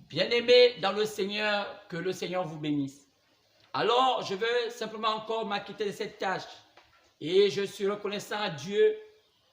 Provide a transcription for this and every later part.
Bien-aimés dans le Seigneur, que le Seigneur vous bénisse. Alors, je veux simplement encore m'acquitter de cette tâche et je suis reconnaissant à Dieu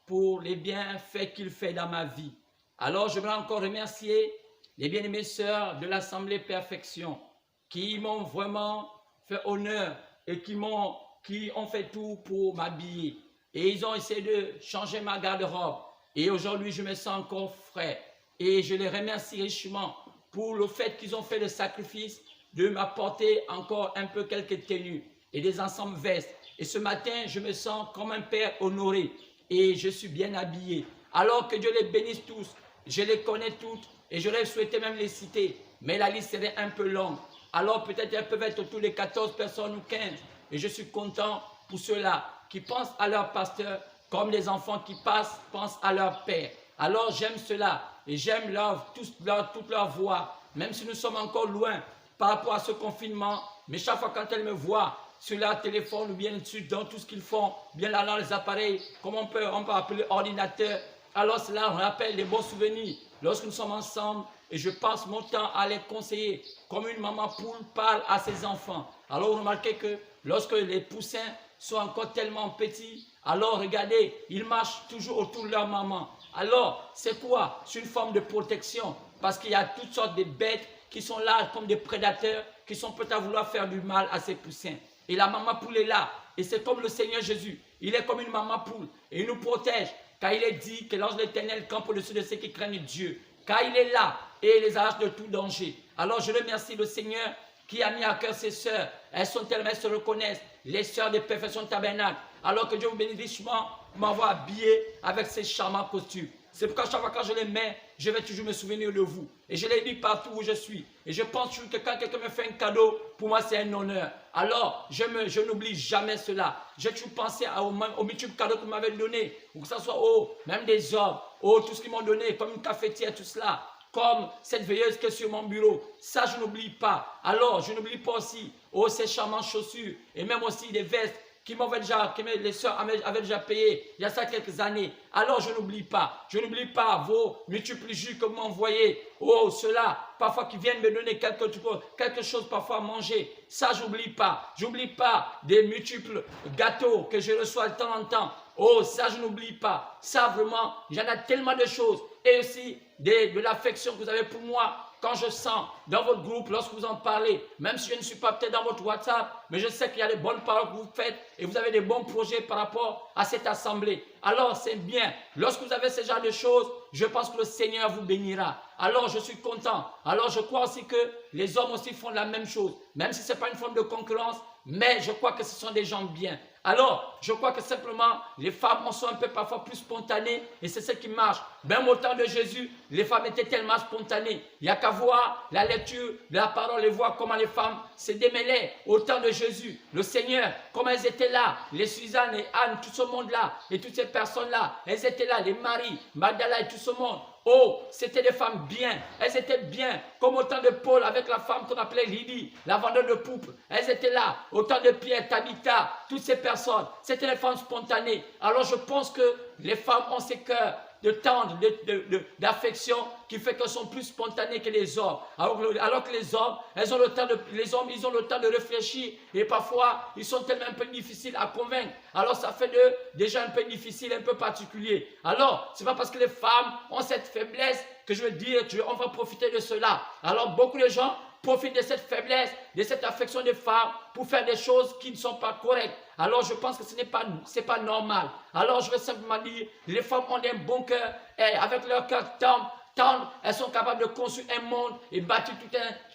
pour les bienfaits qu'il fait dans ma vie. Alors, je veux encore remercier les bien-aimées sœurs de l'Assemblée Perfection qui m'ont vraiment fait honneur et qui ont fait tout pour m'habiller. Et ils ont essayé de changer ma garde-robe. Et aujourd'hui, je me sens encore frais. Et je les remercie richement pour le fait qu'ils ont fait le sacrifice de m'apporter encore un peu quelques tenues et des ensembles vestes. Et ce matin, je me sens comme un père honoré et je suis bien habillé. Alors que Dieu les bénisse tous, je les connais toutes et j'aurais souhaité même les citer, mais la liste serait un peu longue. Alors peut-être elles peuvent être autour de 14 personnes ou 15 et je suis content pour ceux-là qui pensent à leur pasteur comme les enfants qui pensent à leur père. Alors j'aime cela et j'aime toute leur voix, même si nous sommes encore loin par rapport à ce confinement. Mais chaque fois quand elles me voient sur leur téléphone ou bien dessus dans tout ce qu'ils font, bien là dans les appareils, comme on peut appeler ordinateur, alors cela on rappelle les bons souvenirs lorsque nous sommes ensemble et je passe mon temps à les conseiller comme une maman poule parle à ses enfants. Alors vous remarquez que lorsque les poussins sont encore tellement petits, alors regardez, ils marchent toujours autour de leur maman. Alors, c'est quoi? C'est une forme de protection parce qu'il y a toutes sortes de bêtes qui sont là comme des prédateurs qui sont prêts à vouloir faire du mal à ces poussins. Et la maman poule est là. Et c'est comme le Seigneur Jésus. Il est comme une maman poule. Et il nous protège. Car il est dit que l'ange de l'Éternel campe au-dessus de ceux qui craignent Dieu. Car il est là et il les arrache de tout danger. Alors je remercie le Seigneur qui a mis à cœur ses sœurs. Elles sont tellement, elles se reconnaissent. Les sœurs de Perfection Tabernacle. Alors que Dieu vous bénisse richement pour m'avoir habillé avec ces charmants costumes. C'est pourquoi chaque fois que je les mets, je vais toujours me souvenir de vous. Et je les dis partout où je suis. Et je pense toujours que quand quelqu'un me fait un cadeau, pour moi c'est un honneur. Alors, je n'oublie jamais cela. J'ai toujours pensé aux multiples cadeaux que vous m'avez donnés. Ou que ce soit même des hommes, tout ce qu'ils m'ont donné, comme une cafetière, tout cela. Comme cette veilleuse qui est sur mon bureau. Ça, je n'oublie pas. Alors, je n'oublie pas aussi, ces charmantes chaussures. Et même aussi des vestes que les sœurs avaient déjà payé il y a ça quelques années. Alors je n'oublie pas. Je n'oublie pas vos multiples jus que vous m'envoyez. Ceux-là, parfois qui viennent me donner quelque chose parfois à manger. Ça, j'oublie pas. J'oublie pas des multiples gâteaux que je reçois de temps en temps. Ça, je n'oublie pas. Ça, vraiment, il y en a tellement de choses. Et aussi de l'affection que vous avez pour moi. Quand je sens dans votre groupe, lorsque vous en parlez, même si je ne suis pas peut-être dans votre WhatsApp, mais je sais qu'il y a des bonnes paroles que vous faites et vous avez des bons projets par rapport à cette assemblée. Alors c'est bien. Lorsque vous avez ce genre de choses, je pense que le Seigneur vous bénira. Alors je suis content. Alors je crois aussi que les hommes aussi font la même chose. Même si ce n'est pas une forme de concurrence, mais je crois que ce sont des gens bien. Alors, je crois que simplement, les femmes sont un peu parfois plus spontanées et c'est ce qui marche. Même au temps de Jésus, les femmes étaient tellement spontanées. Il n'y a qu'à voir la lecture de la parole et voir comment les femmes se démêlaient au temps de Jésus. Le Seigneur, comment elles étaient là, les Suzanne et Anne, tout ce monde-là et toutes ces personnes-là, elles étaient là, les Marie, Magdala et tout ce monde. C'était des femmes bien. Elles étaient bien. Comme au temps de Paul avec la femme qu'on appelait Lydie, la vendeuse de poupes. Elles étaient là. Au temps de Pierre, Tabitha, toutes ces personnes. C'était des femmes spontanées. Alors je pense que les femmes ont ces cœurs de tendre, d'affection qui fait qu'elles sont plus spontanées que les hommes. Alors que les hommes, ils ont le temps de réfléchir et parfois, ils sont tellement un peu difficiles à convaincre. Alors, ça fait déjà un peu difficile, un peu particulier. Alors, ce n'est pas parce que les femmes ont cette faiblesse que je veux dire qu'on va profiter de cela. Alors, beaucoup de gens profitent de cette faiblesse, de cette affection des femmes pour faire des choses qui ne sont pas correctes. Alors je pense que ce n'est pas normal. Alors je vais simplement dire, les femmes ont un bon cœur et avec leur cœur tendre, elles sont capables de construire un monde et bâtir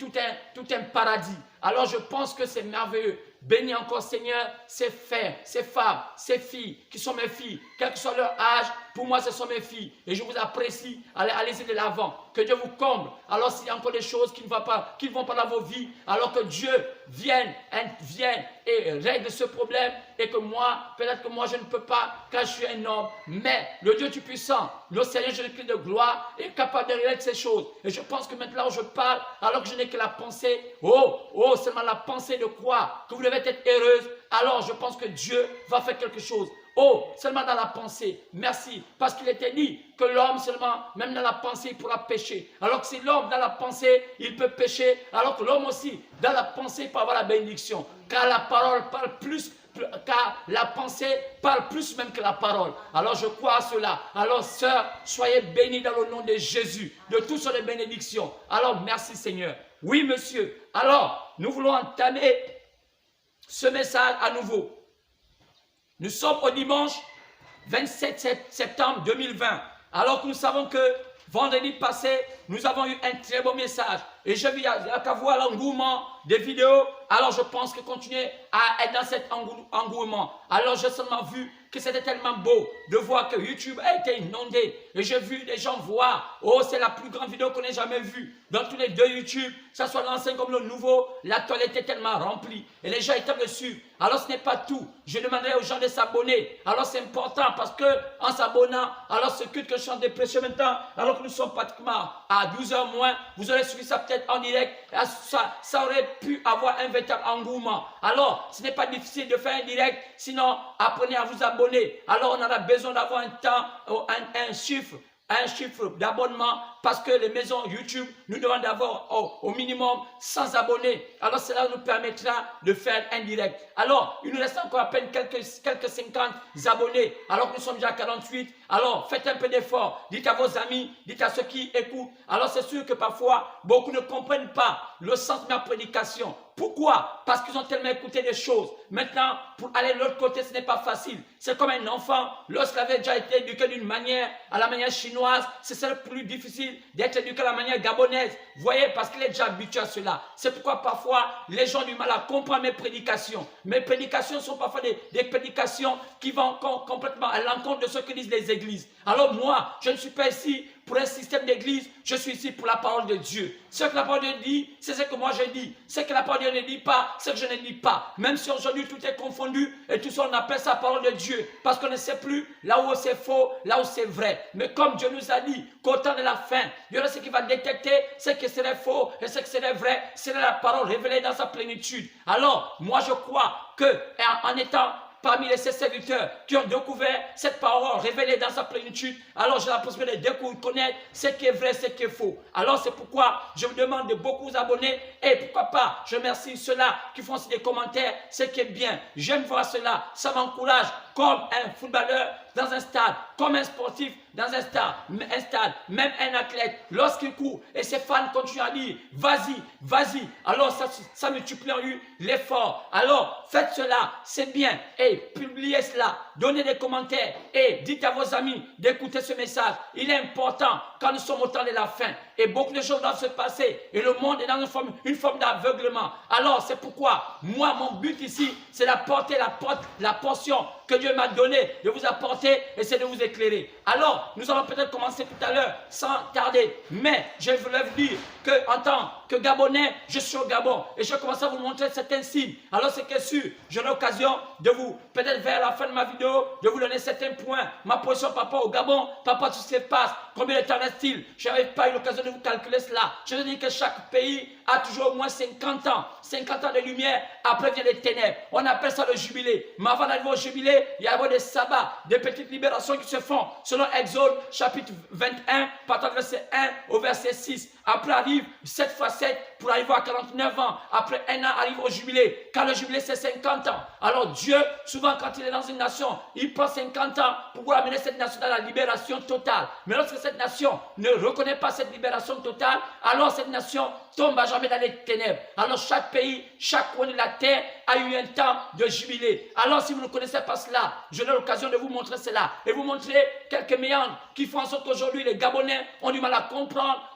tout un paradis. Alors je pense que c'est merveilleux. Bénis encore Seigneur ces femmes, ces filles qui sont mes filles, quel que soit leur âge, pour moi ce sont mes filles et je vous apprécie, allez-y de l'avant, que Dieu vous comble. Alors s'il y a encore des choses qui ne vont pas dans vos vies, alors que Dieu vienne et règle ce problème et que moi, peut-être que moi je ne peux pas car je suis un homme, mais le Dieu Tout-Puissant, le Seigneur Jésus-Christ de gloire est capable de régler ces choses. Et je pense que maintenant je parle alors que je n'ai que la pensée, oh, seulement la pensée de croire que vous devez être heureuse, alors je pense que Dieu va faire quelque chose. Oh, seulement dans la pensée. Merci. Parce qu'il était dit que l'homme seulement, même dans la pensée, il pourra pécher. Alors que si l'homme dans la pensée, il peut pécher, alors que l'homme aussi, dans la pensée, il peut avoir la bénédiction. Car la parole parle plus, car la pensée parle plus même que la parole. Alors je crois à cela. Alors sœurs, soyez bénis dans le nom de Jésus, de toutes sortes de bénédictions. Alors merci Seigneur. Oui monsieur. Alors, nous voulons entamer ce message à nouveau. Nous sommes au dimanche 27 septembre 2020. Alors que nous savons que vendredi passé, nous avons eu un très beau message. Et je vis qu'à voir l'engouement des vidéos. Alors je pense que continuer à être dans cet engouement. Alors j'ai seulement vu que c'était tellement beau de voir que YouTube a été inondé. Et j'ai vu des gens voir, oh c'est la plus grande vidéo qu'on ait jamais vue. Dans tous les deux YouTube, que ce soit l'ancien comme le nouveau, la toile était tellement remplie. Et les gens étaient dessus. Alors ce n'est pas tout. Je demanderai aux gens de s'abonner. Alors c'est important parce que en s'abonnant, alors ce culte que je chante des précieux maintenant, alors que nous sommes pratiquement à 12 h moins, vous aurez suivi ça peut-être en direct. Ça aurait pu avoir un véritable engouement. Alors ce n'est pas difficile de faire un direct, sinon apprenez à vous abonner. Alors on aura besoin d'avoir un temps, un chiffre d'abonnement parce que les maisons YouTube nous demandent d'avoir au minimum 100 abonnés. Alors cela nous permettra de faire un direct. Alors il nous reste encore à peine quelques 50 abonnés alors que nous sommes déjà à 48. Alors faites un peu d'effort, dites à vos amis, dites à ceux qui écoutent. Alors c'est sûr que parfois beaucoup ne comprennent pas le sens de ma prédication. Pourquoi? Parce qu'ils ont tellement écouté des choses. Maintenant, pour aller de l'autre côté, ce n'est pas facile. C'est comme un enfant, lorsqu'il avait déjà été éduqué d'une manière, à la manière chinoise, c'est plus difficile d'être éduqué à la manière gabonaise. Vous voyez, parce qu'il est déjà habitué à cela. C'est pourquoi parfois, les gens ont du mal à comprendre mes prédications. Mes prédications sont parfois des prédications qui vont complètement à l'encontre de ce que disent les églises. Alors moi, je ne suis pas ici pour un système d'église, je suis ici pour la parole de Dieu. Ce que la parole de Dieu dit, c'est ce que moi je dis. Ce que la parole de Dieu ne dit pas, c'est ce que je ne dis pas. Même si aujourd'hui tout est confondu et tout ça, on appelle ça parole de Dieu. Parce qu'on ne sait plus là où c'est faux, là où c'est vrai. Mais comme Dieu nous a dit qu'au temps de la fin, il y aura ce qui va détecter ce qui serait faux et ce qui serait vrai. C'est la parole révélée dans sa plénitude. Alors, moi je crois qu'en étant parmi les serviteurs qui ont découvert cette parole révélée dans sa plénitude, alors j'ai la possibilité de découvrir, connaître ce qui est vrai, ce qui est faux. Alors c'est pourquoi je vous demande de beaucoup vous abonner et pourquoi pas, je remercie ceux-là qui font aussi des commentaires, ce qui est bien. J'aime voir cela, ça m'encourage comme un footballeur dans un stade, comme un sportif dans un stade, même un athlète, lorsqu'il court et ses fans continuent à dire vas-y, vas-y, alors ça multiplie en lui l'effort. Alors faites cela, c'est bien, et publiez cela, donnez des commentaires et dites à vos amis d'écouter ce message. Il est important quand nous sommes au temps de la fin et beaucoup de choses doivent se passer et le monde est dans une forme d'aveuglement. Alors c'est pourquoi moi mon but ici c'est d'apporter la portion que Dieu m'a donnée, de vous apporter et c'est de vous éclairer. Alors nous allons peut-être commencer tout à l'heure sans tarder, mais je voulais vous dire qu'en tant que Gabonais, je suis au Gabon et je commence à vous montrer certains signes. Alors c'est que sûr, j'aurai l'occasion de vous, peut-être vers la fin de ma vidéo, de vous donner certains points, ma position par rapport au Gabon, par rapport à tout ce qui se passe, combien de temps reste-t-il. Je n'avais pas eu l'occasion de vous calculer cela. Je veux dire que chaque pays a toujours au moins 50 ans. 50 ans de lumière, après vient les ténèbres. On appelle ça le jubilé. Mais avant d'arriver au jubilé, il y a des sabbats, des petites libérations qui se font. Selon Exode, chapitre 21, partant du verset 1 au verset 6. Après arrive 7 fois 7 pour arriver à 49 ans. Après un an, arrive au jubilé. Quand le jubilé, c'est 50 ans. Alors Dieu, souvent quand il est dans une nation, il prend 50 ans pour pouvoir amener cette nation dans la libération totale. Mais lorsque cette nation ne reconnaît pas cette libération totale, alors cette nation tombe à jamais dans les ténèbres. Alors chaque pays, chaque coin de la terre a eu un temps de jubilé. Alors si vous ne connaissez pas cela, j'aurai l'occasion de vous montrer cela et vous montrer quelques méandres qui font en sorte qu'aujourd'hui les Gabonais ont du mal à comprendre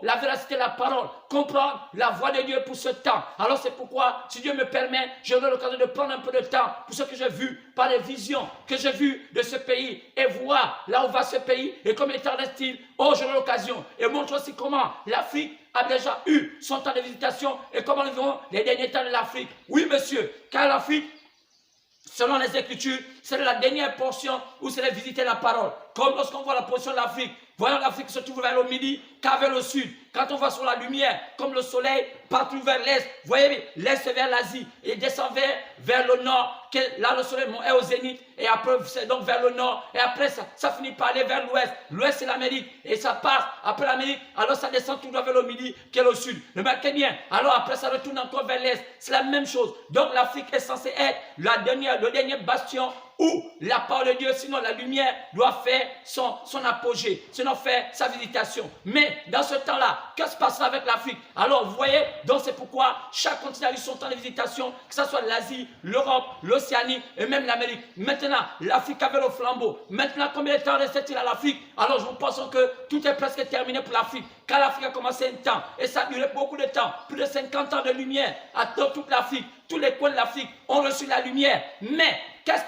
la véracité de la parole, comprendre la voix de Dieu pour ce temps. Alors c'est pourquoi, si Dieu me permet, j'aurai l'occasion de prendre un peu de temps pour ce que j'ai vu par les visions que j'ai vues de ce pays et voir là où va ce pays et combien de temps reste-t-il. J'aurai l'occasion et montre aussi comment l'Afrique a déjà eu son temps de visitation et comment nous verrons les derniers temps de l'Afrique. Oui, monsieur, car l'Afrique selon les Écritures, c'est la dernière portion où c'est de visiter la parole. Comme lorsqu'on voit la portion de l'Afrique, voyons l'Afrique se trouve vers le midi, qu'à vers le sud. Quand on va sur la lumière, comme le soleil, partout vers l'est, voyez, l'est vers l'Asie, et descend vers le nord, que là le soleil est au zénith, et après c'est donc vers le nord, et après ça finit par aller vers l'ouest. L'ouest c'est l'Amérique, et ça passe après l'Amérique, alors ça descend tout droit vers le midi, qui est le sud. Remarquez bien, alors après ça retourne encore vers l'est, c'est la même chose. Donc l'Afrique est censée être le dernier bastion où la parole de Dieu, sinon la lumière, doit faire son apogée, sinon faire sa visitation. Mais dans ce temps-là, que se passe avec l'Afrique? Alors vous voyez, donc c'est pourquoi chaque continent a eu son temps de visitation, que ce soit l'Asie, l'Europe, l'Océanie et même l'Amérique. Maintenant, l'Afrique avait le flambeau. Maintenant, combien de temps restait-il à l'Afrique? Alors nous pensons que tout est presque terminé pour l'Afrique. Quand l'Afrique a commencé un temps, et ça a duré beaucoup de temps, plus de 50 ans de lumière, dans toute l'Afrique, tous les coins de l'Afrique ont reçu la lumière. Mais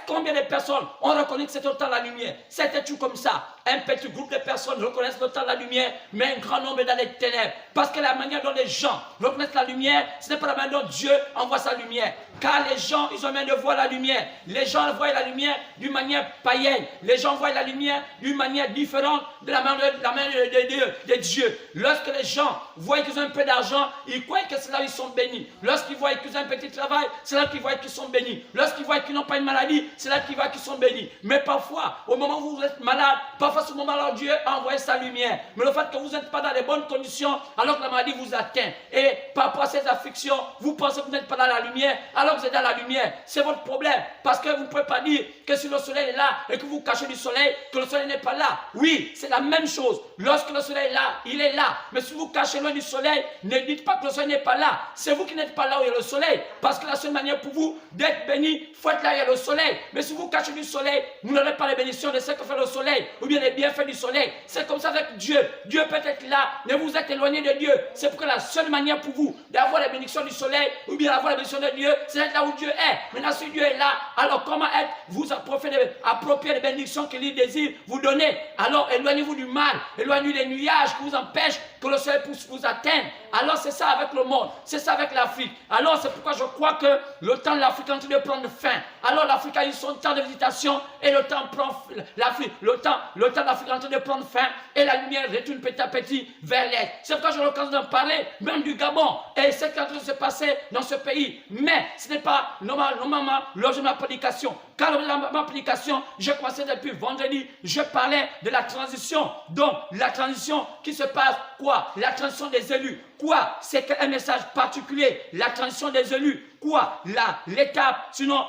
combien de personnes ont reconnu que c'était autant la lumière? C'était tout comme ça. Un petit groupe de personnes reconnaissent autant la lumière, mais un grand nombre dans les ténèbres. Parce que la manière dont les gens reconnaissent la lumière, ce n'est pas la manière dont Dieu envoie sa lumière. Car les gens, ils ont même de voir la lumière. Les gens voient la lumière d'une manière païenne. Les gens voient la lumière d'une manière différente de la manière de Dieu. Lorsque les gens voient qu'ils ont un peu d'argent, ils croient que c'est là où ils sont bénis. Lorsqu'ils voient qu'ils ont un petit travail, c'est là qu'ils voient qu'ils sont bénis. Lorsqu'ils voient qu'ils n'ont pas une maladie, c'est là qu'ils voient qu'ils sont bénis. Mais parfois, au moment où vous êtes malade, parfois ce moment-là, Dieu a envoyé sa lumière. Mais le fait que vous n'êtes pas dans les bonnes conditions, alors que la maladie vous atteint, et par rapport à ces afflictions, vous pensez que vous n'êtes pas dans la lumière, alors que vous êtes dans la lumière. C'est votre problème. Parce que vous ne pouvez pas dire que si le soleil est là et que vous cachez du soleil, que le soleil n'est pas là. Oui, c'est la même chose. Lorsque le soleil est là, il est là. Mais si vous cachez loin du soleil, ne dites pas que le soleil n'est pas là. C'est vous qui n'êtes pas là où il y a le soleil. Parce que la seule manière pour vous d'être béni, il faut être là où il y a le soleil. Mais si vous cachez du soleil, vous n'aurez pas les bénédictions de ce que fait le soleil, ou bien les bienfaits du soleil. C'est comme ça avec Dieu. Dieu peut être là, mais vous êtes éloigné de Dieu. C'est pour que la seule manière pour vous d'avoir les bénédictions du soleil, ou bien d'avoir les bénédictions de Dieu, c'est d'être là où Dieu est. Maintenant, si Dieu est là, alors comment être vous approprier les bénédictions qu'il désire vous donner? Alors éloignez-vous du mal, éloignez-vous des nuages qui vous empêchent que le soleil puisse vous atteindre. Alors c'est ça avec le monde, c'est ça avec l'Afrique. Alors c'est pourquoi je crois que le temps de l'Afrique est en train de prendre fin. Alors l'Afrique a eu son temps de visitation et le temps de l'Afrique est en train de prendre fin et la lumière retourne petit à petit vers l'est. C'est pourquoi j'ai l'occasion d'en parler, même du Gabon et ce qui est en train de se passer dans ce pays. Mais ce n'est pas normalement l'objet de ma prédication. Car l'objet de ma prédication, j'ai commencé depuis vendredi, je parlais de la transition. Donc la transition qui se passe, quoi? La transition des élus. Quoi? C'est un message particulier. La transition des élus. Quoi? L'étape, sinon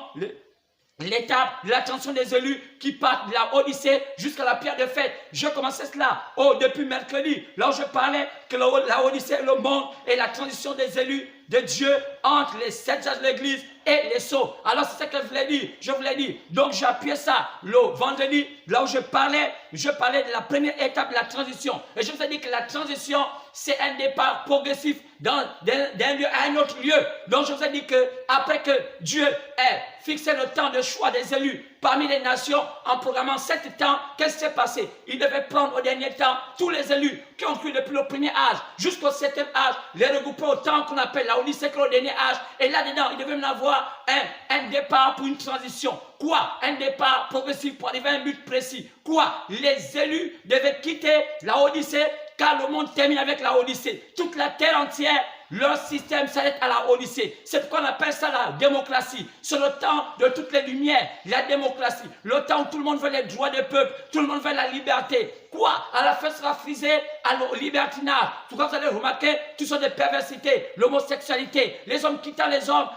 l'étape de la transition des élus qui part de la Odyssée jusqu'à la pierre de fête. Je commençais cela depuis mercredi, là où je parlais que la Odyssée, le monde et la transition des élus de Dieu entre les 7 âges de l'église et les sceaux. Alors c'est ce que je voulais dire. Donc j'ai appuyé ça le vendredi, là où je parlais de la première étape de la transition. Et je vous ai dit que la transition, c'est un départ progressif d'un lieu à un autre lieu. Donc je vous ai dit que après que Dieu ait fixé le temps de choix des élus parmi les nations en programmant 7 temps, qu'est-ce qui s'est passé? Il devait prendre au dernier temps tous les élus qui ont cru depuis le premier âge jusqu'au 7e âge, les regrouper au temps qu'on appelle la Odyssée, que le dernier âge. Et là-dedans, il devait même avoir un départ pour une transition. Quoi? Un départ progressif pour arriver à un but précis. Quoi? Les élus devaient quitter la Odyssée car le monde termine avec la Odyssée. Toute la terre entière, leur système s'arrête à la Odyssée. C'est pourquoi on appelle ça la démocratie. C'est le temps de toutes les lumières, la démocratie. Le temps où tout le monde veut les droits des peuples, tout le monde veut la liberté. Quoi? À la fin sera frisé à libertinage. Tout comme vous allez remarquer, tout sont des perversités, l'homosexualité, les hommes quittant les hommes,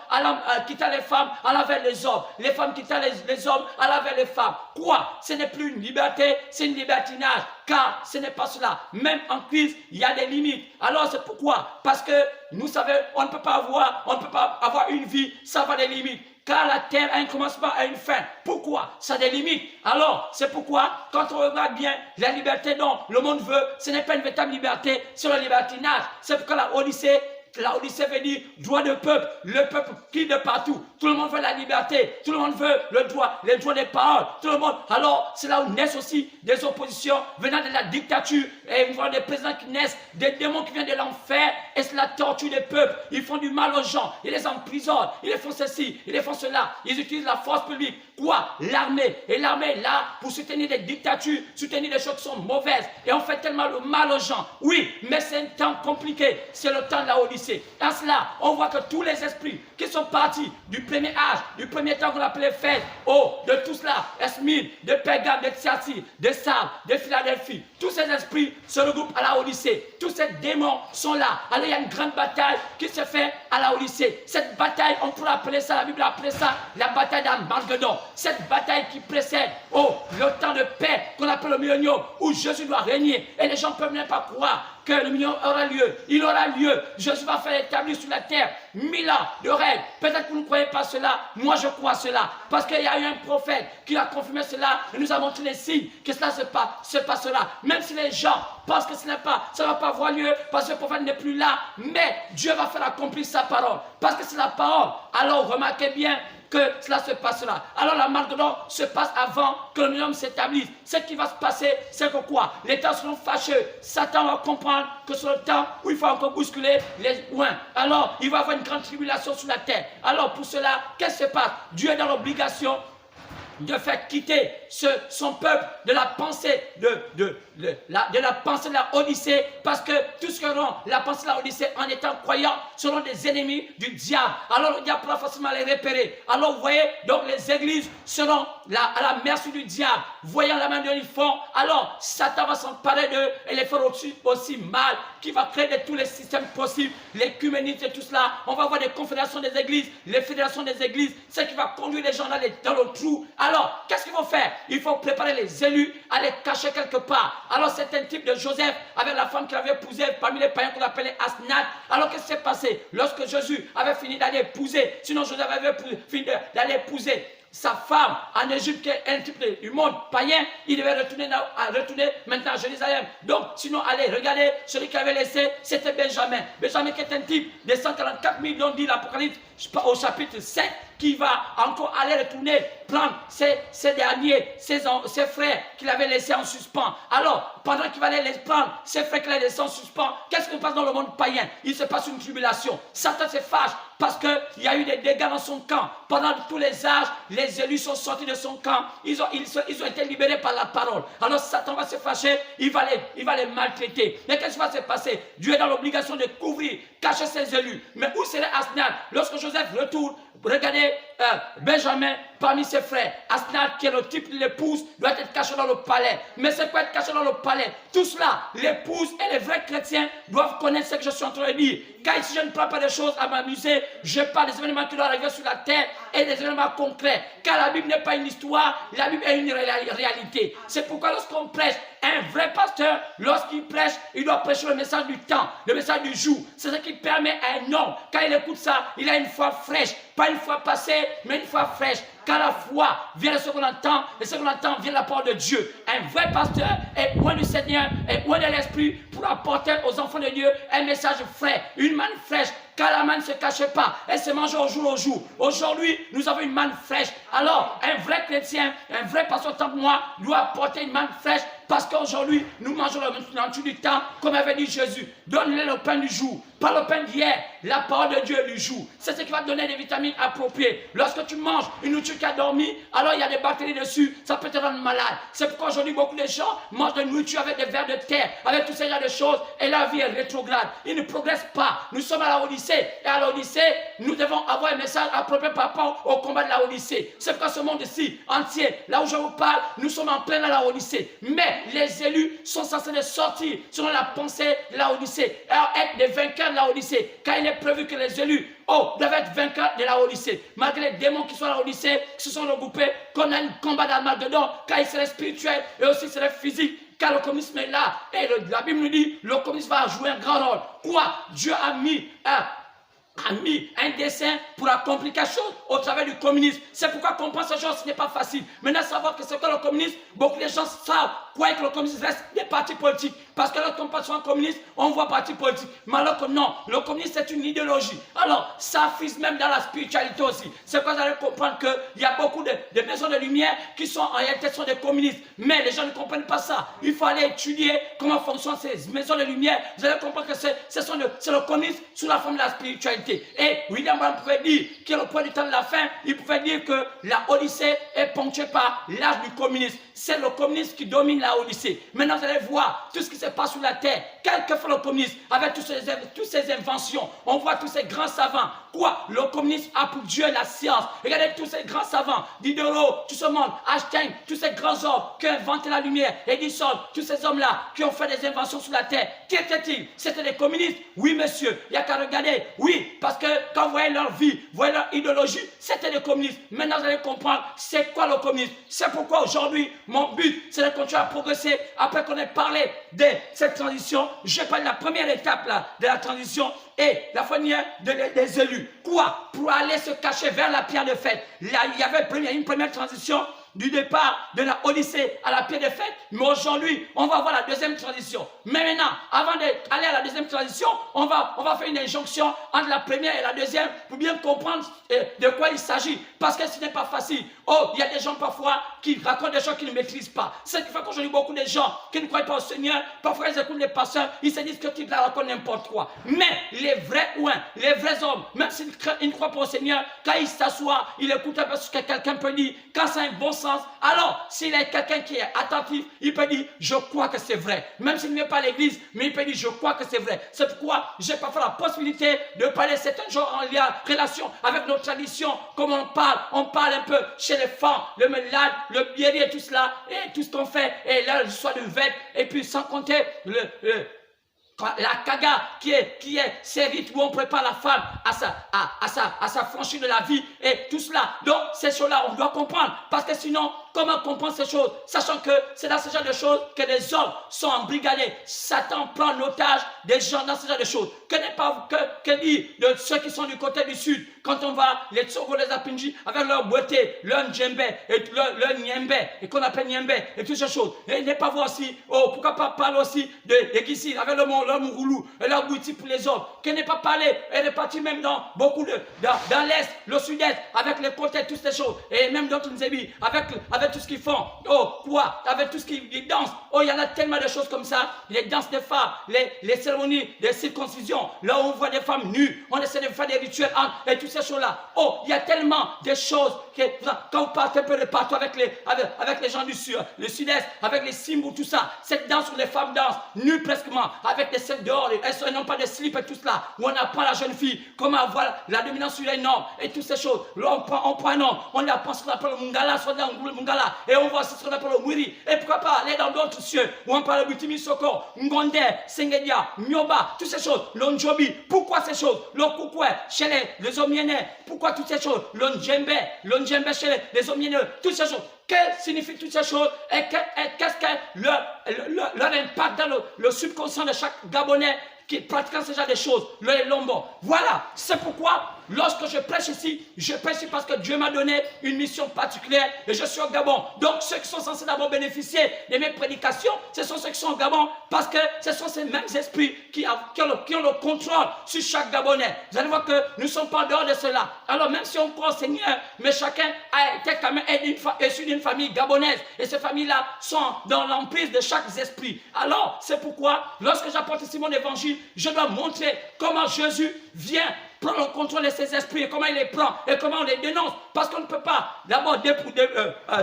quittant les femmes, allant vers les hommes, les femmes quittant les hommes, allant vers les femmes. Quoi? Ce n'est plus une liberté, c'est une libertinage. Car ce n'est pas cela. Même en Christ, il y a des limites. Alors c'est pourquoi? Parce que nous savons, on ne peut pas avoir une vie sans avoir des limites. Car la terre a un commencement et une fin. Pourquoi? Ça a des limites. Alors, c'est pourquoi, quand on regarde bien la liberté dont le monde veut, ce n'est pas une véritable liberté, c'est le libertinage. C'est pourquoi la Odyssée Laodicée veut dire droit de peuple. Le peuple crie de partout. Tout le monde veut la liberté. Tout le monde veut le droit, les droits des paroles. Tout le monde. Alors, c'est là où naissent aussi des oppositions venant de la dictature. Et on voit des présidents qui naissent, des démons qui viennent de l'enfer. Et c'est la torture des peuples. Ils font du mal aux gens. Ils les emprisonnent. Ils les font ceci. Ils les font cela. Ils utilisent la force publique. Quoi? L'armée. Et l'armée est là pour soutenir des dictatures, soutenir des choses qui sont mauvaises. Et on fait tellement le mal aux gens. Oui, mais c'est un temps compliqué. C'est le temps de la Odyssée. Dans cela, on voit que tous les esprits qui sont partis du premier âge, du premier temps qu'on appelait fête, de tout cela, Esmine, de Pergame, de Thyatire, de Sardes, de Philadelphie, tous ces esprits se regroupent à la Odyssée. Tous ces démons sont là. Alors il y a une grande bataille qui se fait à la Odyssée. Cette bataille, on pourrait appeler ça, la Bible appelait ça la bataille d'Armageddon. Cette bataille qui précède, le temps de paix qu'on appelle le millénium, où Jésus doit régner. Et les gens ne peuvent même pas croire que le millénium aura lieu. Il aura lieu. Jésus va faire établir sur la terre 1000 ans de règne. Peut-être que vous ne croyez pas cela. Moi, je crois cela. Parce qu'il y a eu un prophète qui a confirmé cela et nous a montré les signes que cela se passera. Même si les gens pensent que ça ne va pas avoir lieu parce que le prophète n'est plus là. Mais Dieu va faire accomplir sa parole. Parce que c'est la parole. Alors, remarquez bien que cela se passera. Alors la Armageddon se passe avant que le millénium s'établisse. Ce qui va se passer, c'est que quoi? Les temps seront fâcheux. Satan va comprendre que c'est le temps où il faut encore bousculer les loins. Alors, il va y avoir une grande tribulation sur la terre. Alors, pour cela, qu'est-ce qui se passe? Dieu est dans l'obligation de faire quitter son peuple de la pensée de la pensée de la Odyssée, parce que tous ceux qui auront la pensée de la Odyssée en étant croyants seront des ennemis du diable. Alors le diable pourra facilement les repérer. Alors vous voyez, donc les églises seront à la merci du diable, voyant la main de ils font. Alors Satan va s'emparer d'eux et les faire aussi mal, qui va créer de tous les systèmes possibles, l'écuménisme et tout cela. On va avoir des confédérations des églises, les fédérations des églises, ce qui va conduire les gens dans le trou. Alors qu'est-ce qu'il faut faire? Il faut préparer les élus à les cacher quelque part. Alors c'est un type de Joseph avec la femme qu'il avait épousée parmi les païens qu'on appelait Asnath. Alors qu'est-ce qui s'est passé? Lorsque Jésus avait fini d'aller épouser, sinon Joseph avait fini d'aller épouser sa femme en Égypte, qui est un type du monde païen, il devait retourner maintenant à Jérusalem. Donc, sinon, allez, regardez, celui qui avait laissé, c'était Benjamin. Benjamin qui est un type de 144 millions, dit l'Apocalypse au chapitre 7, qui va encore aller retourner, prendre ses derniers, ses frères qu'il avait laissés en suspens. Alors, pendant qu'il va aller les prendre, ses frères qu'il a laissés en suspens, qu'est-ce qui se passe dans le monde païen? Il se passe une tribulation. Satan se fâche parce qu'il y a eu des dégâts dans son camp. Pendant tous les âges, les élus sont sortis de son camp. Ils ont été libérés par la parole. Alors Satan va se fâcher, il va les maltraiter. Mais qu'est-ce qui va se passer? Dieu est dans l'obligation de couvrir, cacher ses élus. Mais où serait Asnath lorsque Joseph retourne? Regardez Benjamin parmi ses frères. Asnath, qui est le type de l'épouse, doit être caché dans le palais. Mais c'est quoi être caché dans le palais? Tout cela, l'épouse et les vrais chrétiens doivent connaître ce que je suis en train de dire. Car ici, je ne parle pas des choses à m'amuser. Je parle des événements qui doivent arriver sur la terre et des événements concrets. Car la Bible n'est pas une histoire, la Bible est une réalité. C'est pourquoi lorsqu'on prêche, un vrai pasteur, lorsqu'il prêche, il doit prêcher le message du temps, le message du jour. C'est ce qui permet à un homme, quand il écoute ça, il a une foi fraîche. Pas une foi passée, mais une foi fraîche. Car la foi vient de ce qu'on entend, et ce qu'on entend vient de la parole de Dieu. Un vrai pasteur est loin du Seigneur, est loin de l'Esprit, pour apporter aux enfants de Dieu un message frais, une manne fraîche. Car la manne ne se cachait pas, elle se mangeait au jour au jour. Aujourd'hui, nous avons une manne fraîche. Alors, un vrai chrétien, un vrai pasteur comme moi, doit apporter une manne fraîche, parce qu'aujourd'hui, nous mangeons le du temps, comme avait dit Jésus. Donne-le le pain du jour, pas le pain d'hier, la parole de Dieu du jour. C'est ce qui va te donner des vitamines appropriées. Lorsque tu manges une nourriture qui a dormi, alors il y a des bactéries dessus, ça peut te rendre malade. C'est pourquoi aujourd'hui, beaucoup de gens mangent de nourriture avec des vers de terre, avec tous ces genres de choses, et la vie est rétrograde. Ils ne progressent pas. Nous sommes à la Odyssée, et à l'Odyssée, nous devons avoir un message approprié par rapport au combat de la Odyssée. C'est pourquoi ce monde-ci, entier, là où je vous parle, nous sommes en plein dans la Odyssée. Mais les élus sont censés de sortir selon la pensée de la Odyssée, et être des vainqueurs de la Odyssée, car il est prévu que les élus doivent être vainqueurs de la Odyssée. Malgré les démons qui sont à la Odyssée, qui se sont regroupés, qu'on a un combat d'Armageddon, car il serait spirituel et aussi serait physique. Car le communisme est là, et la Bible nous dit, le communisme va jouer un grand rôle. Quoi? Dieu a mis un dessein pour accomplir quelque chose au travers du communisme. C'est pourquoi comprendre ces choses, ce n'est pas facile. Maintenant, savoir que c'est quoi le communisme, beaucoup de gens savent, croient que le communisme reste des partis politiques. Parce que lorsqu'on passe sur un communiste, on voit parti politique. Mais alors que non, le communisme c'est une idéologie. Alors, ça frise même dans la spiritualité aussi. C'est pourquoi vous allez comprendre qu'il y a beaucoup de maisons de lumière qui sont en réalité sont des communistes. Mais les gens ne comprennent pas ça. Il faut aller étudier comment fonctionnent ces maisons de lumière. Vous allez comprendre que c'est le communisme sous la forme de la spiritualité. Et William Branham pouvait dire qu'au point du temps de la fin, il pouvait dire que la Odyssée est ponctuée par l'âge du communisme. C'est le communisme qui domine la Odyssée. Maintenant, vous allez voir tout ce qui se passe sur la terre. Quel que fait le communisme avec toutes ces inventions. On voit tous ces grands savants. Quoi? Le communisme a pour Dieu la science. Regardez tous ces grands savants. Diderot, tout ce monde. Einstein, tous ces grands hommes qui ont inventé la lumière. Edison, tous ces hommes-là qui ont fait des inventions sur la terre. Qui étaient-ils? C'était des communistes? Oui, monsieur. Il n'y a qu'à regarder. Oui, parce que quand vous voyez leur vie, vous voyez leur idéologie, c'était des communistes. Maintenant, vous allez comprendre c'est quoi le communisme. C'est pourquoi aujourd'hui, mon but, c'est de continuer à progresser. Après qu'on ait parlé de cette transition, je parle de la première étape là, de la transition et la première des élus. Quoi? Pour aller se cacher vers la pierre de fête. Là, il y avait une première transition du départ de la Odyssée à la pierre de fête. Mais aujourd'hui, on va voir la deuxième transition. Mais maintenant, avant d'aller à la deuxième transition, on va faire une injonction entre la première et la deuxième pour bien comprendre de quoi il s'agit. Parce que ce n'est pas facile. Oh, il y a des gens parfois qui racontent des choses qu'ils ne maîtrisent pas. C'est ce qui fait qu'aujourd'hui, beaucoup de gens qui ne croient pas au Seigneur, parfois ils écoutent les pasteurs, ils se disent que tu racontes n'importe quoi. Mais les vrais ouins, les vrais hommes, même s'ils ne croient pas au Seigneur, quand ils s'assoient, ils écoutent un peu ce que quelqu'un peut dire, quand c'est un bon sens, alors s'il est quelqu'un qui est attentif, il peut dire, je crois que c'est vrai. Même s'il ne vient pas à l'église, mais il peut dire, je crois que c'est vrai. C'est pourquoi j'ai parfois la possibilité de parler certains jours en relation avec nos traditions, comme on parle un peu chez les femmes, le melade, le biéri et tout cela, et tout ce qu'on fait, et là, l'histoire de vêtements, et puis sans compter la kaga qui est servite où on prépare la femme à sa franchise de la vie et tout cela. Donc, ces choses-là, on doit comprendre. Parce que sinon, comment comprendre ces choses? Sachant que c'est dans ce genre de choses que les hommes sont embrigadés. Satan prend en otage des gens dans ce genre de choses. Que dire de ceux qui sont du côté du sud? Quand on va, les Tsogo, les Apinji, avec leur beauté, leur djembe, et leur niembe, et qu'on appelle niembe, et toutes ces choses. Et ne pas voir aussi, oh, pourquoi pas parler aussi de Kissi, avec leur mouroulou, et leur bouti pour les hommes. Que ne pas parler, et de partir même dans beaucoup dans l'est, le sud-est, avec les côtés, toutes ces choses. Et même dans Tunzebi, avec tout ce qu'ils font. Oh, quoi? Avec tout ce qu'ils dansent. Oh, il y en a tellement de choses comme ça. Les danses des femmes, les cérémonies de circoncision, là où on voit des femmes nues, on essaie de faire des rituels et toutes ces choses-là. Oh, il y a tellement de choses que quand vous partez un peu de partout avec les gens du sud, le sud-est, avec les simbou, tout ça, cette danse où les femmes dansent, nues presquement, avec des scènes dehors, elles n'ont pas de slip et tout cela, où on apprend à la jeune fille comment avoir la dominance sur les normes et toutes ces choses. Là, on prend un homme, on apprend ce qu'on appelle le mungala, soit dans le mungala, et on voit ce qu'on appelle le mwiri. Et pourquoi pas aller dans d'autres cieux, où on parle de Butimi Soko, Ngonde, Sengedia, Myoba, toutes ces choses, l'onjobi. Pourquoi ces choses? Le koukoué, chez les Omienais. Pourquoi toutes ces choses? L'onjembe chez les Omienais. Toutes ces choses. Que signifient toutes ces choses et qu'est-ce que leur impact dans le subconscient de chaque Gabonais qui pratiquant ce genre de choses, le lombo. Voilà, c'est pourquoi lorsque je prêche ici parce que Dieu m'a donné une mission particulière et je suis au Gabon. Donc ceux qui sont censés d'abord bénéficier de mes prédications, ce sont ceux qui sont au Gabon parce que ce sont ces mêmes esprits qui ont le contrôle sur chaque Gabonais. Vous allez voir que nous ne sommes pas dehors de cela. Alors même si on croit au Seigneur, mais chacun a été quand même issu d'une famille gabonaise et ces familles-là sont dans l'emprise de chaque esprit. Alors c'est pourquoi lorsque j'apporte ici mon évangile, je dois montrer comment Jésus vient prendre le contrôle de ces esprits et comment il les prend et comment on les dénonce. Parce qu'on ne peut pas d'abord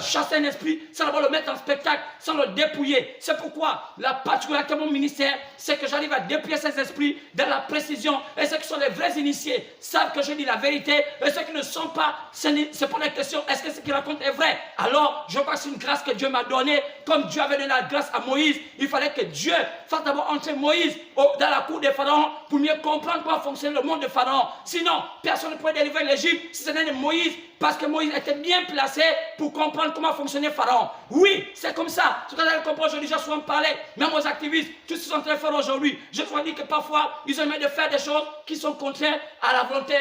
chasser un esprit sans d'abord le mettre en spectacle, sans le dépouiller. C'est pourquoi la particularité de mon ministère, c'est que j'arrive à dépouiller ces esprits dans la précision. Et ceux qui sont les vrais initiés savent que je dis la vérité. Et ceux qui ne sont pas, c'est pour la question, est-ce que ce qu'ils racontent est vrai? Alors, je crois que c'est une grâce que Dieu m'a donnée. Comme Dieu avait donné la grâce à Moïse, il fallait que Dieu fasse d'abord entrer Moïse dans la cour des pharaons pour mieux comprendre comment fonctionne le monde de Pharaon. Sinon, personne ne pouvait délivrer l'Égypte si ce n'est Moïse parce que Moïse était bien placé pour comprendre comment fonctionnait Pharaon. Oui, c'est comme ça. C'est ce qu'on comprend aujourd'hui, j'ai souvent parlé, même aux activistes, tous ce sont en train de faire aujourd'hui. Je dois dire que parfois, ils ont envie de faire des choses qui sont contraires à la volonté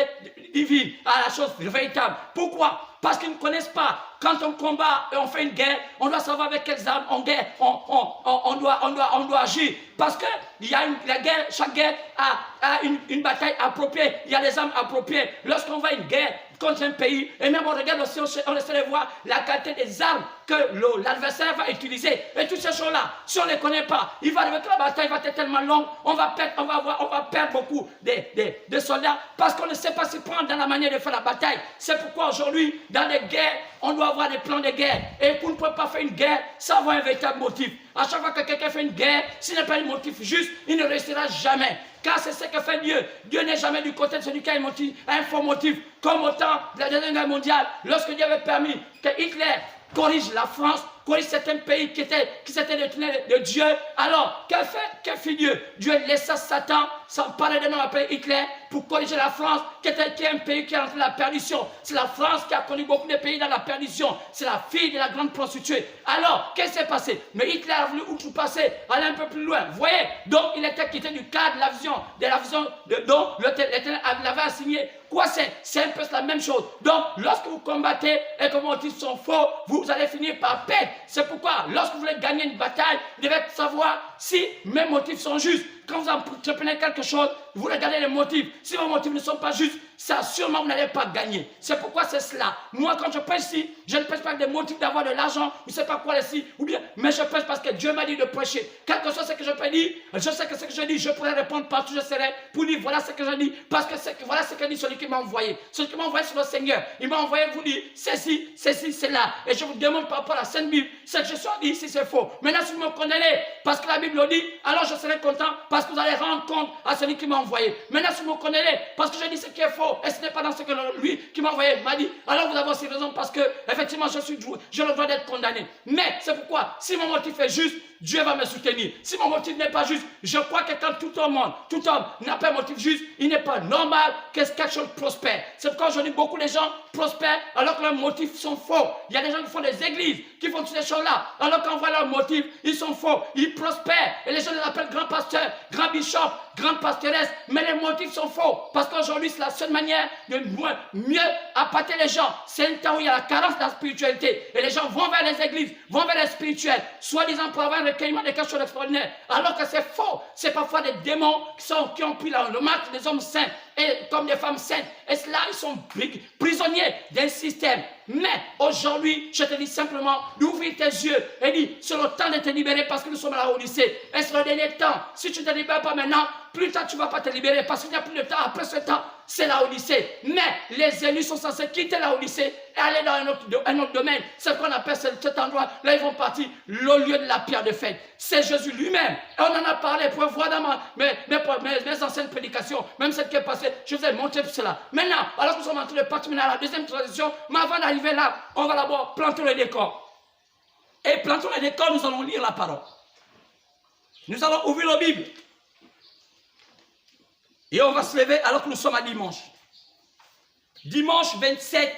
divine, à la chose véritable. Pourquoi? Parce qu'ils ne connaissent pas. Quand on combat et on fait une guerre, on doit savoir avec quelles armes on guerre, on doit agir. Parce que la guerre, chaque guerre a une bataille appropriée. Il y a des armes appropriées. Lorsqu'on va à une guerre contre un pays, et même on regarde aussi, on essaie de voir la qualité des armes que l'adversaire va utiliser. Et toutes ces choses-là, si on ne les connaît pas, il va arriver que la bataille va être tellement longue, on va perdre beaucoup de soldats parce qu'on ne sait pas s'y prendre dans la manière de faire la bataille. C'est pourquoi aujourd'hui, dans les guerres, on doit avoir des plans de guerre. Et pour ne pas faire une guerre, ça avoir un véritable motif. À chaque fois que quelqu'un fait une guerre, s'il n'a pas un motif juste, il ne réussira jamais. Car c'est ce que fait Dieu. Dieu n'est jamais du côté de celui qui a un faux motif. Comme au temps de la Deuxième Guerre mondiale, lorsque Dieu avait permis que Hitler corrige la France, corrige certains pays qui s'étaient détournés de Dieu. Alors, que fit Dieu? Dieu laissa Satan s'emparer de nom appelé Hitler pour corriger la France, qui est un pays qui est entré dans la perdition. C'est la France qui a connu beaucoup de pays dans la perdition. C'est la fille de la grande prostituée. Alors, qu'est-ce qui s'est passé? Mais Hitler a voulu outrepasser, aller un peu plus loin. Vous voyez? Donc, il était quitté du cadre de la vision dont l'Éternel l'avait assigné. Quoi c'est un peu la même chose. Donc, lorsque vous combattez et que vos motifs sont faux, vous allez finir par perdre. C'est pourquoi, lorsque vous voulez gagner une bataille, vous devez savoir si mes motifs sont justes. Quand vous entreprenez quelque chose, vous regardez les motifs. Si vos motifs ne sont pas justes, ça sûrement vous n'allez pas gagner. C'est pourquoi c'est cela. Moi, quand je pêche ici, je ne pêche pas avec des motifs d'avoir de l'argent, ou je ne sais pas quoi ici, ou bien, mais je pêche parce que Dieu m'a dit de prêcher. Quelque chose ce que je peux dire, je sais que ce que je dis, je pourrais répondre partout, je serai pour dire voilà ce que je dis, parce que voilà ce que dit celui qui m'a envoyé. Celui qui m'a envoyé, c'est le Seigneur. Il m'a envoyé vous dire ceci, c'est là. Et je vous demande par rapport à la Sainte Bible, ce que je suis dit ici, c'est faux. Maintenant, si vous me condamnez, parce que la Bible le dit, alors je serai content, parce que vous allez rendre compte à celui qui m'a envoyé. Maintenant, si vous me condamnez, parce que je dis ce qui est faux, et ce n'est pas dans ce que lui qui m'a envoyé m'a dit, alors vous avez aussi raison, parce que, effectivement, je le droit d'être condamné. Mais, c'est pourquoi, si mon motif est juste, Dieu va me soutenir. Si mon motif n'est pas juste, je crois que quand tout homme n'a pas un motif juste, il n'est pas normal que quelque chose prospère. C'est pourquoi aujourd'hui beaucoup de gens prospèrent alors que leurs motifs sont faux. Il y a des gens qui font des églises, qui font toutes ces choses-là, alors qu'on voit leurs motifs, ils sont faux, ils prospèrent. Et les gens les appellent grands pasteurs, grands bishops, grandes pastoresses, mais les motifs sont faux. Parce qu'aujourd'hui, c'est la seule manière de mieux appâter les gens. C'est un temps où il y a la carence de la spiritualité. Et les gens vont vers les églises, vont vers les spirituels, soi-disant pour avoir un recueillement de quelque chose d'extraordinaire. Alors que c'est faux. C'est parfois des démons qui ont pris le marque des hommes saints et comme des femmes saintes. Et cela, ils sont prisonniers d'un système. Mais aujourd'hui, je te dis simplement d'ouvrir tes yeux et dis, c'est le temps de te libérer parce que nous sommes à la Odyssée. Et c'est le dernier temps. Si tu ne te libères pas maintenant, plus tard tu ne vas pas te libérer parce qu'il n'y a plus de temps. Après ce temps, c'est la Odyssée. Mais les élus sont censés quitter la Odyssée et aller dans un autre domaine. C'est ce qu'on appelle cet endroit. Là, ils vont partir le lieu de la pierre de fête. C'est Jésus lui-même. Et on en a parlé pour voir dans mes anciennes prédications, même celle qui est passée. Je vous ai montré cela. Maintenant, alors que nous sommes en train de partir à la deuxième transition, mais avant d'arriver là, on va d'abord planter le décor. Et plantons le décor, nous allons lire la parole. Nous allons ouvrir la Bible. Et on va se lever alors que nous sommes à dimanche. Dimanche 27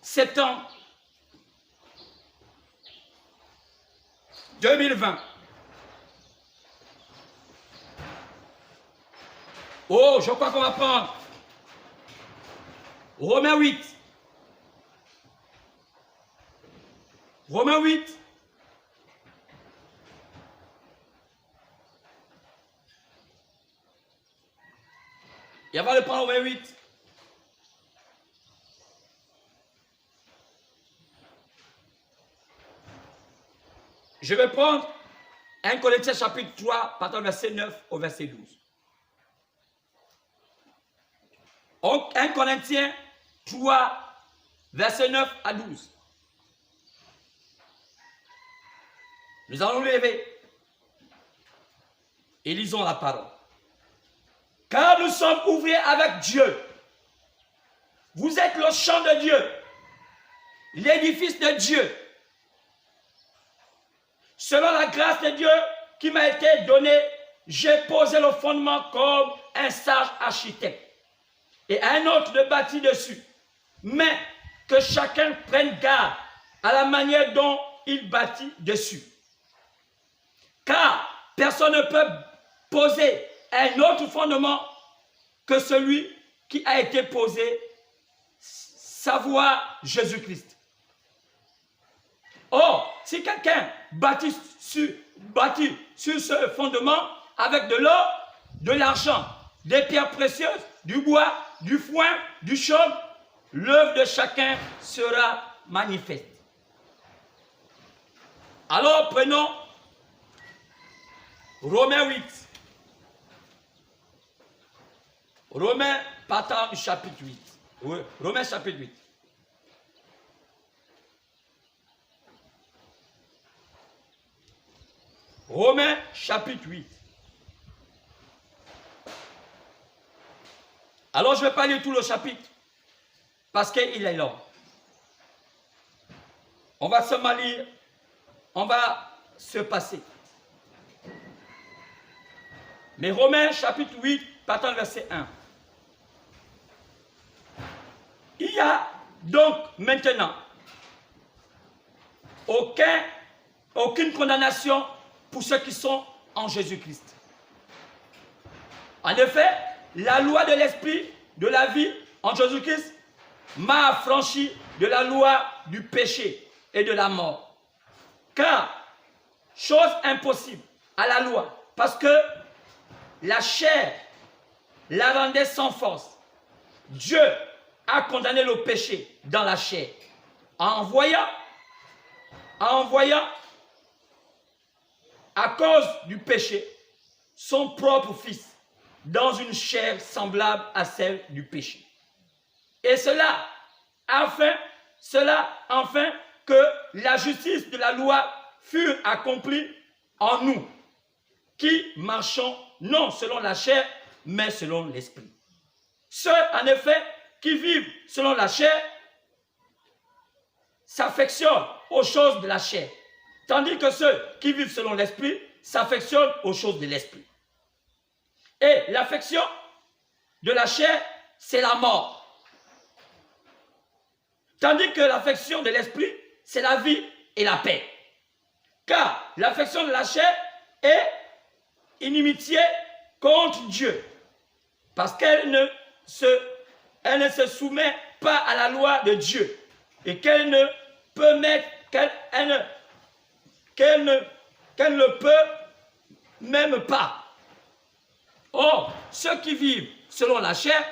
septembre 2020. Oh, je crois qu'on va prendre Romains 8. Romains 8. Et avant de prendre Romains 8, je vais prendre 1 Corinthiens chapitre 3, partant du verset 9 au verset 12. 1 Corinthiens 3, verset 9 à 12. Nous allons lever et lisons la parole. Car nous sommes ouvriers avec Dieu. Vous êtes le champ de Dieu, l'édifice de Dieu. Selon la grâce de Dieu qui m'a été donnée, j'ai posé le fondement comme un sage architecte. Et un autre de bâti dessus. Mais que chacun prenne garde à la manière dont il bâtit dessus. Car personne ne peut poser un autre fondement que celui qui a été posé, savoir Jésus-Christ. Or, si quelqu'un bâtit sur ce fondement avec de l'or, de l'argent, des pierres précieuses, du bois, du foin, du chaume, l'œuvre de chacun sera manifeste. Alors prenons Romains 8. Romains partant du chapitre 8. Oui, Romains chapitre 8. Romains chapitre 8. Alors je ne vais pas lire tout le chapitre parce qu'il est long. On va seulement lire, on va se passer. Mais Romains chapitre 8, partant du verset 1. Il y a donc maintenant aucune condamnation pour ceux qui sont en Jésus-Christ. En effet, la loi de l'esprit de la vie en Jésus-Christ m'a affranchi de la loi du péché et de la mort. Car, chose impossible à la loi, parce que la chair la rendait sans force, Dieu a condamné le péché dans la chair, en envoyant à cause du péché son propre fils dans une chair semblable à celle du péché. Et cela afin que la justice de la loi fût accomplie en nous, qui marchons non selon la chair, mais selon l'esprit. Ceux, en effet, qui vivent selon la chair s'affectionnent aux choses de la chair, tandis que ceux qui vivent selon l'esprit s'affectionnent aux choses de l'esprit. Et l'affection de la chair, c'est la mort. Tandis que l'affection de l'esprit, c'est la vie et la paix. Car l'affection de la chair est inimitié contre Dieu, parce qu'elle ne se soumet pas à la loi de Dieu et qu'elle ne peut qu'elle ne peut même pas. Or, ceux qui vivent selon la chair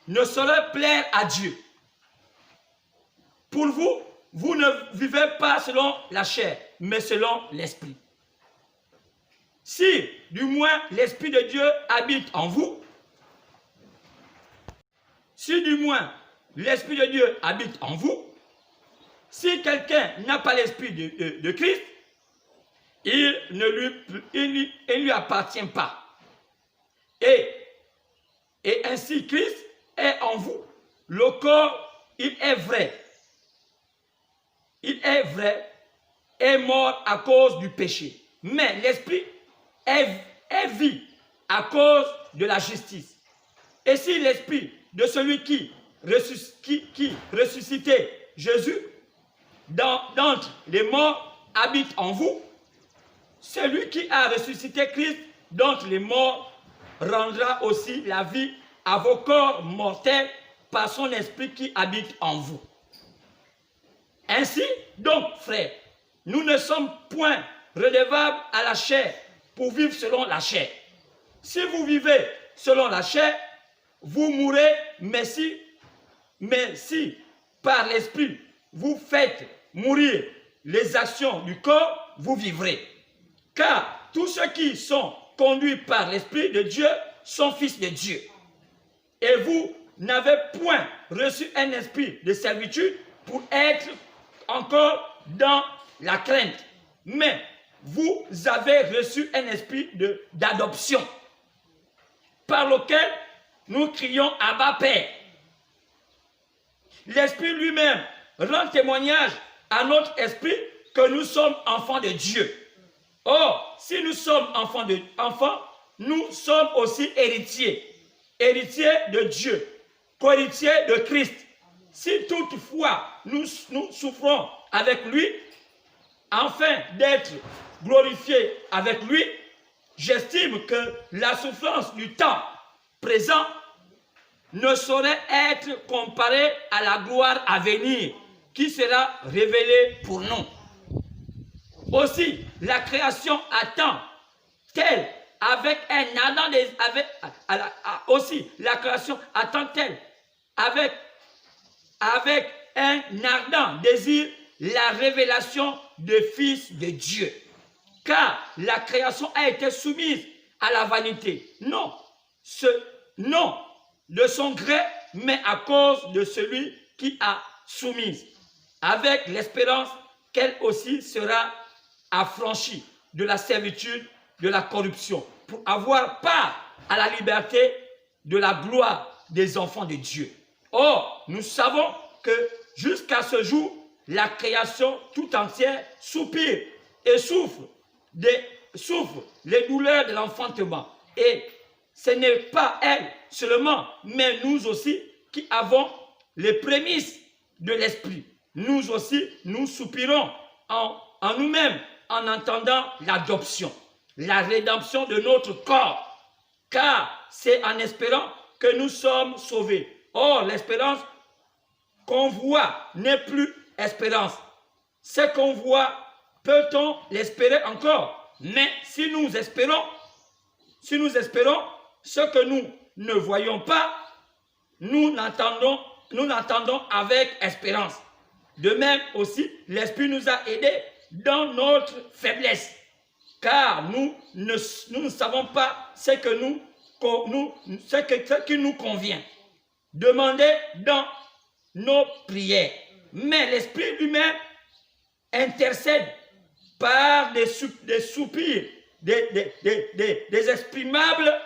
ne sauraient plaire à Dieu. Pour vous, vous ne vivez pas selon la chair, mais selon l'esprit. Si, du moins, l'esprit de Dieu habite en vous, si quelqu'un n'a pas l'esprit de Christ, il ne lui appartient pas. Et ainsi Christ est en vous. Le corps, il est vrai, est mort à cause du péché. Mais l'esprit est vie à cause de la justice. Et si l'esprit de celui qui ressuscitait Jésus d'entre les morts habite en vous, celui qui a ressuscité Christ d'entre les morts rendra aussi la vie à vos corps mortels par son esprit qui habite en vous. Ainsi, donc, frères, nous ne sommes point redevables à la chair pour vivre selon la chair. Si vous vivez selon la chair, vous mourrez, mais si par l'esprit vous faites mourir les actions du corps, vous vivrez. Car tous ceux qui sont conduits par l'esprit de Dieu sont fils de Dieu. Et vous n'avez point reçu un esprit de servitude pour être encore dans la crainte, mais vous avez reçu un esprit d'adoption, par lequel nous crions Abba Père. L'esprit lui-même rend témoignage à notre esprit que nous sommes enfants de Dieu. Or, si nous sommes enfants, nous sommes aussi héritiers de Dieu, co-héritiers de Christ, si toutefois nous souffrons avec lui, afin d'être glorifiés avec lui, j'estime que la souffrance du temps présent ne saurait être comparée à la gloire à venir qui sera révélée pour nous. Aussi, la création attend telle avec un ardent aussi la création attend-elle avec un ardent désir la révélation du Fils de Dieu. Car la création a été soumise à la vanité. Non de son gré, mais à cause de celui qui a soumise, avec l'espérance qu'elle aussi sera affranchie de la servitude, de la corruption, pour avoir part à la liberté de la gloire des enfants de Dieu. Or, nous savons que jusqu'à ce jour, la création tout entière soupire et souffre les douleurs de l'enfantement. Et ce n'est pas elle seulement, mais nous aussi qui avons les prémices de l'esprit. Nous aussi, nous soupirons en nous-mêmes en entendant l'adoption, la rédemption de notre corps. Car c'est en espérant que nous sommes sauvés. Or, l'espérance qu'on voit n'est plus espérance. Ce qu'on voit, peut-on l'espérer encore? Mais si nous espérons ce que nous ne voyons pas, nous l'entendons avec espérance. De même aussi, l'Esprit nous a aidés dans notre faiblesse, car nous ne savons pas ce qui nous convient. Demandez dans nos prières. Mais l'Esprit lui-même intercède par des soupirs, des exprimables,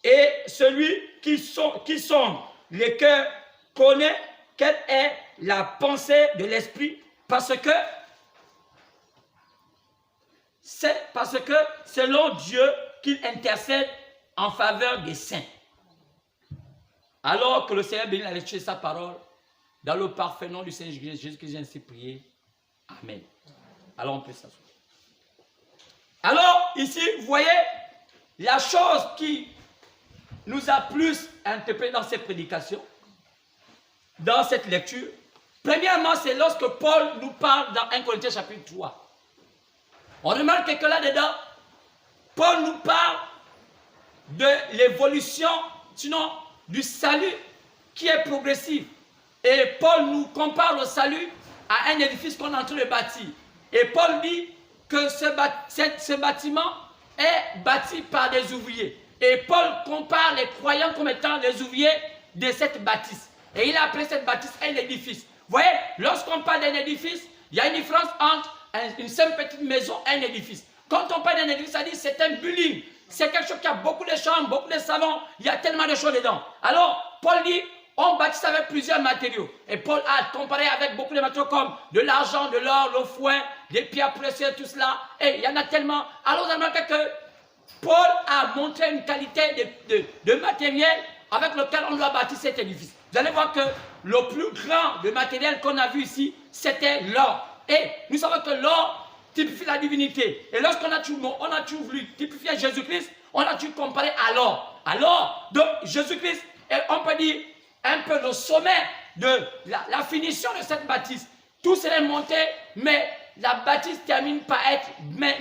et celui qui sonde les cœurs connaît quelle est la pensée de l'Esprit, parce que selon Dieu qu'il intercède en faveur des saints. Alors que le Seigneur bénit la lecture de sa parole, dans le parfait nom du Seigneur Jésus-Christ, j'ai ainsi prié. Amen. Alors on peut s'asseoir. Alors ici, vous voyez, la chose qui nous a plus interpellé dans cette prédication, dans cette lecture, premièrement, c'est lorsque Paul nous parle dans 1 Corinthiens chapitre 3. On remarque que là-dedans, Paul nous parle de l'évolution, sinon du salut qui est progressif. Et Paul nous compare le salut à un édifice qu'on est en train de bâtir. Et Paul dit que ce bâtiment est bâti par des ouvriers. Et Paul compare les croyants comme étant les ouvriers de cette bâtisse. Et il a appelé cette bâtisse un édifice. Vous voyez, lorsqu'on parle d'un édifice, il y a une différence entre une simple petite maison et un édifice. Quand on parle d'un édifice, ça dit que c'est un building. C'est quelque chose qui a beaucoup de chambres, beaucoup de salons. Il y a tellement de choses dedans. Alors, Paul dit, on bâtit avec plusieurs matériaux. Et Paul a comparé avec beaucoup de matériaux comme de l'argent, de l'or, le foin, des pierres précieuses, tout cela. Et il y en a tellement. Alors, vous remarquez que Paul a montré une qualité de matériel avec lequel on doit bâtir cet édifice. Vous allez voir que le plus grand de matériel qu'on a vu ici, c'était l'or. Et nous savons que l'or typifie la divinité. Et lorsqu'on a toujours voulu typifier Jésus-Christ, on a toujours comparé à l'or. Alors, donc Jésus-Christ est, on peut dire, un peu le sommet de la finition de cette bâtisse. Tout serait monté, mais la bâtisse termine par être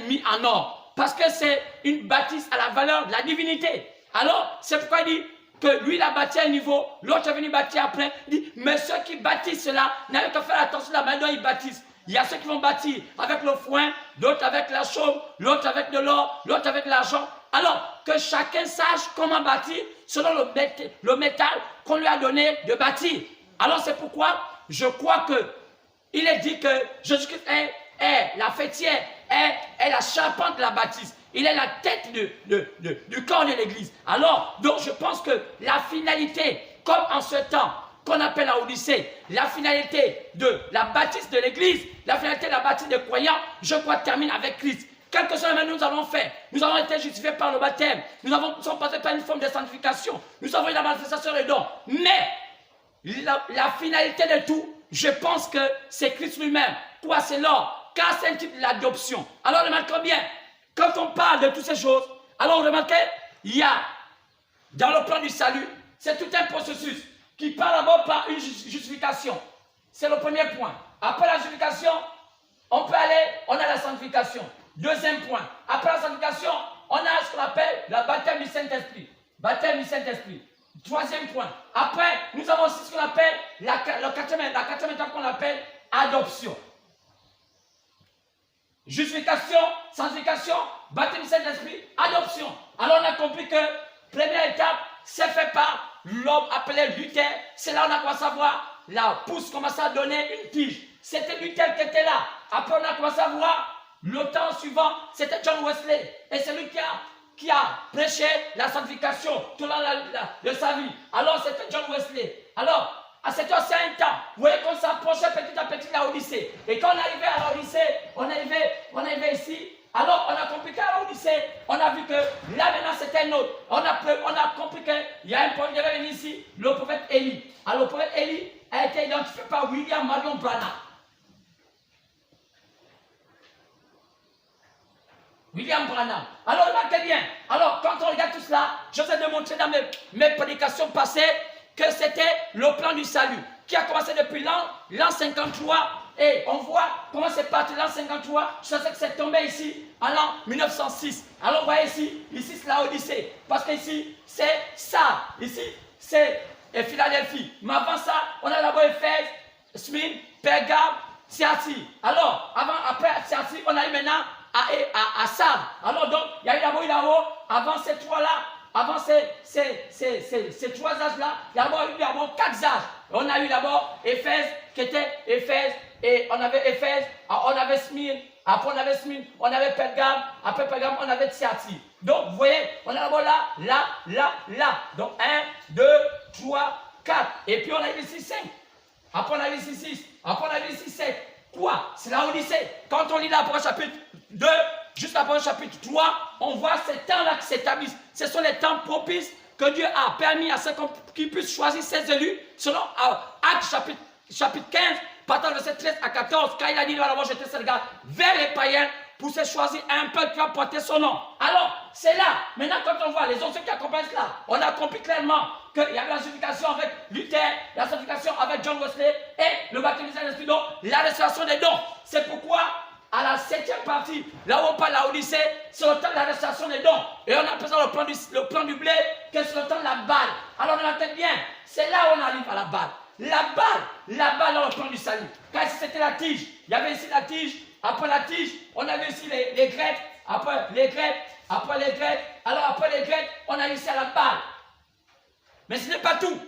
mise en or. Parce que c'est une bâtisse à la valeur de la divinité. Alors, c'est pourquoi il dit que lui, il a bâti à un niveau, l'autre est venu bâtir après. Il dit, mais ceux qui bâtissent cela n'avaient qu'à faire attention à la manière dont ils bâtissent. Il y a ceux qui vont bâtir avec le foin, d'autres avec la chaume, l'autre avec de l'or, l'autre avec l'argent. Alors, que chacun sache comment bâtir selon le métal qu'on lui a donné de bâtir. Alors, c'est pourquoi je crois qu'il est dit que Jésus-Christ est la fêtière, est la charpente de la bâtisse. Il est la tête du corps de l'Église. Alors, donc je pense que la finalité, comme en ce temps qu'on appelle la Odyssée, la finalité de la bâtisse de l'Église, la finalité de la bâtisse des croyants, je crois termine avec Christ. Quel que soit le nous avons fait, nous avons été justifiés par le baptême, nous sommes passés par une forme de sanctification, nous avons eu la manifestation des dons. Mais la finalité de tout, je pense que c'est Christ lui-même. Quoi, c'est l'or? Car c'est un type d'adoption. Alors remarquez bien, quand on parle de toutes ces choses, alors remarquez, il y a dans le plan du salut, c'est tout un processus qui part d'abord par une justification. C'est le premier point. Après la justification, on peut aller, on a la sanctification. Deuxième point, après la sanctification, on a ce qu'on appelle le baptême du Saint-Esprit. Baptême du Saint-Esprit. Troisième point. Après, nous avons aussi ce qu'on appelle la quatrième étape qu'on appelle adoption. Justification, sanctification, baptême du Saint-Esprit, adoption. Alors on a compris que première étape, c'est fait par l'homme appelé Luther. C'est là où on a commencé à voir la pousse commencer à donner une tige. C'était Luther qui était là. Après on a commencé à voir le temps suivant, c'était John Wesley. Et c'est lui qui a prêché la sanctification tout au long de sa vie. Alors c'était John Wesley. Alors, à cet ancien temps, vous voyez qu'on s'approchait petit à petit de la Odyssée. Et quand on arrivait à la Odyssée, on arrivait ici. Alors on a compris qu'à la Odyssée, on a vu que là maintenant c'était un autre. On a compris qu'il y a un prophète qui avait venu ici, le prophète Élie. Alors le prophète Élie a été identifié par William Marion Branham. William Branham. Alors remarquez bien. Alors quand on regarde tout cela, je vous ai démontré dans mes prédications passées que c'était le plan du salut qui a commencé depuis l'an 53. Et on voit comment c'est parti l'an 53. Je sais que c'est tombé ici en l'an 1906. Alors vous voyez ici c'est la Odyssée. Parce qu'ici c'est ça. Ici c'est Philadelphie. Mais avant ça, on a d'abord Éphèse, Smyrne, Pergame, Thyatire. Alors après Thyatire, on a eu maintenant à Sardes. Alors donc, il y a eu d'abord là-haut, avant ces trois-là, avant ces trois âges-là, il y a eu d'abord quatre âges. On a eu d'abord Éphèse, qui était Éphèse, et on avait Éphèse, on avait Smyrne, après on avait Smyrne, on avait Pergame, après Pergame, on avait Thyatire. Donc, vous voyez, on a d'abord là. Donc, 1, 2, 3, 4. Et puis on a eu ici 5. Après on a eu ici 6. Après on a eu ici 7. Quoi? C'est la Odyssée. Quand on lit l'Apôtre chapitre 2, juste après le chapitre 3, on voit ces temps-là qui s'établissent. Ce sont les temps propices que Dieu a permis à ceux qui puissent choisir ses élus, selon Actes chapitre 15, partant de verset 13 à 14, quand il a dit, nous allons jeter ce regard vers les païens pour se choisir un peuple qui va porter son nom. Alors, c'est là. Maintenant, quand on voit les autres qui accompagnent cela, on a compris clairement qu'il y avait la sanctification avec Luther, la sanctification avec John Wesley et le baptême du Saint-Esprit, donc la restauration des dons. C'est pourquoi, à la 7e partie, là où on parle de la Odyssée, c'est le temps de la restauration des dons. Et on appelle ça le plan du blé, que c'est le temps de la balle. Alors, on entend bien, c'est là où on arrive à la balle. La balle dans le plan du salut. Quand c'était la tige, il y avait ici la tige. Après la tige, on avait ici les grecs. Après les grecs. Alors après les grecs, on a ici à la balle. Mais ce n'est pas tout.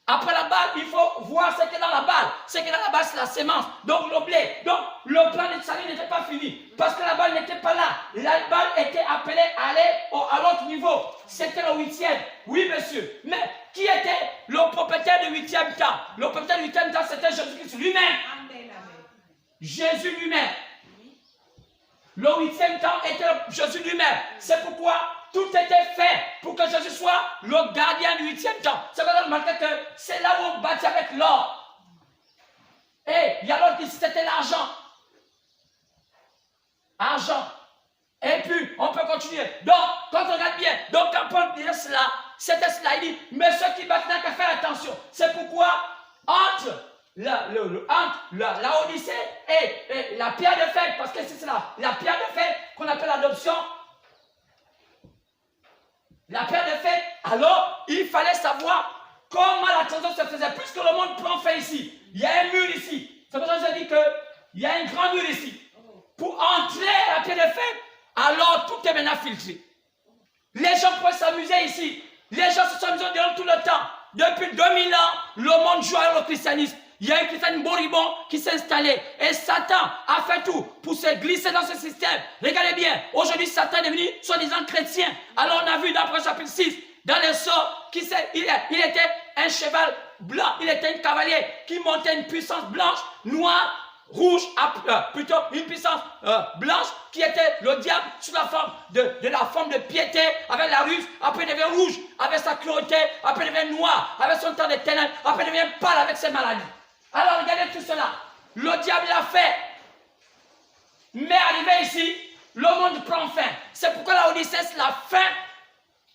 Après la balle, il faut voir ce qui est dans la balle. Ce qui est dans la balle, c'est la sémence. Donc le blé. Donc le plan du salut n'était pas fini. Parce que la balle n'était pas là. La balle était appelée à aller à l'autre niveau. C'était le 8e. Oui, monsieur. Mais qui était le propriétaire du 8e temps? Le propriétaire du 8e temps, c'était Jésus-Christ lui-même. Jésus lui-même. Le 8e temps était Jésus lui-même. C'est pourquoi tout était fait pour que Jésus soit le gardien du 8e temps. C'est pour ça que remarquez que c'est là où on bâtit avec l'or. Et il y a l'autre qui c'était l'argent. Argent. Et puis, on peut continuer. Donc, quand on regarde bien, donc quand Paul disait cela, c'était cela, il dit, mais ceux qui battent n'ont qu'à faire attention. C'est pourquoi, entre la Odyssée et la pierre de fête, parce que c'est la pierre de fête qu'on appelle l'adoption. La pierre de fête, alors il fallait savoir comment la transition se faisait, puisque le monde prend fait ici. Il y a un mur ici. C'est pour ça que je dis qu'il y a un grand mur ici. Pour entrer à la pierre de fête, alors tout est maintenant filtré. Les gens pouvaient s'amuser ici. Les gens se sont amusés durant tout le temps. Depuis 2000 ans, le monde joue avec le christianisme. Il y a un christianisme moribond qui s'est installé. Et Satan a fait tout pour se glisser dans ce système. Regardez bien, aujourd'hui Satan est devenu soi-disant chrétien. Alors on a vu dans le chapitre 6, dans les sorts, il était un cheval blanc, il était un cavalier qui montait une puissance blanche, noire, rouge, plutôt une puissance blanche qui était le diable sous la forme de la forme de piété avec la ruse. Après il devient rouge avec sa cruauté. Après il devient noir avec son temps de ténèbres. Après il devient pâle avec ses maladies. Alors regardez tout cela. Le diable l'a fait. Mais arrivé ici, le monde prend fin. C'est pourquoi la Odyssée, c'est la fin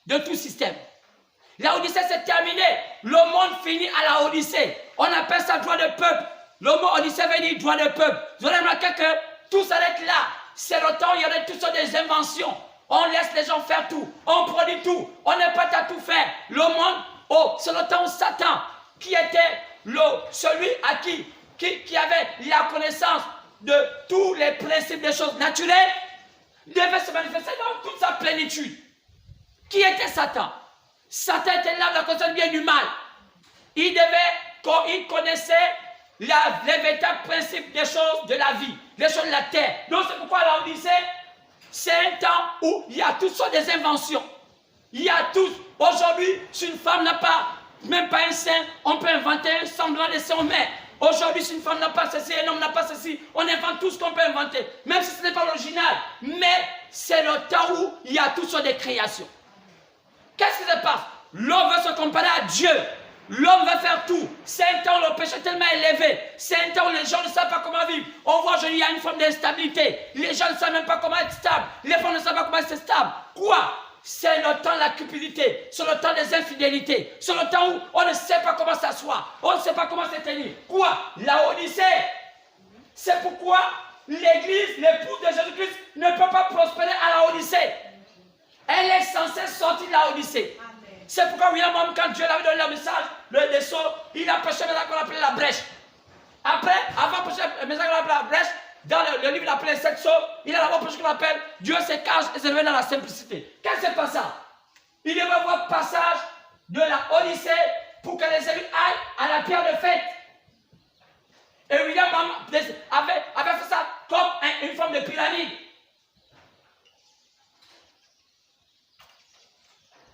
de tout système. La Odyssée, c'est terminé. Le monde finit à la Odyssée. On appelle ça droit de peuple. Le mot Odyssée veut dire droit de peuple. Vous allez remarquer que tout s'arrête là. C'est le temps où il y aurait toutes sortes des inventions. On laisse les gens faire tout. On produit tout. On n'est pas à tout faire. Le monde, c'est le temps où Satan, qui était celui à qui avait la connaissance de tous les principes des choses naturelles, devait se manifester dans toute sa plénitude. Qui était Satan? Satan était là dans la connaissance bien du mal. Il connaissait les véritables principes des choses de la vie, des choses de la terre. Donc c'est pourquoi là on disait, c'est un temps où il y a toutes sortes des inventions. Il y a tous. Aujourd'hui, si une femme n'a pas, même pas un sein, on peut inventer un semblant de sein humain. Aujourd'hui, si une femme n'a pas ceci, un homme n'a pas ceci, on invente tout ce qu'on peut inventer, même si ce n'est pas l'original. Mais c'est le temps où il y a toutes sortes de créations. Qu'est-ce qui se passe? L'homme veut se comparer à Dieu. L'homme veut faire tout. C'est un temps où le péché est tellement élevé. C'est un temps où les gens ne savent pas comment vivre. On voit aujourd'hui, il y a une forme d'instabilité. Les gens ne savent même pas comment être stable. Les femmes ne savent pas comment être stable. Quoi? C'est le temps de la cupidité. C'est le temps des infidélités. C'est le temps où on ne sait pas comment s'asseoir. On ne sait pas comment se tenir. Quoi? La Odyssée. C'est pourquoi l'Église, l'épouse de Jésus-Christ, ne peut pas prospérer à la Odyssée. Elle est censée sortir de la Odyssée. C'est pourquoi William, quand Dieu l'avait donné le message, le sceau, il a prêché le message qu'on appelait la brèche. Après, avant de prêcher le message qu'on appelait la brèche, dans le livre il appelé 7 sceaux, il a d'abord prêché ce qu'on appelle Dieu se cache et se révèle dans la simplicité. Qu'est-ce que c'est pas ça? Il devait avoir passage de la Odyssée pour que les élus aillent à la pierre de fête. Et William avait fait ça comme une forme de pyramide.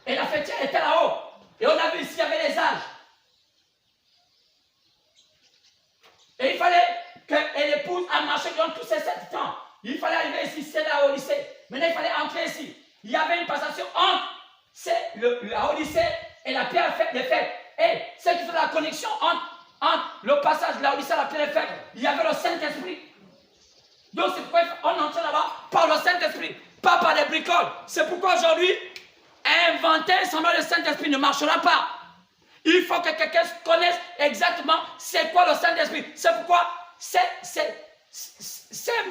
Et la fêtière était là-haut. Et on a vu ici, il y avait les âges. Et il fallait que l'épouse a marché durant tous ces 7 ans. Il fallait arriver ici, c'est la Odyssée. Maintenant, il fallait entrer ici. Il y avait une passation entre la Odyssée et la pierre de fête. Et ce qui fait la connexion entre le passage de la Odyssée et la pierre de fête, il y avait le Saint-Esprit. Donc, c'est pourquoi on entrait là-bas par le Saint-Esprit, pas par des bricoles. C'est pourquoi aujourd'hui, inventer un semblant de Saint-Esprit ne marchera pas. Il faut que quelqu'un connaisse exactement c'est quoi le Saint-Esprit. C'est pourquoi ce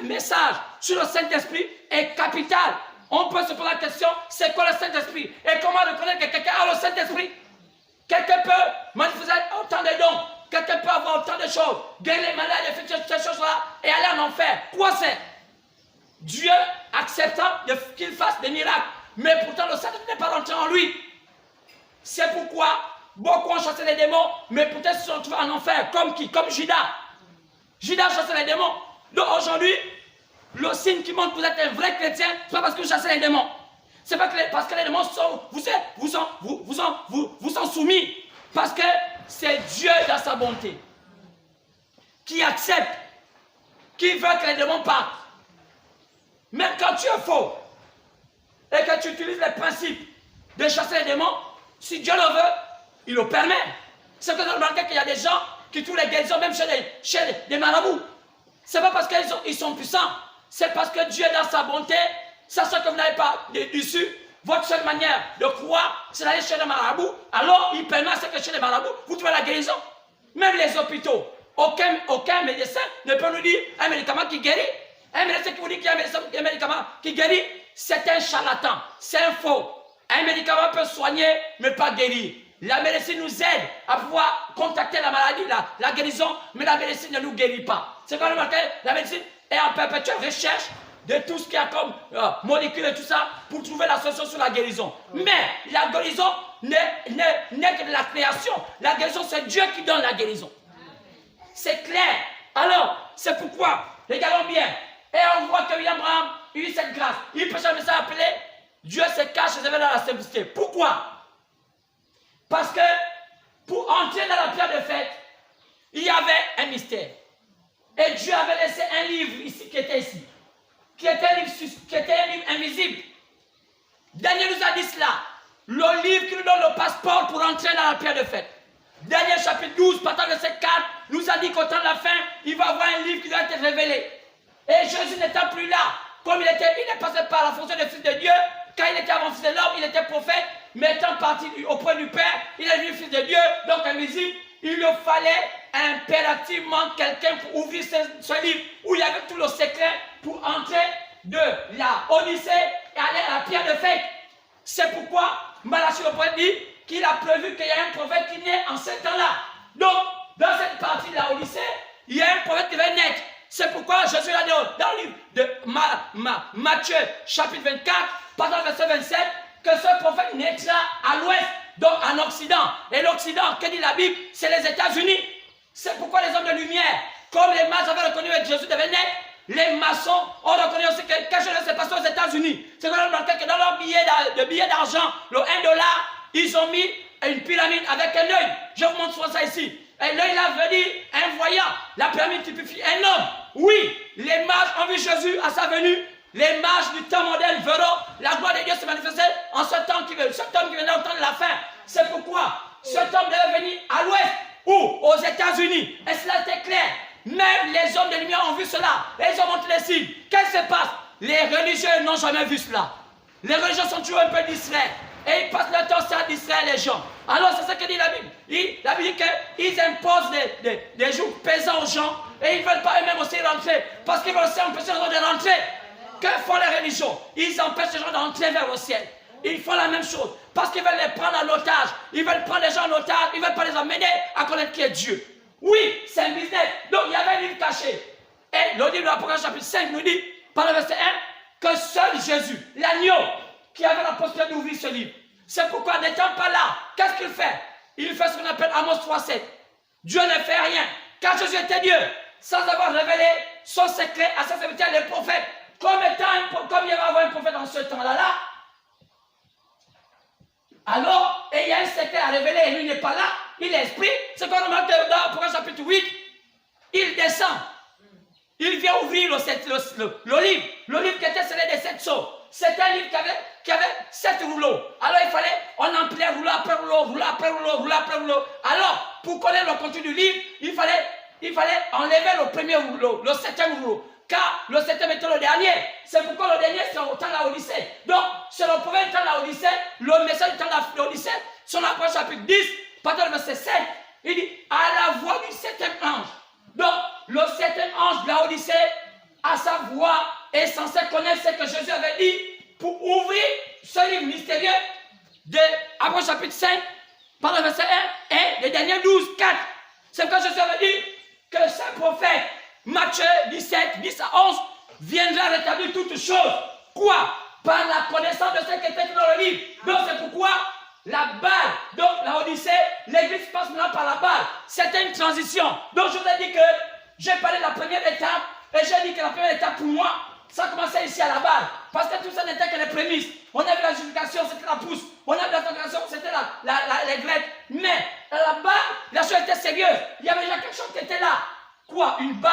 message sur le Saint-Esprit est capital. On peut se poser la question, c'est quoi le Saint-Esprit? Et comment reconnaître que quelqu'un a le Saint-Esprit? Quelqu'un peut manifester autant de dons. Quelqu'un peut avoir autant de choses. Guérir les malades, effectuer ces choses-là et aller en enfer. Quoi c'est? Dieu acceptant qu'il fasse des miracles. Mais pourtant, le Saint-Esprit n'est pas rentré en lui. C'est pourquoi beaucoup ont chassé les démons, mais peut-être se sont retrouvés en enfer. Comme qui? Comme Judas. Judas chassait les démons. Donc aujourd'hui, le signe qui montre que vous êtes un vrai chrétien, ce n'est pas parce que vous chassez les démons. C'est pas parce que les démons vous sont soumis. Parce que c'est Dieu dans sa bonté qui accepte, qui veut que les démons partent. Même quand tu es faux, et que tu utilises les principes de chasser les démons, si Dieu le veut, il le permet. C'est que vous avez remarqué qu'il y a des gens qui trouvent les guérisons même chez des marabouts. Ce n'est pas parce qu'ils sont puissants, c'est parce que Dieu dans sa bonté, sachant que vous n'avez pas d'issue, votre seule manière de croire, c'est d'aller chez les marabouts. Alors il permet à ce que chez les marabouts, vous trouvez la guérison. Même les hôpitaux, aucun médecin ne peut nous dire un médicament qui guérit. Un médecin qui vous dit qu'il y a un médicament qui guérit, c'est un charlatan, c'est un faux. Un médicament peut soigner, mais pas guérir. La médecine nous aide à pouvoir contacter la maladie, la guérison, mais la médecine ne nous guérit pas. C'est quand même la médecine est en perpétuelle recherche de tout ce qu'il y a comme molécules et tout ça pour trouver la solution sur la guérison. Mais la guérison n'est que de la création. La guérison, c'est Dieu qui donne la guérison. C'est clair. Alors, c'est pourquoi, regardons bien, et on voit que William Branham eut cette grâce. Il prêchait un message appelé Dieu se cache et se révèle dans la simplicité. Pourquoi? Parce que pour entrer dans la pierre de fête, il y avait un mystère. Et Dieu avait laissé un livre ici, qui était ici. Qui était un livre invisible. Daniel nous a dit cela. Le livre qui nous donne le passeport pour entrer dans la pierre de fête. Daniel chapitre 12, partant de verset 4, nous a dit qu'au temps de la fin, il va y avoir un livre qui doit être révélé. Et Jésus n'étant plus là, comme il est passé par la fonction de fils de Dieu, quand il était avant fils de l'homme, il était prophète, mais étant parti auprès du Père, il est devenu fils de Dieu, donc invisible. Il lui fallait impérativement quelqu'un pour ouvrir ce livre où il y avait tout le secret pour entrer de la Odyssée et aller à la pierre de fête. C'est pourquoi Malachie le prophète dit qu'il a prévu qu'il y a un prophète qui naît en ce temps-là. Donc, dans cette partie de la Odyssée, il y a un prophète qui va naître. C'est pourquoi Jésus a dit dans le livre de Matthieu, chapitre 24, partant du verset 27, que ce prophète naîtra à l'ouest, donc en Occident. Et l'Occident, que dit la Bible, c'est les États-Unis. C'est pourquoi les hommes de lumière, comme les maçons avaient reconnu que Jésus devait naître, les maçons ont reconnu aussi que quelque chose s'est passé aux États-Unis. C'est qu'on a remarqué que dans leur billet d'argent, le $1, ils ont mis une pyramide avec un œil. Je vous montre souvent ça ici. Et l'œil là veut dire un voyant. La pyramide typifie un homme. Oui, les mages ont vu Jésus à sa venue. Les mages du temps moderne verront la gloire de Dieu se manifester en ce temps qui veut. Cet homme qui vient d'entendre la fin. C'est pourquoi cet homme devait venir à l'ouest ou aux États-Unis. Et cela était clair. Même les hommes de lumière ont vu cela. Et ils ont montré les signes. Qu'est-ce qui se passe? Les religieux n'ont jamais vu cela. Les religieux sont toujours un peu distraits. Et ils passent leur temps à distraire les gens. Alors c'est ce que dit la Bible. La Bible dit qu'ils imposent des jours pesants aux gens. Et ils ne veulent pas eux-mêmes aussi rentrer. Parce qu'ils veulent aussi empêcher les gens de rentrer. Que font les religions? Ils empêchent les gens d'entrer vers le ciel. Ils font la même chose. Parce qu'ils veulent les prendre en otage. Ils veulent prendre les gens en otage. Ils ne veulent pas les amener à connaître qui est Dieu. Oui, c'est un business. Donc il y avait un livre caché. Et le livre de l'Apocalypse chapitre 5 nous dit, par le verset 1, que seul Jésus, l'agneau, qui avait la possibilité d'ouvrir ce livre. C'est pourquoi, n'étant pas là, qu'est-ce qu'il fait? Il fait ce qu'on appelle Amos 3:7. Dieu ne fait rien. Car Jésus était Dieu, sans avoir révélé son secret à ses serviteurs, les prophètes. Comme il va y avoir un prophète dans ce temps-là, alors, et il y a un secret à révéler, et lui n'est pas là, il est esprit. C'est qu'on remarque dans Apocalypse chapitre 8, il descend. Il vient ouvrir le livre. Le livre qui était scellé des 7 sceaux. C'était un livre qui avait 7 rouleaux. Alors il fallait, on empilait rouleau après rouleau, rouleau après rouleau, rouleau après rouleau. Alors, pour connaître le contenu du livre, il fallait enlever le premier rouleau, le 7e rouleau. Car le 7e était le dernier. C'est pourquoi le dernier, c'est au temps de la Odyssée. Donc, c'est le premier temps de la Odyssée, le message du temps de la Odyssée, son approche chapitre 10, partant du verset 7, il dit, à la voix du 7e ange. Donc, le 7e ange de la Odyssée, à sa voix, est censé connaître ce que Jésus avait dit pour ouvrir ce livre mystérieux de Apôtre chapitre 5, par le verset 1 et les derniers 12, 4. C'est pourquoi Jésus avait dit que ce prophète, Matthieu 17, 10 à 11, viendra rétablir toutes choses. Quoi? Par la connaissance de ce qui était dans le livre. Donc c'est pourquoi la balle, donc la Odyssée, l'église passe maintenant par la balle. C'était une transition. Donc je vous ai dit que j'ai parlé de la première étape et j'ai dit que la première étape pour moi, ça commençait ici à la balle. Parce que tout ça n'était que les prémices. On avait la justification, c'était la pousse. On avait la sanctification, c'était les grecs. Mais là-bas, la chose était sérieuse. Il y avait déjà quelque chose qui était là. Quoi? Une balle.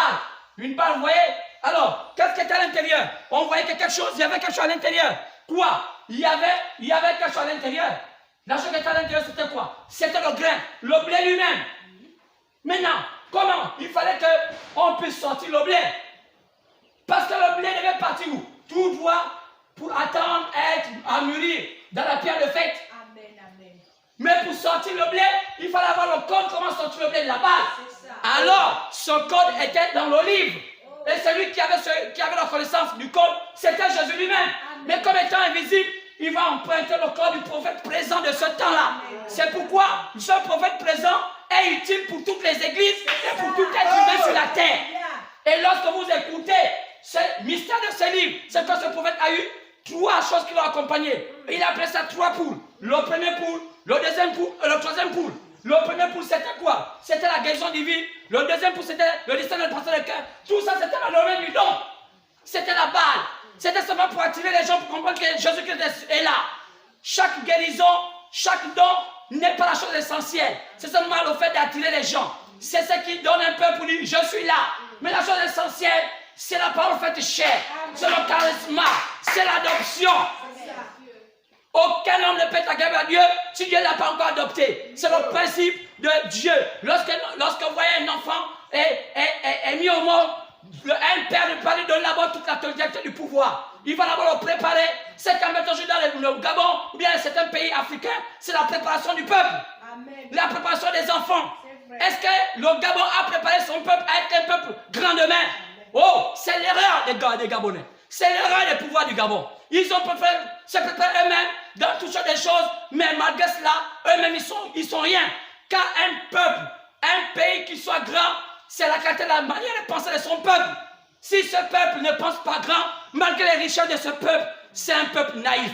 Une balle, vous voyez? Alors, qu'est-ce qui était à l'intérieur? On voyait que quelque chose, il y avait quelque chose à l'intérieur. Quoi? Il y avait quelque chose à l'intérieur. La chose qui était à l'intérieur, c'était quoi? C'était le grain, le blé lui-même. Maintenant, comment? Il fallait qu'on puisse sortir le blé. Parce que le blé devait partir où? Tout droit pour attendre à mûrir dans la pierre de fête. Amen, amen. Mais pour sortir le blé, il fallait avoir le code, comment sortir le blé de la base. Alors, ce code était dans le livre. Et celui qui avait la connaissance du code, c'était Jésus lui-même. Mais comme étant invisible, il va emprunter le corps du prophète présent de ce temps-là. C'est pourquoi ce prophète présent est utile pour toutes les églises et pour tout être humain sur la terre. Et lorsque vous écoutez ce mystère de ce livre, c'est que ce prophète a eu 3 choses qui l'ont accompagné. Il appelait ça 3 poules. Le premier poule, le deuxième poule et le troisième poule. Le premier poule, c'était quoi? C'était la guérison divine. Le deuxième poule, c'était le discernement de pensée de cœur. Tout ça, c'était le domaine du don. C'était la balle. C'était seulement pour attirer les gens, pour comprendre que Jésus-Christ est là. Chaque guérison, chaque don n'est pas la chose essentielle. C'est seulement le fait d'attirer les gens. C'est ce qui donne un peu pour dire, je suis là. Mais la chose essentielle, c'est la parole faite chair. C'est le charisme, c'est l'adoption. Aucun homme ne peut t'agréer à Dieu si Dieu ne l'a pas encore adopté. C'est le principe de Dieu. Lorsque vous voyez un enfant est mis au monde, un père ne peut pas lui donner d'abord toute l'autorité du pouvoir. Il va d'abord le préparer. C'est qu'en mettant dans le Gabon ou bien certains pays africains, c'est la préparation du peuple. Amen. La préparation des enfants. Est-ce que le Gabon a préparé son peuple à être un peuple grand demain? Oh, c'est l'erreur des Gabonais. C'est l'erreur des pouvoirs du Gabon. Ils ont préparé eux-mêmes dans toutes sortes de choses, mais malgré cela, eux-mêmes, ils sont rien. Car un peuple, un pays qui soit grand, c'est la qualité de la manière de penser de son peuple. Si ce peuple ne pense pas grand, malgré les richesses de ce peuple, c'est un peuple naïf.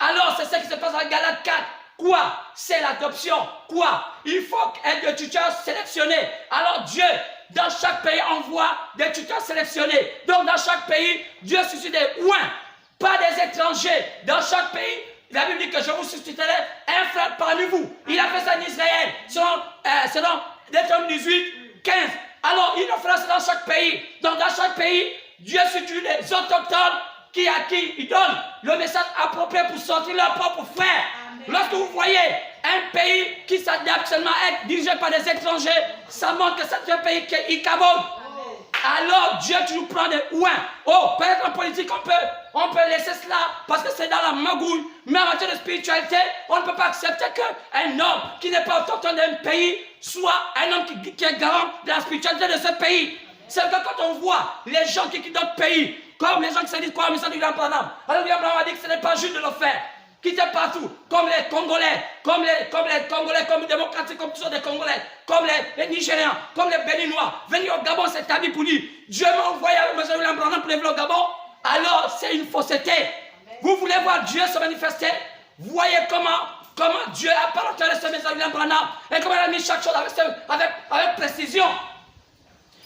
Alors, c'est ce qui se passe dans Galates 4. Quoi? C'est l'adoption. Quoi? Il faut être des tuteurs sélectionnés. Alors Dieu, dans chaque pays, envoie des tuteurs sélectionnés. Donc dans chaque pays, Dieu suscite des ouins, pas des étrangers. Dans chaque pays, la Bible dit que je vous susciterai un frère parmi vous. Il a fait ça en Israël, selon Deutéronome 18, 15. Alors il le fera ça dans chaque pays. Donc dans chaque pays, Dieu suscite les autochtones à qui il donne le message approprié pour sortir leur propre frère. Lorsque vous voyez un pays qui s'adapte seulement à être dirigé par des étrangers, ça montre que c'est un pays qui est icabode. Alors Dieu toujours prend des ouins. Oh, peut-être en politique on peut laisser cela parce que c'est dans la magouille. Mais en matière de spiritualité, on ne peut pas accepter qu'un homme qui n'est pas autochtone d'un pays soit un homme qui est garant de la spiritualité de ce pays. C'est que quand on voit les gens qui quittent d'autres pays, comme les gens qui se disent quoi, mais ça du William Branham. Alors William Branham a dit que ce n'est pas juste de le faire. Quitter partout, comme les Congolais, comme les démocratiques, comme tous des Congolais, comme les Nigériens, comme les Béninois. Venir au Gabon, c'est ta vie pour dire, Dieu m'a envoyé avec M. William Branham pour venir au Gabon. Alors c'est une fausseté. Vous voulez voir Dieu se manifester? Voyez comment Dieu a parlé de ce message de William Branham et comment il a mis chaque chose avec précision.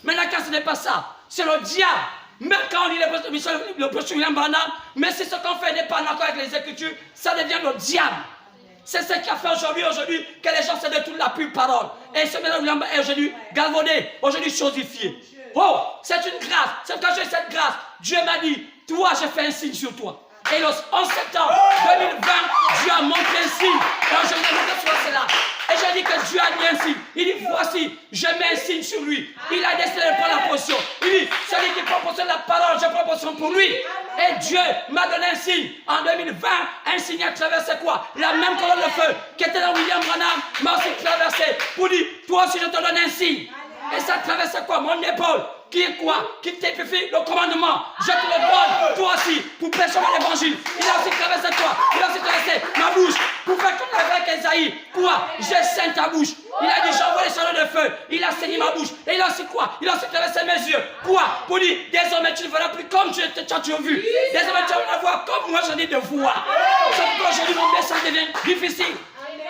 Maintenant, quand ce n'est pas ça, c'est le diable. Même quand on lit le prochain William Branham, mais si ce qu'on fait n'est pas en accord avec les Écritures, ça devient le diable. C'est ce qui a fait aujourd'hui que les gens se détournent la pure parole. Et ce William est aujourd'hui galvaudé, aujourd'hui chosifié. Oh, c'est une grâce. C'est quand j'ai cette grâce. Dieu m'a dit, toi, j'ai fait un signe sur toi. Et le 11 septembre 2020, Dieu a montré un signe. Et je ne pas cela. Et j'ai dit que Dieu a dit un signe. Il dit, voici, je mets un signe sur lui. Il a décidé de prendre la position. Il dit, celui qui prend position de la parole, je prends position pour lui. Et Dieu m'a donné un signe. En 2020, un signe a traversé quoi? La même colonne de feu qui était dans William Branham m'a aussi traversé. Pour dire, toi aussi je te donne un signe. Et ça traversait quoi? Mon épaule. Qui est quoi? Qui t'épisifie le commandement. Je te le donne, toi aussi, pour prêcher l'évangile. Il a aussi traversé toi. Il a aussi traversé ma bouche. Pour faire comme avec Esaïe. Quoi? J'ai saigné ta bouche. Il a dit, j'envoie les chaleurs de feu. Il a saigné ma bouche. Et il a aussi quoi? Il a aussi traversé mes yeux. Quoi? Pour dire, désormais tu ne verras plus comme tu as vu. Désormais tu vas voir comme moi je dis de voir. C'est pourquoi aujourd'hui mon message devient difficile.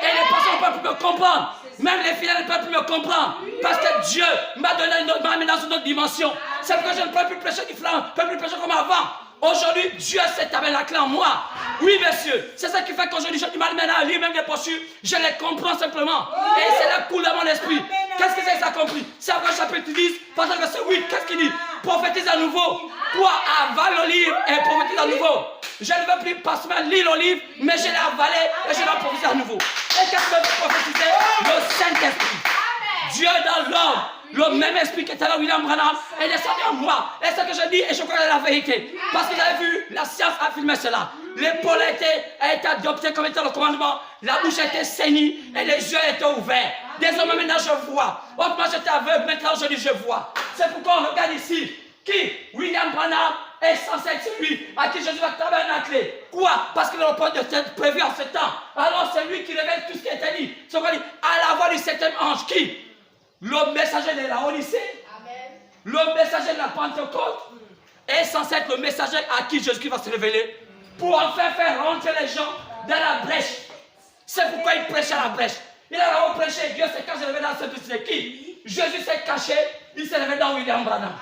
Et les personnes ne peuvent plus me comprendre. Même les fidèles ne peuvent plus me comprendre. Parce que Dieu m'a amené dans une autre dimension. C'est pourquoi je ne peux plus prêcher différent, ne peux plus prêcher comme avant. Aujourd'hui, Dieu s'est tabernacle en moi. Oui, monsieur. C'est ça qui fait qu'aujourd'hui, j'ai du mal maintenant à lire même les postures. Je les comprends simplement. Et c'est là coule dans mon esprit. Qu'est-ce que c'est que ça a compris? C'est après chapitre 10, passage verset 8. Qu'est-ce qu'il dit? Prophétise à nouveau. Toi, avale le livre et prophétise à nouveau. Je ne veux plus passer lire le livre, mais je l'ai avalé et je dois prophétiser à nouveau. Et qu'est-ce que veut prophétiser? Le Saint-Esprit. Dieu dans l'homme. Le même esprit qui était là, William Branham, est descendu en moi. Et ce que je dis, et je crois que c'est la vérité. Parce que vous avez vu, la science a filmé cela. L'épaule a été adoptée comme étant le commandement. La bouche a été saignée et les yeux étaient ouverts. Désormais, maintenant, je vois. Autrement, j'étais aveugle, maintenant, aujourd'hui, je vois. C'est pourquoi on regarde ici. Qui? William Branham est censé être celui à qui Jésus va tabernacler. Quoi? Parce que le repos de cette prévu en ce temps. Alors, c'est lui qui révèle tout ce qui était dit. C'est pourquoi il dit, à la voix du septième ange, qui? Le messager de la Odyssée, le messager de la Pentecôte, est censé être le messager à qui Jésus va se révéler pour enfin faire rentrer les gens dans la brèche. C'est pourquoi il prêche à la brèche. Il a prêché, Dieu s'est caché dans cette c'est qui? Jésus s'est caché, il s'est révélé dans William Branham.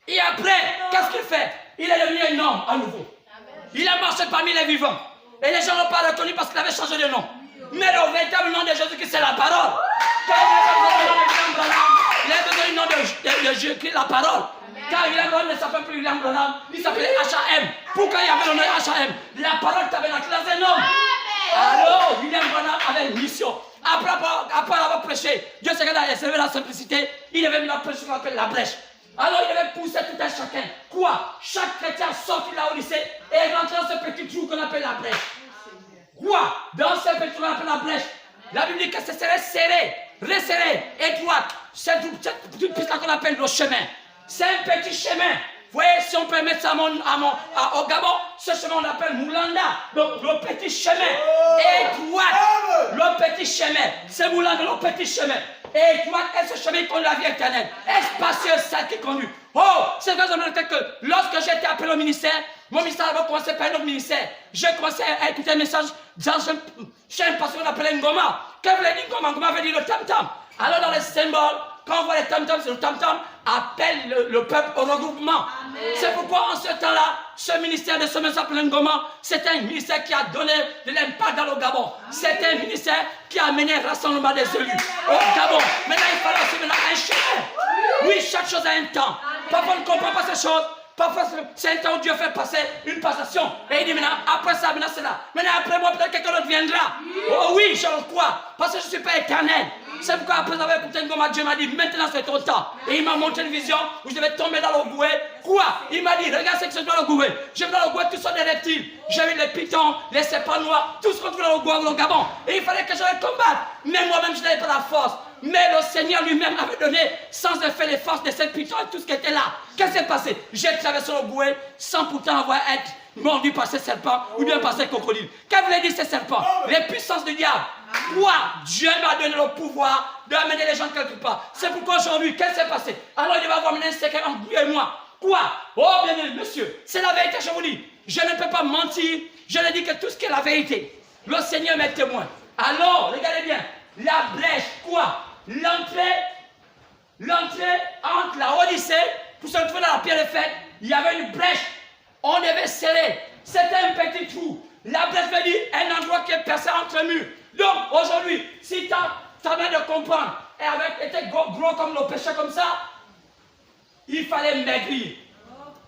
Et après, qu'est-ce qu'il fait? Il est devenu un homme à nouveau. Il a marché parmi les vivants. Et les gens n'ont pas reconnu parce qu'il avait changé de nom. Mais le véritable nom de Jésus, c'est la parole. de Jésus-Christ, la parole. Car William Branham ne s'appelle plus William Branham, il s'appelait H.A.M. Pourquoi il y avait le nom H.A.M? La parole tabernacle dans un homme. Alors, William Branham avait une mission. Après avoir prêché, Dieu s'est servi la simplicité, il devait venir prêcher ce qu'on appelle la brèche. Alors il devait pousser tout un chacun. Quoi? Chaque chrétien sortit de la Odyssée et rentrait dans ce petit trou qu'on appelle la brèche. Quoi? Dans ce petit trou qu'on appelle la brèche, la Bible dit que ce serait serré, resserré, étroite. C'est toute piste qu'on appelle le chemin. C'est un petit chemin. Vous voyez, si on peut mettre ça au Gabon, ce chemin on l'appelle Moulanda. Donc le petit chemin étroit. Le petit chemin. C'est Moulanda, le petit chemin. Étroit est ce chemin qui conduit la vie éternelle. Espacieuse, celle qui conduit. Oh, c'est vrai que lorsque j'ai été appelé au ministère, mon ministère avait commencé par un autre ministère. J'ai commencé à écouter un message chez un pasteur qu'on appelait Ngoma. Que voulait dire Ngoma? Ngoma veut dire le tam-tam. Alors dans les symboles, quand on voit les tam-tams, c'est le tam-tam appelle le peuple au regroupement. C'est pourquoi en ce temps-là, ce ministère de ce message appelé Ngoma, c'est un ministère qui a donné de l'impact dans le Gabon. C'est un ministère qui a amené un rassemblement des élus au Gabon. Maintenant, il fallait aussi un chemin. Oui, chaque chose a un temps. Parfois, on ne comprend pas ces choses. Parfois, c'est un temps où Dieu fait passer une passation. Et il dit maintenant, après ça, maintenant c'est là. Maintenant, après moi, peut-être quelqu'un d'autre viendra. Oh oui, je le crois. Parce que je ne suis pas éternel. C'est pourquoi après avoir écouté Ngoma, Dieu m'a dit, maintenant c'est ton temps. Et il m'a montré une vision où je devais tomber dans le gouet. Quoi? Il m'a dit, regarde ce que c'est dans le gouet. Je vais dans le gouet, tout ça des reptiles. J'ai vu les pitons, les serpents noirs, tout ce qu'on trouve dans le gouet au Gabon. Et il fallait que j'aille combattre. Mais moi-même, je n'avais pas la force. Mais le Seigneur lui-même m'avait donné, sans effet, les forces de cette pitons et tout ce qui était là. Qu'est-ce qui s'est passé? J'ai traversé le gouet sans pourtant avoir été mordu par ces serpents ou bien par ces crocodiles. Qu'est-ce que voulait dire ces serpents? Les puissances du diable. Quoi? Dieu m'a donné le pouvoir d'amener les gens quelque part. C'est pourquoi aujourd'hui, qu'est-ce qui s'est passé? Alors il va avoir un secret entre lui et moi. Quoi? Oh bien monsieur, c'est la vérité, je vous dis. Je ne peux pas mentir. Je ne dis que tout ce qui est la vérité. Le Seigneur m'est témoin. Alors, regardez bien. La brèche, quoi? L'entrée entre la Odyssée, pour se retrouver dans la pierre de fête, il y avait une brèche. On devait serrer. C'était un petit trou. La brèche veut dire un endroit qui est percé entre murs. Donc, aujourd'hui, si tu as bien de comprendre, et avec été gros comme le péché comme ça, il fallait maigrir.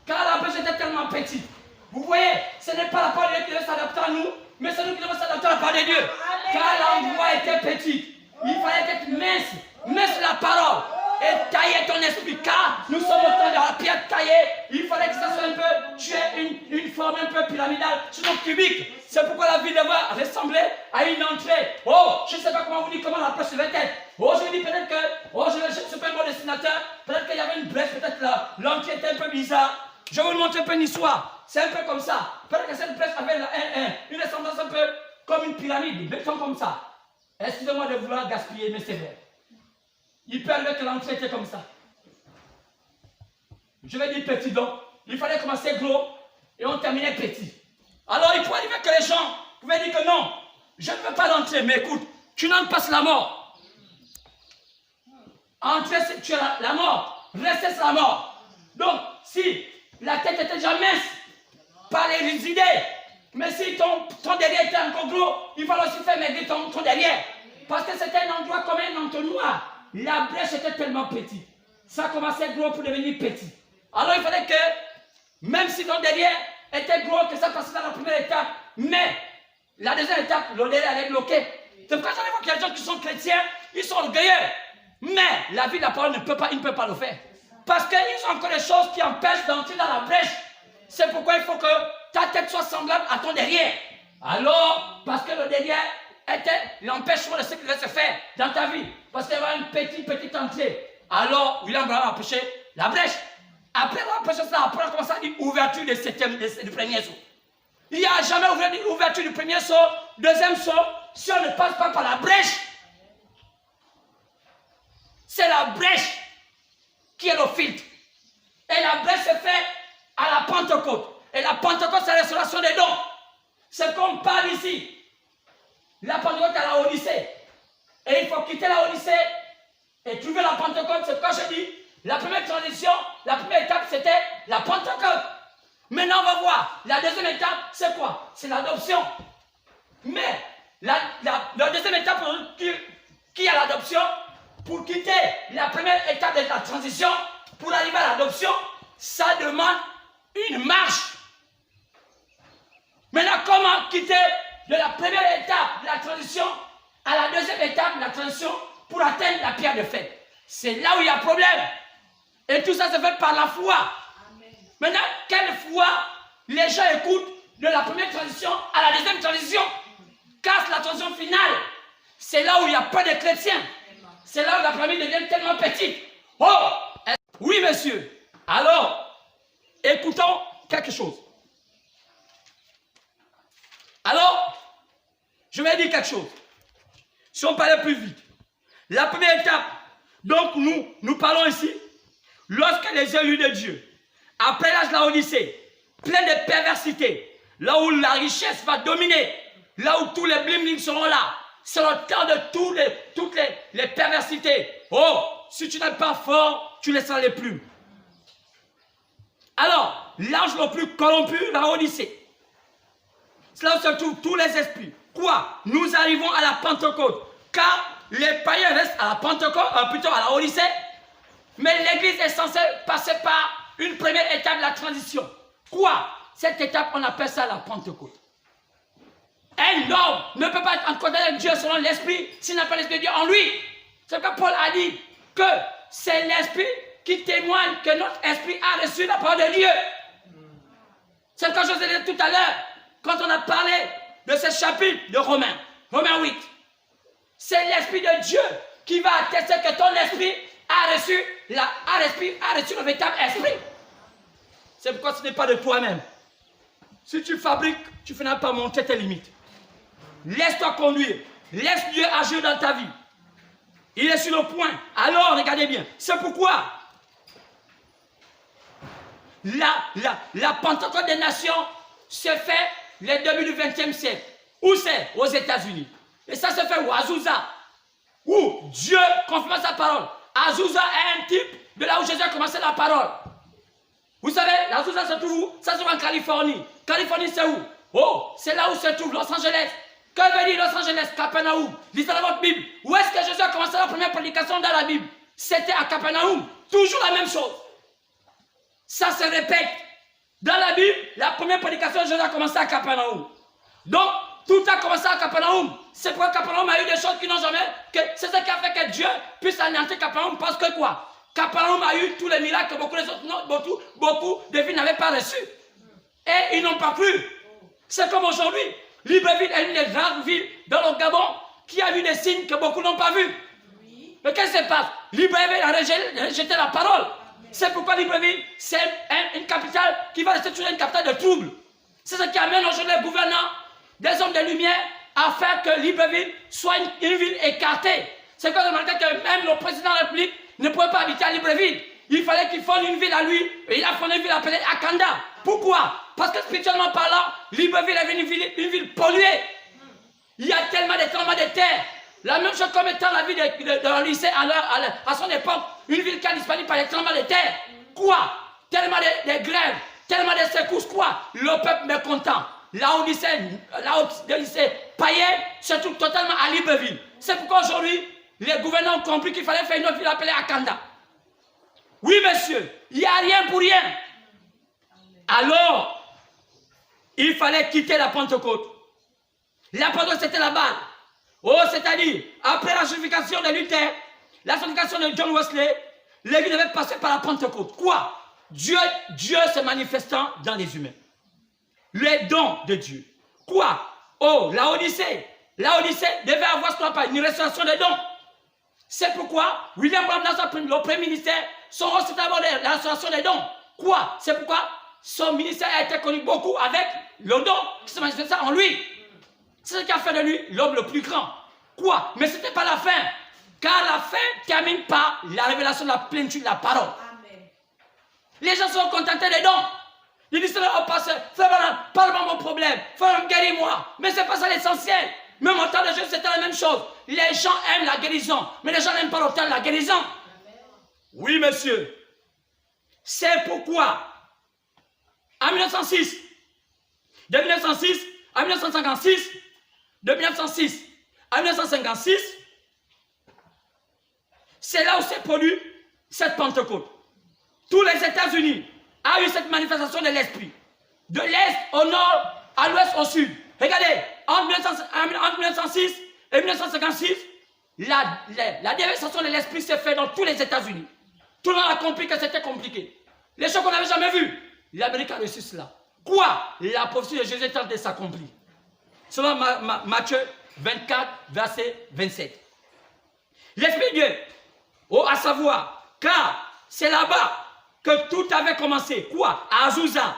Car la brèche était tellement petite. Vous voyez, ce n'est pas la parole de Dieu qui devait s'adapter à nous, mais c'est nous qui devons s'adapter à la parole de Dieu. Car l'endroit était petit. Il fallait être mince la parole et tailler ton esprit. Car nous sommes au temps de la pierre taillée. Il fallait que ça soit un peu, tu aies une forme un peu pyramidale, sinon cubique. C'est pourquoi la vie devrait ressembler à une entrée. Oh, je ne sais pas comment vous dites comment la brèche devait être. Oh, je dis peut-être que, je ne suis pas un bon dessinateur. Peut-être qu'il y avait une brèche, peut-être l'entrée était un peu bizarre. Je vais vous montrer un peu une histoire. C'est un peu comme ça. Peut-être que cette brèche avait une ressemblance un peu comme une pyramide. Mettons comme ça. Excusez-moi de vouloir gaspiller, mais c'est vrai. Il peut arriver que l'entrée était comme ça. Je vais dire petit donc. Il fallait commencer gros et on terminait petit. Alors il pourrait arriver que les gens pouvaient dire que non, je ne veux pas l'entrée, mais écoute, tu n'entres pas sur la mort. Entrer, tu as la mort. Rester, c'est la mort. Donc, si la tête était déjà mince, par les idées, mais si ton derrière était encore gros, il fallait aussi faire maigrir ton derrière. Parce que c'était un endroit comme un entonnoir. La brèche était tellement petite. Ça commençait gros pour devenir petit. Alors il fallait que, même si ton derrière était gros, que ça passait dans la première étape, mais la deuxième étape, le derrière allait bloquer. C'est pourquoi j'allais voir qu'il y a des gens qui sont chrétiens, ils sont orgueilleux. Mais la vie de la parole il ne peut pas le faire. Parce qu'ils ont encore des choses qui empêchent d'entrer dans la brèche. C'est pourquoi il faut que ta tête soit semblable à ton derrière. Alors, parce que le derrière était l'empêchement de ce qui devait se faire dans ta vie. Parce qu'il y avait une petite entrée. Alors, William Branham a prêché la brèche. Après avoir prêché ça, après on a commencé à dire ouverture du premier saut. Il n'y a jamais ouverture du premier saut, deuxième saut, si on ne passe pas par la brèche. C'est la brèche qui est le filtre. Et la brèche se fait à la Pentecôte. Et la Pentecôte, c'est la restauration des dons. C'est qu'on parle ici. La Pentecôte est la Odyssée. Et il faut quitter la Odyssée et trouver la Pentecôte. C'est quand je dis, la première transition, la première étape, c'était la Pentecôte. Maintenant, on va voir. La deuxième étape, c'est quoi? C'est l'adoption. Mais la deuxième étape, qui a l'adoption, pour quitter la première étape de la transition, pour arriver à l'adoption, ça demande une marche. Maintenant, comment quitter de la première étape de la transition à la deuxième étape de la transition pour atteindre la pierre de fête? C'est là où il y a problème. Et tout ça se fait par la foi. Amen. Maintenant, quelle foi les gens écoutent de la première transition à la deuxième transition? Casse la transition finale. C'est là où il n'y a pas de chrétiens. C'est là où la famille devient tellement petite. Oh! Oui, monsieur. Alors, écoutons quelque chose. Alors, je vais dire quelque chose. Si on parlait plus vite. La première étape, donc nous parlons ici, lorsque les élus de Dieu, après l'âge de la Odyssée, plein de perversité, là où la richesse va dominer, là où tous les bling-bling seront là, c'est le temps de toutes les perversités. Oh, si tu n'es pas fort, tu laisseras les plumes. Alors, l'âge le plus corrompu, la Odyssée. C'est là où se trouvent tous les esprits. Quoi? Nous arrivons à la Pentecôte. Car les païens restent à la Pentecôte, plutôt à la Odyssée. Mais l'Église est censée passer par une première étape de la transition. Quoi? Cette étape, on appelle ça la Pentecôte. Un homme ne peut pas être en contact avec Dieu selon l'Esprit s'il n'a pas l'Esprit de Dieu en lui. C'est ce que Paul a dit, que c'est l'Esprit qui témoigne que notre esprit a reçu la parole de Dieu. C'est ce que je vous ai dit tout à l'heure, quand on a parlé de ce chapitre de Romains 8. C'est l'Esprit de Dieu qui va attester que ton esprit a reçu le véritable esprit. C'est pourquoi ce n'est pas de toi-même. Si tu fabriques, tu ne finis pas monter tes limites. Laisse-toi conduire. Laisse Dieu agir dans ta vie. Il est sur le point. Alors, regardez bien. C'est pourquoi la Pentecôte des nations se fait les débuts du XXe siècle. Où c'est? Aux États-Unis. Et ça se fait où? À Azusa. Où Dieu confirme sa parole. Azusa est un type de là où Jésus a commencé la parole. Vous savez, Azusa se trouve où? Ça se trouve en Californie. Californie, c'est où? Oh, c'est là où se trouve Los Angeles. Que veut dire Los Angeles? Capernaum. Lisez dans votre Bible. Où est-ce que Jésus a commencé la première prédication dans la Bible? C'était à Capernaum. Toujours la même chose. Ça se répète. Dans la Bible, la première prédication de Jésus a commencé à Capernaum. Donc, tout a commencé à Capernaum. C'est pourquoi Capernaum a eu des choses qui n'ont jamais... C'est ce qui a fait que Dieu puisse anéantir Capernaum. Parce que quoi? Capernaum a eu tous les miracles que beaucoup de villes n'avaient pas reçus. Et ils n'ont pas cru. C'est comme aujourd'hui. Libreville est une des grandes villes dans le Gabon qui a vu des signes que beaucoup n'ont pas vus. Oui. Mais qu'est-ce qui se passe? Libreville a rejeté la parole. C'est pourquoi Libreville, c'est une capitale qui va rester toujours une capitale de trouble. C'est ce qui amène aujourd'hui les gouvernants, des hommes de lumière, à faire que Libreville soit une ville écartée. C'est quoi remarquer que même le président de la République ne pouvait pas habiter à Libreville. Il fallait qu'il fonde une ville à lui, et il a fondé une ville appelée Akanda. Pourquoi? Parce que spirituellement parlant, Libreville est une ville polluée. Il y a tellement de terre. La même chose comme étant la ville de lycée à son époque, une ville qui a disparu par les tremblements de terre. Quoi? Tellement de grèves, tellement de secousses, quoi? Le peuple mécontent. La lycée païen se trouve totalement à Libreville. C'est pourquoi aujourd'hui, les gouvernants ont compris qu'il fallait faire une autre ville appelée Akanda. Oui, monsieur, il n'y a rien pour rien. Alors, il fallait quitter la Pentecôte. La Pentecôte, c'était la base. Oh, c'est-à-dire, après la sanctification de Luther, la sanctification de John Wesley, l'Église devait passer par la Pentecôte. Quoi? Dieu se manifestant dans les humains. Les dons de Dieu. Quoi? Oh, la Odyssée devait avoir ce qu'on appelle une restauration des dons. C'est pourquoi William Branham, dans le premier ministère, son rôle, c'est d'abord la restauration des dons. Quoi? C'est pourquoi son ministère a été connu beaucoup avec le don qui se manifestait en lui. C'est ce qui a fait de lui l'homme le plus grand. Quoi? Mais ce n'était pas la fin. Car la fin termine par la révélation de la plénitude de la parole. Amen. Les gens sont contentés des dons. Ils disent au pasteur, parle-moi mon problème, guéris-moi. Mais ce n'est pas ça l'essentiel. Même au temps de Jésus, c'était la même chose. Les gens aiment la guérison, mais les gens n'aiment pas l'autel de la guérison. Amen. Oui, monsieur. C'est pourquoi, en 1906, de 1906 à 1956, de 1906 à 1956, c'est là où s'est produit cette Pentecôte. tous les États-Unis ont eu cette manifestation de l'esprit. De l'Est au Nord, à l'Ouest au Sud. Regardez, entre 1906 et 1956, la dévastation de l'esprit s'est faite dans tous les États-Unis. Tout le monde a compris que c'était compliqué. Les choses qu'on n'avait jamais vues. L'Amérique a reçu cela. Quoi? La prophétie de Jésus est en train de s'accomplir. Selon Matthieu 24, verset 27. L'Esprit de Dieu, à savoir, car c'est là-bas que tout avait commencé. Quoi? À Azusa,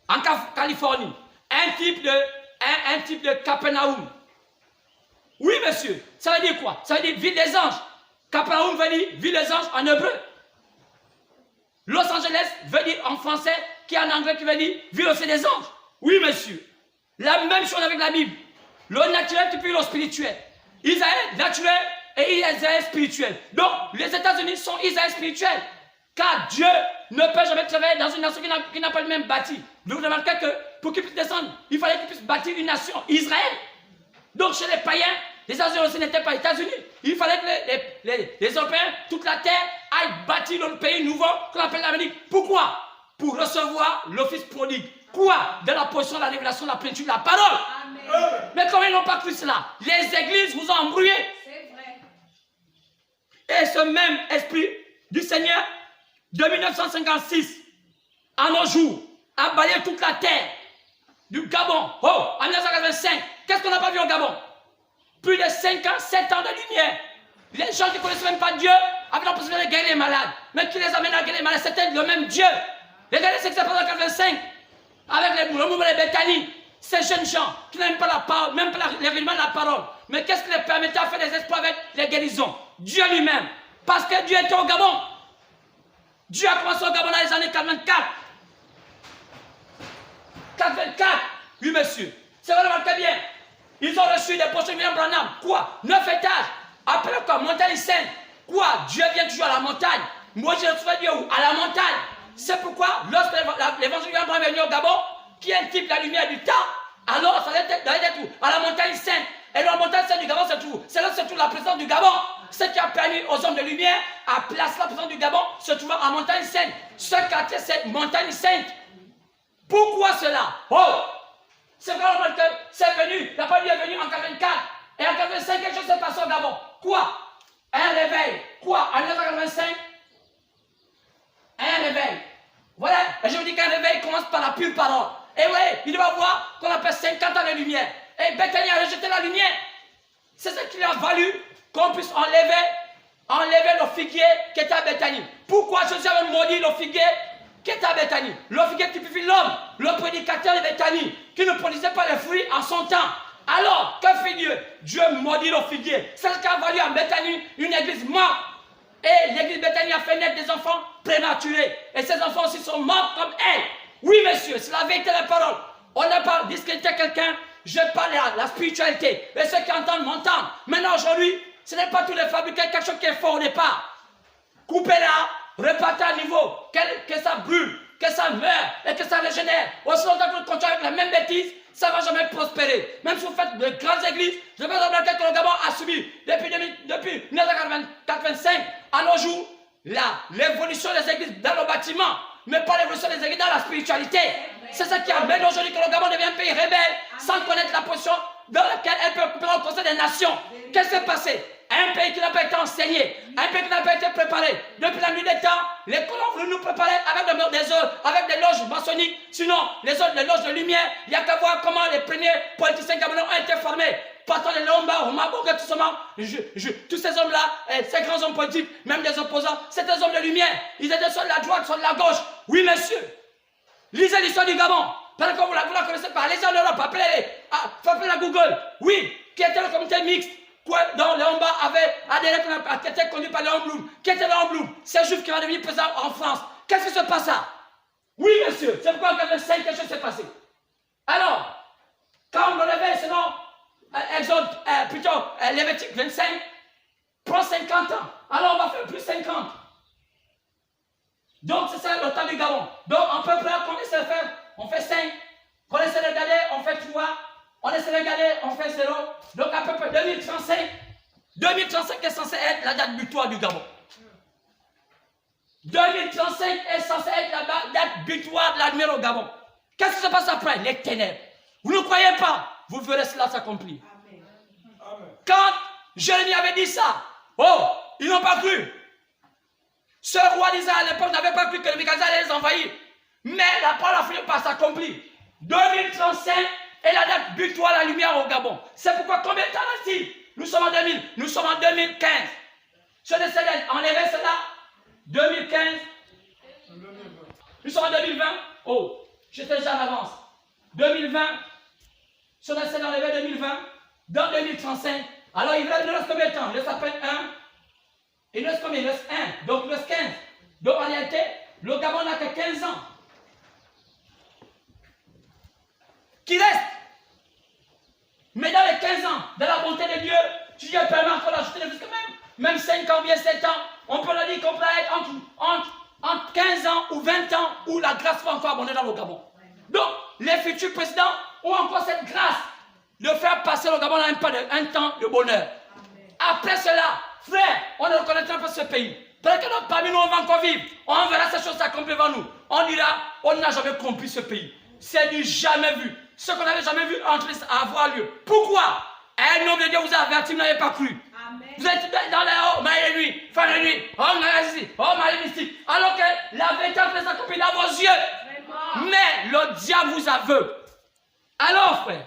en Californie. Un type de Capernaum. Oui, monsieur. Ça veut dire quoi? Ça veut dire ville des anges. Capernaum veut dire ville des anges en hébreu. Los Angeles veut dire en français, qui est en anglais, qui veut dire ville aussi des anges. Oui, monsieur. La même chose avec la Bible. Le naturel puis le spirituel. Israël naturel et Israël spirituel. Donc, les États-Unis sont Israël spirituel. Car Dieu ne peut jamais travailler dans une nation qui n'a pas le même bâti. Vous remarquez que pour qu'il puisse descendre, il fallait qu'il puisse bâtir une nation, Israël. Donc, chez les païens, les États-Unis aussi n'étaient pas États-Unis. Il fallait que les Européens, toute la terre, aillent bâtir le pays nouveau qu'on appelle l'Amérique. Pourquoi? Pour recevoir l'office prodigue. Quoi? De la position, de la révélation, de la plénitude, de la parole. Amen. Mais comment ils n'ont pas cru cela? Les églises vous ont embrouillé. C'est vrai. Et ce même esprit du Seigneur, de 1956 à nos jours, a balayé toute la terre. Du Gabon, en 1985, qu'est-ce qu'on n'a pas vu au Gabon? Plus de 5 ans, 7 ans de lumière. Les gens qui ne connaissaient même pas Dieu avaient la possibilité de guérir les malades. Mais qui les amène à guérir les malades? C'était le même Dieu. Regardez ce qui s'est passé en 1985 avec le mouvement de Bethanie. Ces jeunes gens qui n'aiment pas la parole, même pas l'événement de la parole. Mais qu'est-ce qui les permettait à faire des exploits avec les guérisons? Dieu lui-même. Parce que Dieu était au Gabon. Dieu a commencé au Gabon dans les années 84. 84. Oui, monsieur. C'est vraiment très bien. Ils ont reçu des potions de William Branham. Quoi? 9 étages. Après quoi? Montagne sainte. Quoi? Dieu vient toujours à la montagne. Moi, je retrouve Dieu où? À la montagne. C'est pourquoi, lorsque l'évangile de William Branham est venu au Gabon, qui est un type de la lumière du temps, alors ça doit être où? À la montagne sainte. Et la montagne sainte du Gabon, c'est tout. C'est là que se trouve la présence du Gabon. Ce qui a permis aux hommes de lumière à placer la présence du Gabon se trouvant à montagne sainte. Ce quartier, c'est montagne sainte. Pourquoi cela? C'est vraiment que c'est venu, la parole est venue en 84. Et en 85, quelque chose s'est passé au Gabon. Quoi? Un réveil. Quoi? En 1985? Un réveil. Voilà. Et je vous dis qu'un réveil commence par la pure parole. Et oui, il doit avoir qu'on appelle 50 ans de lumière. Et Bethanie a rejeté la lumière. C'est ce qui lui a valu qu'on puisse enlever le figuier qui était à Bethanie. Pourquoi Jésus avait maudit le figuier qui était à Bethanie? Le figuier typifie l'homme, le prédicateur de Bethanie, qui ne produisait pas les fruits en son temps. Alors, que fait Dieu? Dieu maudit le figuier. C'est ce qui a valu à Bethanie une église morte. Et l'église Bethanie a fait naître des enfants prématurés. Et ces enfants aussi sont morts comme elle. Oui, monsieur, c'est la vérité de la parole. On n'a pas discrédité quelqu'un. Je parle de la spiritualité. Et ceux qui entendent m'entendent. Maintenant, aujourd'hui, ce n'est pas tous les fabriqués, quelque chose qui est fort au départ. Coupez-la, repartez à niveau, que ça brûle, que ça meurt et que ça régénère. Aussi longtemps que vous continuez avec la même bêtise, ça ne va jamais prospérer. Même si vous faites de grandes églises, je vais vous remarquer que le Gabon a subi depuis 1985 à nos jours l'évolution des églises dans le bâtiment, mais pas l'évolution des églises dans la spiritualité. C'est ce qui amène aujourd'hui que le Gabon devient un pays rebelle sans connaître la position dans laquelle elle peut occuper le Conseil des Nations. Qu'est-ce qui s'est passé? Un pays qui n'a pas été enseigné, un pays qui n'a pas été préparé. Depuis la nuit des temps, les colons ont voulu nous préparer avec des loges maçonniques. Sinon, les loges de lumière, il n'y a qu'à voir comment les premiers politiciens gabonais ont été formés. Partant de Lomba, Omabo, tous ces hommes-là, ces grands hommes politiques, même des opposants, c'est des hommes de lumière. Ils étaient sur la droite, sur la gauche. Oui, monsieur. Lisez l'histoire du Gabon. Parce que vous la connaissez pas. Allez en Europe, appelez la Google. Oui, qui était le comité mixte. Dont Léon Mba avait adhéré, qui était conduit par Léon Blum. Qui était Léon Blum? C'est juif qui va devenir président en France. Qu'est-ce qui se passe là? Oui, monsieur. C'est pourquoi en 1985, quelque chose s'est passé. Alors, quand on le réveille, sinon, Lévitique 25 prend 50 ans. Alors, on va faire plus 50. Donc, c'est ça le temps du Gabon. Donc, en peu près, qu'on essaie de faire, on fait 5. Qu'on essaie de regarder, on fait 3. On essaie de regarder, on fait 0. Donc, à peu près 2035. 2035 est censé être la date butoir du Gabon. 2035 est censé être la date butoir de la lumière au Gabon. Qu'est-ce qui se passe après? Les ténèbres. Vous ne croyez pas? Vous verrez cela s'accomplir. Quand Jérémie avait dit ça, oh, ils n'ont pas cru. Ce roi d'Israël à l'époque n'avait pas cru que le Nebuchadnezzar allait les envahir. Mais la parole a fini par s'accomplir. 2035 est la date butoir de la lumière au Gabon. C'est pourquoi combien de temps reste-t-il? Nous sommes en 2000, nous sommes en 2015. Je décide d'enlever cela. 2015. Nous sommes en 2020. Oh, j'étais déjà en avance. 2020. Si on essaie d'enlever 2020, dans 2035, alors il reste combien de temps? Il reste à peine 1. Il reste combien? Il reste 1. Donc il reste 15. Donc en réalité, le Gabon n'a que 15 ans. Qui reste? Mais dans les 15 ans, dans la bonté de Dieu, si Dieu permet encore d'ajouter des quand même 5 ans, bien 7 ans, on peut le dire qu'on peut être entre 15 ans ou 20 ans où la grâce va encore abonder dans le Gabon. Donc, les futurs présidents ont encore cette grâce de faire passer le Gabon un temps de bonheur. Après cela, frère, on ne reconnaîtra pas ce pays. Peut-être que parmi nous, on va encore vivre. On verra ces choses s'accomplir devant nous. On dira, on n'a jamais compris ce pays. C'est du jamais vu. Ce qu'on n'avait jamais vu entrer à avoir lieu. Pourquoi? Un homme de Dieu vous a averti, vous n'avez pas cru. Amen. Vous êtes dans les hauts, maille de nuit, fin de nuit, oh maille oh maille mystique. Alors que la vérité peut s'accomplir dans vos yeux. Vraiment. Mais le diable vous aveugle. Alors, frère,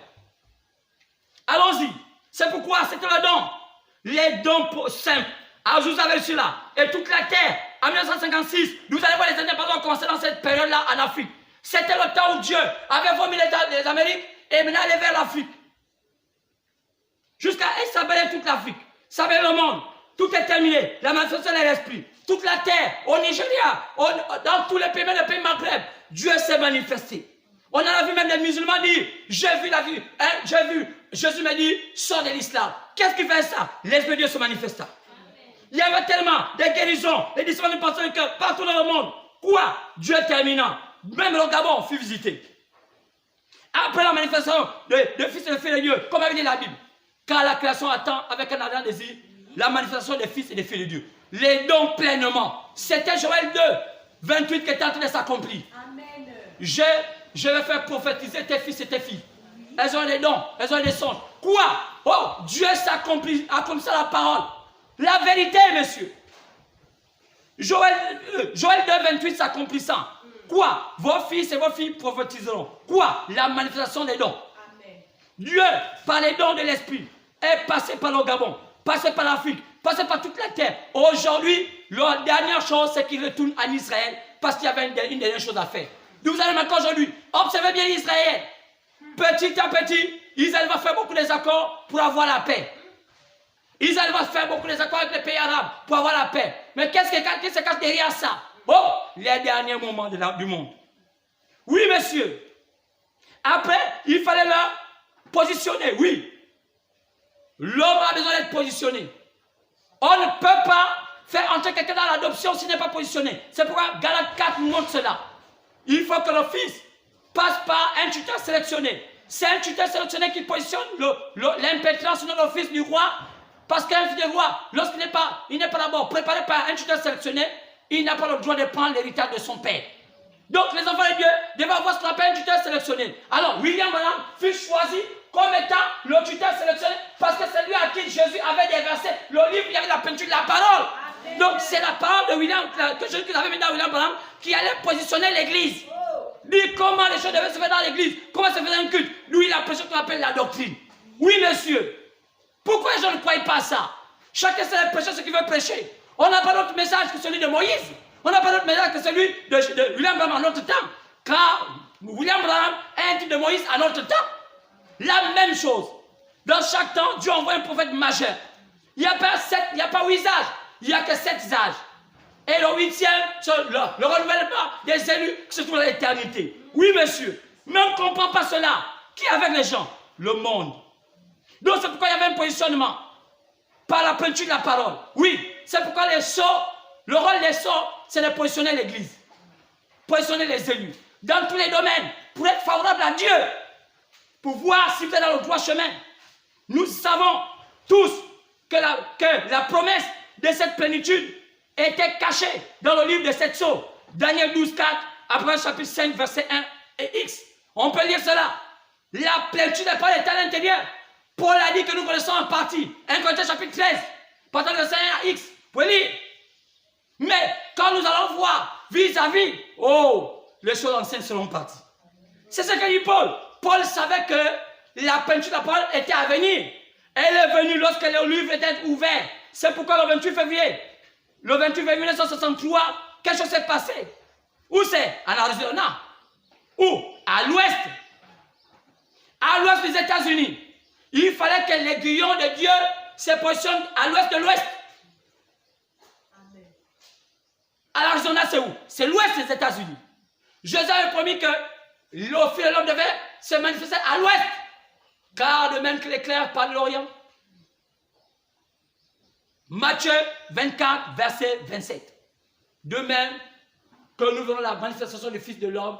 allons-y. C'est pourquoi c'était le don. Les dons simples. Alors, je vous avais cela. Et toute la terre, en 1956, nous allons voir les indépendants commencer dans cette période-là en Afrique. C'était le temps où Dieu avait vomi les Amériques et maintenant allait vers l'Afrique. Jusqu'à s'abeller toute l'Afrique, s'abeller le monde. Tout est terminé. La manifestation de l'esprit. Toute la terre, au Nigeria, dans tous les pays, même les pays Maghreb, Dieu s'est manifesté. On en a vu même des musulmans dire, j'ai vu la vie, hein, j'ai vu, Jésus m'a dit, sors de l'islam. Qu'est-ce qui fait ça? L'Esprit de Dieu se manifesta. Il y avait tellement de guérisons, des disciples de pensée que partout dans le monde. Quoi? Dieu terminant. Même le Gabon fut visité. Après la manifestation de fils et de filles de Dieu, comme avait dit la Bible, car la création attend avec un ardent désir la manifestation des fils et des filles de Dieu. Les dons pleinement. C'était Joël 2, 28 qui était en train de s'accomplir. Je vais faire prophétiser tes fils et tes filles. Elles ont des dons, elles ont des songes. Quoi? Oh, Dieu s'accomplit, accomplissant la parole. La vérité, monsieur. Joël 2, 28 s'accomplissant. Quoi? Vos fils et vos filles prophétiseront. Quoi? La manifestation des dons. Amen. Dieu, par les dons de l'Esprit, est passé par le Gabon, passé par l'Afrique, passé par toute la terre. Aujourd'hui, la dernière chose, c'est qu'il retourne en Israël parce qu'il y avait une dernière chose à faire. Nous allons maintenant aujourd'hui, observez bien Israël. Petit à petit, Israël va faire beaucoup d'accords pour avoir la paix. Israël va faire beaucoup d'accords avec les pays arabes pour avoir la paix. Mais qu'est-ce qui se cache derrière ça? Oh, les derniers moments du monde. Oui, monsieur. Après, il fallait la positionner. Oui. L'homme a besoin d'être positionné. On ne peut pas faire entrer quelqu'un dans l'adoption s'il n'est pas positionné. C'est pourquoi Galates 4 montre cela. Il faut que le fils passe par un tuteur sélectionné. C'est un tuteur sélectionné qui positionne l'impétrance sur le fils du roi. Parce qu'un fils du roi, lorsqu'il n'est pas d'abord préparé par un tuteur sélectionné, il n'a pas le droit de prendre l'héritage de son père. Donc les enfants de Dieu devaient avoir ce qu'on appelle un tuteur sélectionné. Alors William Branham fut choisi comme étant le tuteur sélectionné parce que c'est lui à qui Jésus avait déversé le livre, il y avait la peinture de la parole. Amen. Donc c'est la parole de William, que Jésus avait mis dans William Branham qui allait positionner l'église. Dit comment les choses devaient se faire dans l'église, comment se faisait un culte. Lui il a prêché ce qu'on appelle la doctrine. Oui monsieur. Pourquoi je ne crois pas ça? Chacun sait prêcher ce qu'il veut prêcher. On n'a pas d'autre message que celui de Moïse. On n'a pas d'autre message que celui de William Branham à notre temps. Car William Branham est un type de Moïse à notre temps. La même chose. Dans chaque temps, Dieu envoie un prophète majeur. Il n'y a pas 8 âges. Il n'y a que 7 âges. Et le 8e, c'est le renouvellement des élus qui se trouvent dans l'éternité. Oui, monsieur. Mais on ne comprend pas cela. Qui est avec les gens? Le monde. Donc c'est pourquoi il y avait un positionnement. Par la peinture de la parole. Oui, c'est pourquoi les sorts, le rôle des sorts, c'est de positionner l'église. Positionner les élus. Dans tous les domaines. Pour être favorable à Dieu. Pour voir si vous êtes dans le droit chemin. Nous savons tous que la promesse de cette plénitude était caché dans le livre de 7 sceaux. Daniel 12, 4, après chapitre 5, verset 1 et X. On peut lire cela. La plénitude des paroles est à l'intérieur. Paul a dit que nous connaissons en partie. 1 Corinthiens chapitre 13, partant de verset 1 à X. Vous pouvez lire. Mais quand nous allons voir vis-à-vis, les choses anciennes seront parties. C'est ce que dit Paul. Paul savait que la plénitude de la parole était à venir. Elle est venue lorsque le livre était ouvert. C'est pourquoi le 28 février 1963, quelque chose s'est passé. Où c'est? En Arizona. Où? À l'ouest. À l'ouest des États-Unis. Il fallait que l'aiguillon de Dieu se positionne à l'ouest de l'ouest. À l'Arizona, c'est où? C'est l'ouest des États-Unis. Jésus avait promis que le Fils de l'homme devait se manifester à l'ouest. Car de même que l'éclair par l'Orient. Matthieu 24, verset 27. De même que nous verrons la manifestation du Fils de l'homme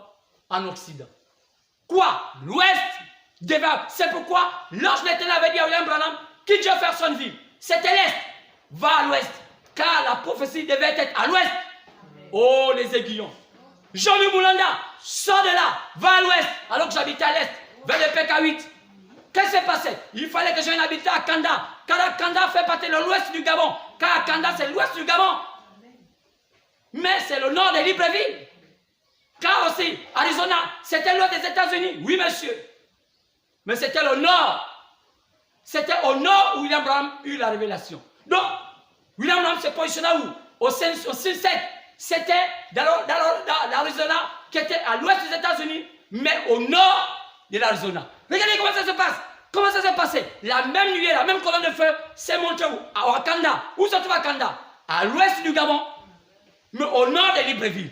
en Occident. Quoi? L'ouest devait. C'est pourquoi l'ange l'Éternel avait dit à William Branham, quitte Jeffersonville. C'était l'est. Va à l'ouest. Car la prophétie devait être à l'ouest. Oh, les aiguillons. Jean-Louis Moulanda, sors de là, va à l'ouest. Alors que j'habitais à l'est, vers le PK8. Qu'est-ce qui s'est passé? Il fallait que j'aille habiter à Kanda. Car Kanda fait partie de l'ouest du Gabon. Car Kanda, c'est l'ouest du Gabon. Mais c'est le nord de Libreville. Car aussi, Arizona, c'était l'ouest des États-Unis. Oui, monsieur. Mais c'était le nord. C'était au nord où William Branham eut la révélation. Donc, William Branham se positionna où? Au Sunset. C'était dans l'Arizona, qui était à l'ouest des États-Unis, mais au nord de l'Arizona. Regardez comment ça se passe. Comment ça s'est passé? La même nuée, la même colonne de feu s'est montée où? À Wakanda. Où se trouve Wakanda? À l'ouest du Gabon, mais au nord de Libreville.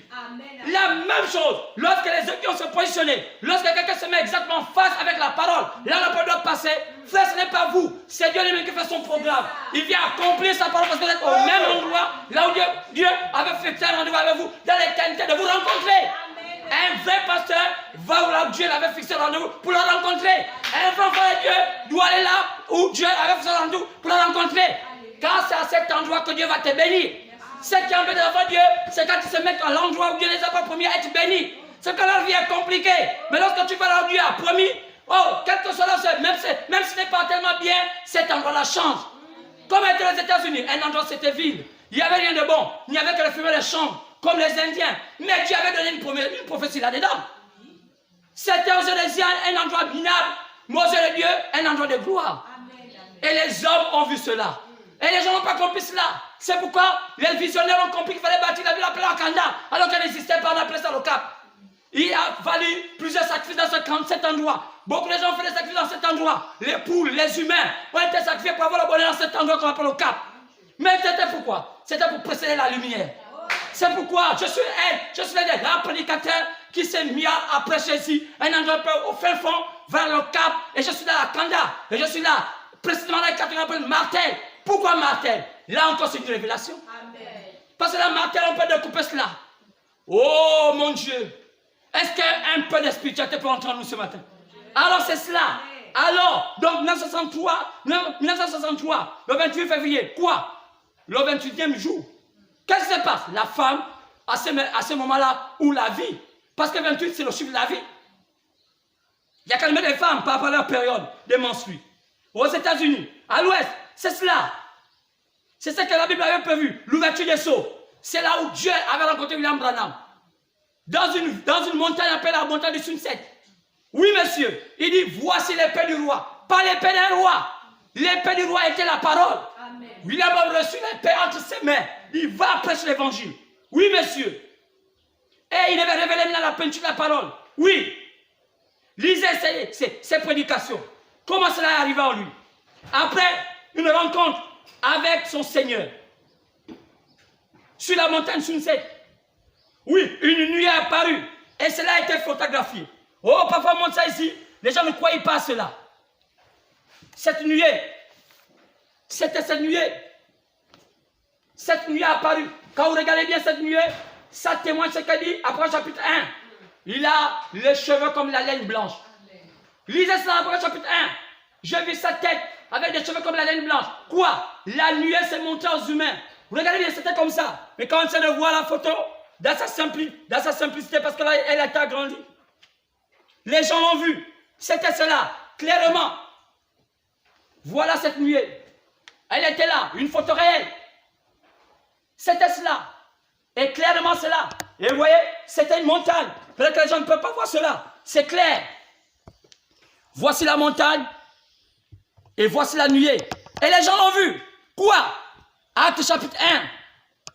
La même chose, lorsque les équipes se positionnaient, lorsque quelqu'un se met exactement face avec la parole, là on peut doit passer. Frère, ce n'est pas vous, c'est Dieu lui-même qui fait son programme. Il vient accomplir sa parole parce que vous êtes au même endroit, là où Dieu avait fait un rendez-vous avec vous, dans l'éternité, de vous rencontrer. Un vrai pasteur va où là où Dieu l'avait fixé le rendez-vous pour le rencontrer. Un vrai frère de Dieu doit aller là où Dieu avait fixé le rendez-vous pour le rencontrer. Car c'est à cet endroit que Dieu va te bénir. Ce qui empêche d'enfants de Dieu, c'est quand ils se mettent à l'endroit où Dieu les a pas promis à être bénis. C'est que leur vie est compliquée. Mais lorsque tu vas là où Dieu a promis, quel que soit là, même si ce n'est pas tellement bien, cet endroit-là change. Comme étaient les États-Unis, un endroit c'était vide. Il n'y avait rien de bon. Il n'y avait que le fumée des chambres, comme les Indiens. Mais Dieu avait donné une prophétie là-dedans. C'était aux yeux des Indiens un endroit minable, mais aux yeux de Dieu, un endroit de gloire. Et les hommes ont vu cela. Et les gens n'ont pas compris cela. C'est pourquoi les visionnaires ont compris qu'il fallait bâtir la ville appelée Wakanda, alors qu'elle n'existait pas, on appelait ça le Cap. Il a fallu plusieurs sacrifices dans cet endroit. Beaucoup de gens ont fait des sacrifices dans cet endroit. Les poules, les humains ont été sacrifiés pour avoir le bonheur dans cet endroit qu'on appelle le Cap. Mais c'était pourquoi? C'était pour précéder la lumière. C'est pourquoi je suis l'un des rares prédicateurs qui s'est mis à prêcher ici, un endroit au fin fond, vers le Cap. Et je suis là à Kanda. Et je suis là, précisément dans le quartier qu'on appelle Martel. Pourquoi Martel? Là encore, c'est une révélation. Amen. Parce que là, Martel, on peut découper cela. Oh mon Dieu! Est-ce qu'un peu de spiritualité peut entrer en nous ce matin? Alors c'est cela. Alors, donc 1963, le 28 février, quoi? Le 28e jour. Qu'est-ce qui se passe? La femme, à ce moment-là, ou la vie. Parce que 28, c'est le chiffre de la vie. Il y a quand même des femmes par rapport à leur période de menstrues. Aux États-Unis, à l'ouest, c'est cela. C'est ce que la Bible avait prévu, l'ouverture des sceaux. C'est là où Dieu avait rencontré William Branham. Dans une montagne appelée la montagne du Sunset. Oui, monsieur. Il dit, voici l'épée du roi. Pas l'épée d'un roi. L'épée du roi était la parole. Amen. William a reçu l'épée entre ses mains. Il va prêcher l'évangile. Oui, monsieur. Et il devait révéler maintenant la peinture de la parole. Oui. Lisez ses prédications. Comment cela est arrivé en lui? Après une rencontre avec son Seigneur sur la montagne Sunset. Oui, une nuée est apparue et cela a été photographié. Oh, parfois on montre ça ici, les gens ne croyaient pas à cela. Cette nuée, c'était cette nuée. Cette nuée a apparu. Quand vous regardez bien cette nuée, ça témoigne ce qu'elle dit après chapitre 1. Il a les cheveux comme la laine blanche. Lisez ça après chapitre 1. Je vis sa tête avec des cheveux comme la laine blanche. Quoi? La nuée s'est montrée aux humains. Regardez bien, c'était comme ça. Mais quand on essaie de voir la photo, dans sa simplicité, parce qu'elle a été agrandie. Les gens l'ont vu. C'était cela, clairement. Voilà cette nuée. Elle était là, une photo réelle. C'était cela. Et clairement cela. Et vous voyez, c'était une montagne. Peut-être que les gens ne peuvent pas voir cela. C'est clair. Voici la montagne. Et voici la nuée. Et les gens l'ont vu. Quoi? Acte chapitre 1,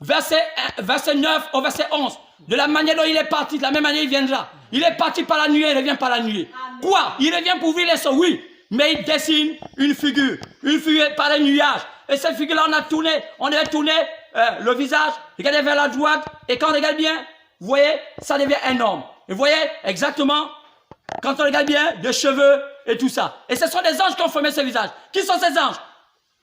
verset 9 au verset 11. De la manière dont il est parti, de la même manière il viendra. Il est parti par la nuée, il revient par la nuée. Amen. Quoi? Il revient pour ouvrir les seaux, oui. Mais il dessine une figure par les nuages. Et cette figure-là, on devait tourner le visage, regarder vers la droite. Et quand on regarde bien, vous voyez, ça devient un homme. Et vous voyez exactement, quand on regarde bien, des cheveux et tout ça. Et ce sont des anges qui ont formé ce visage. Qui sont ces anges?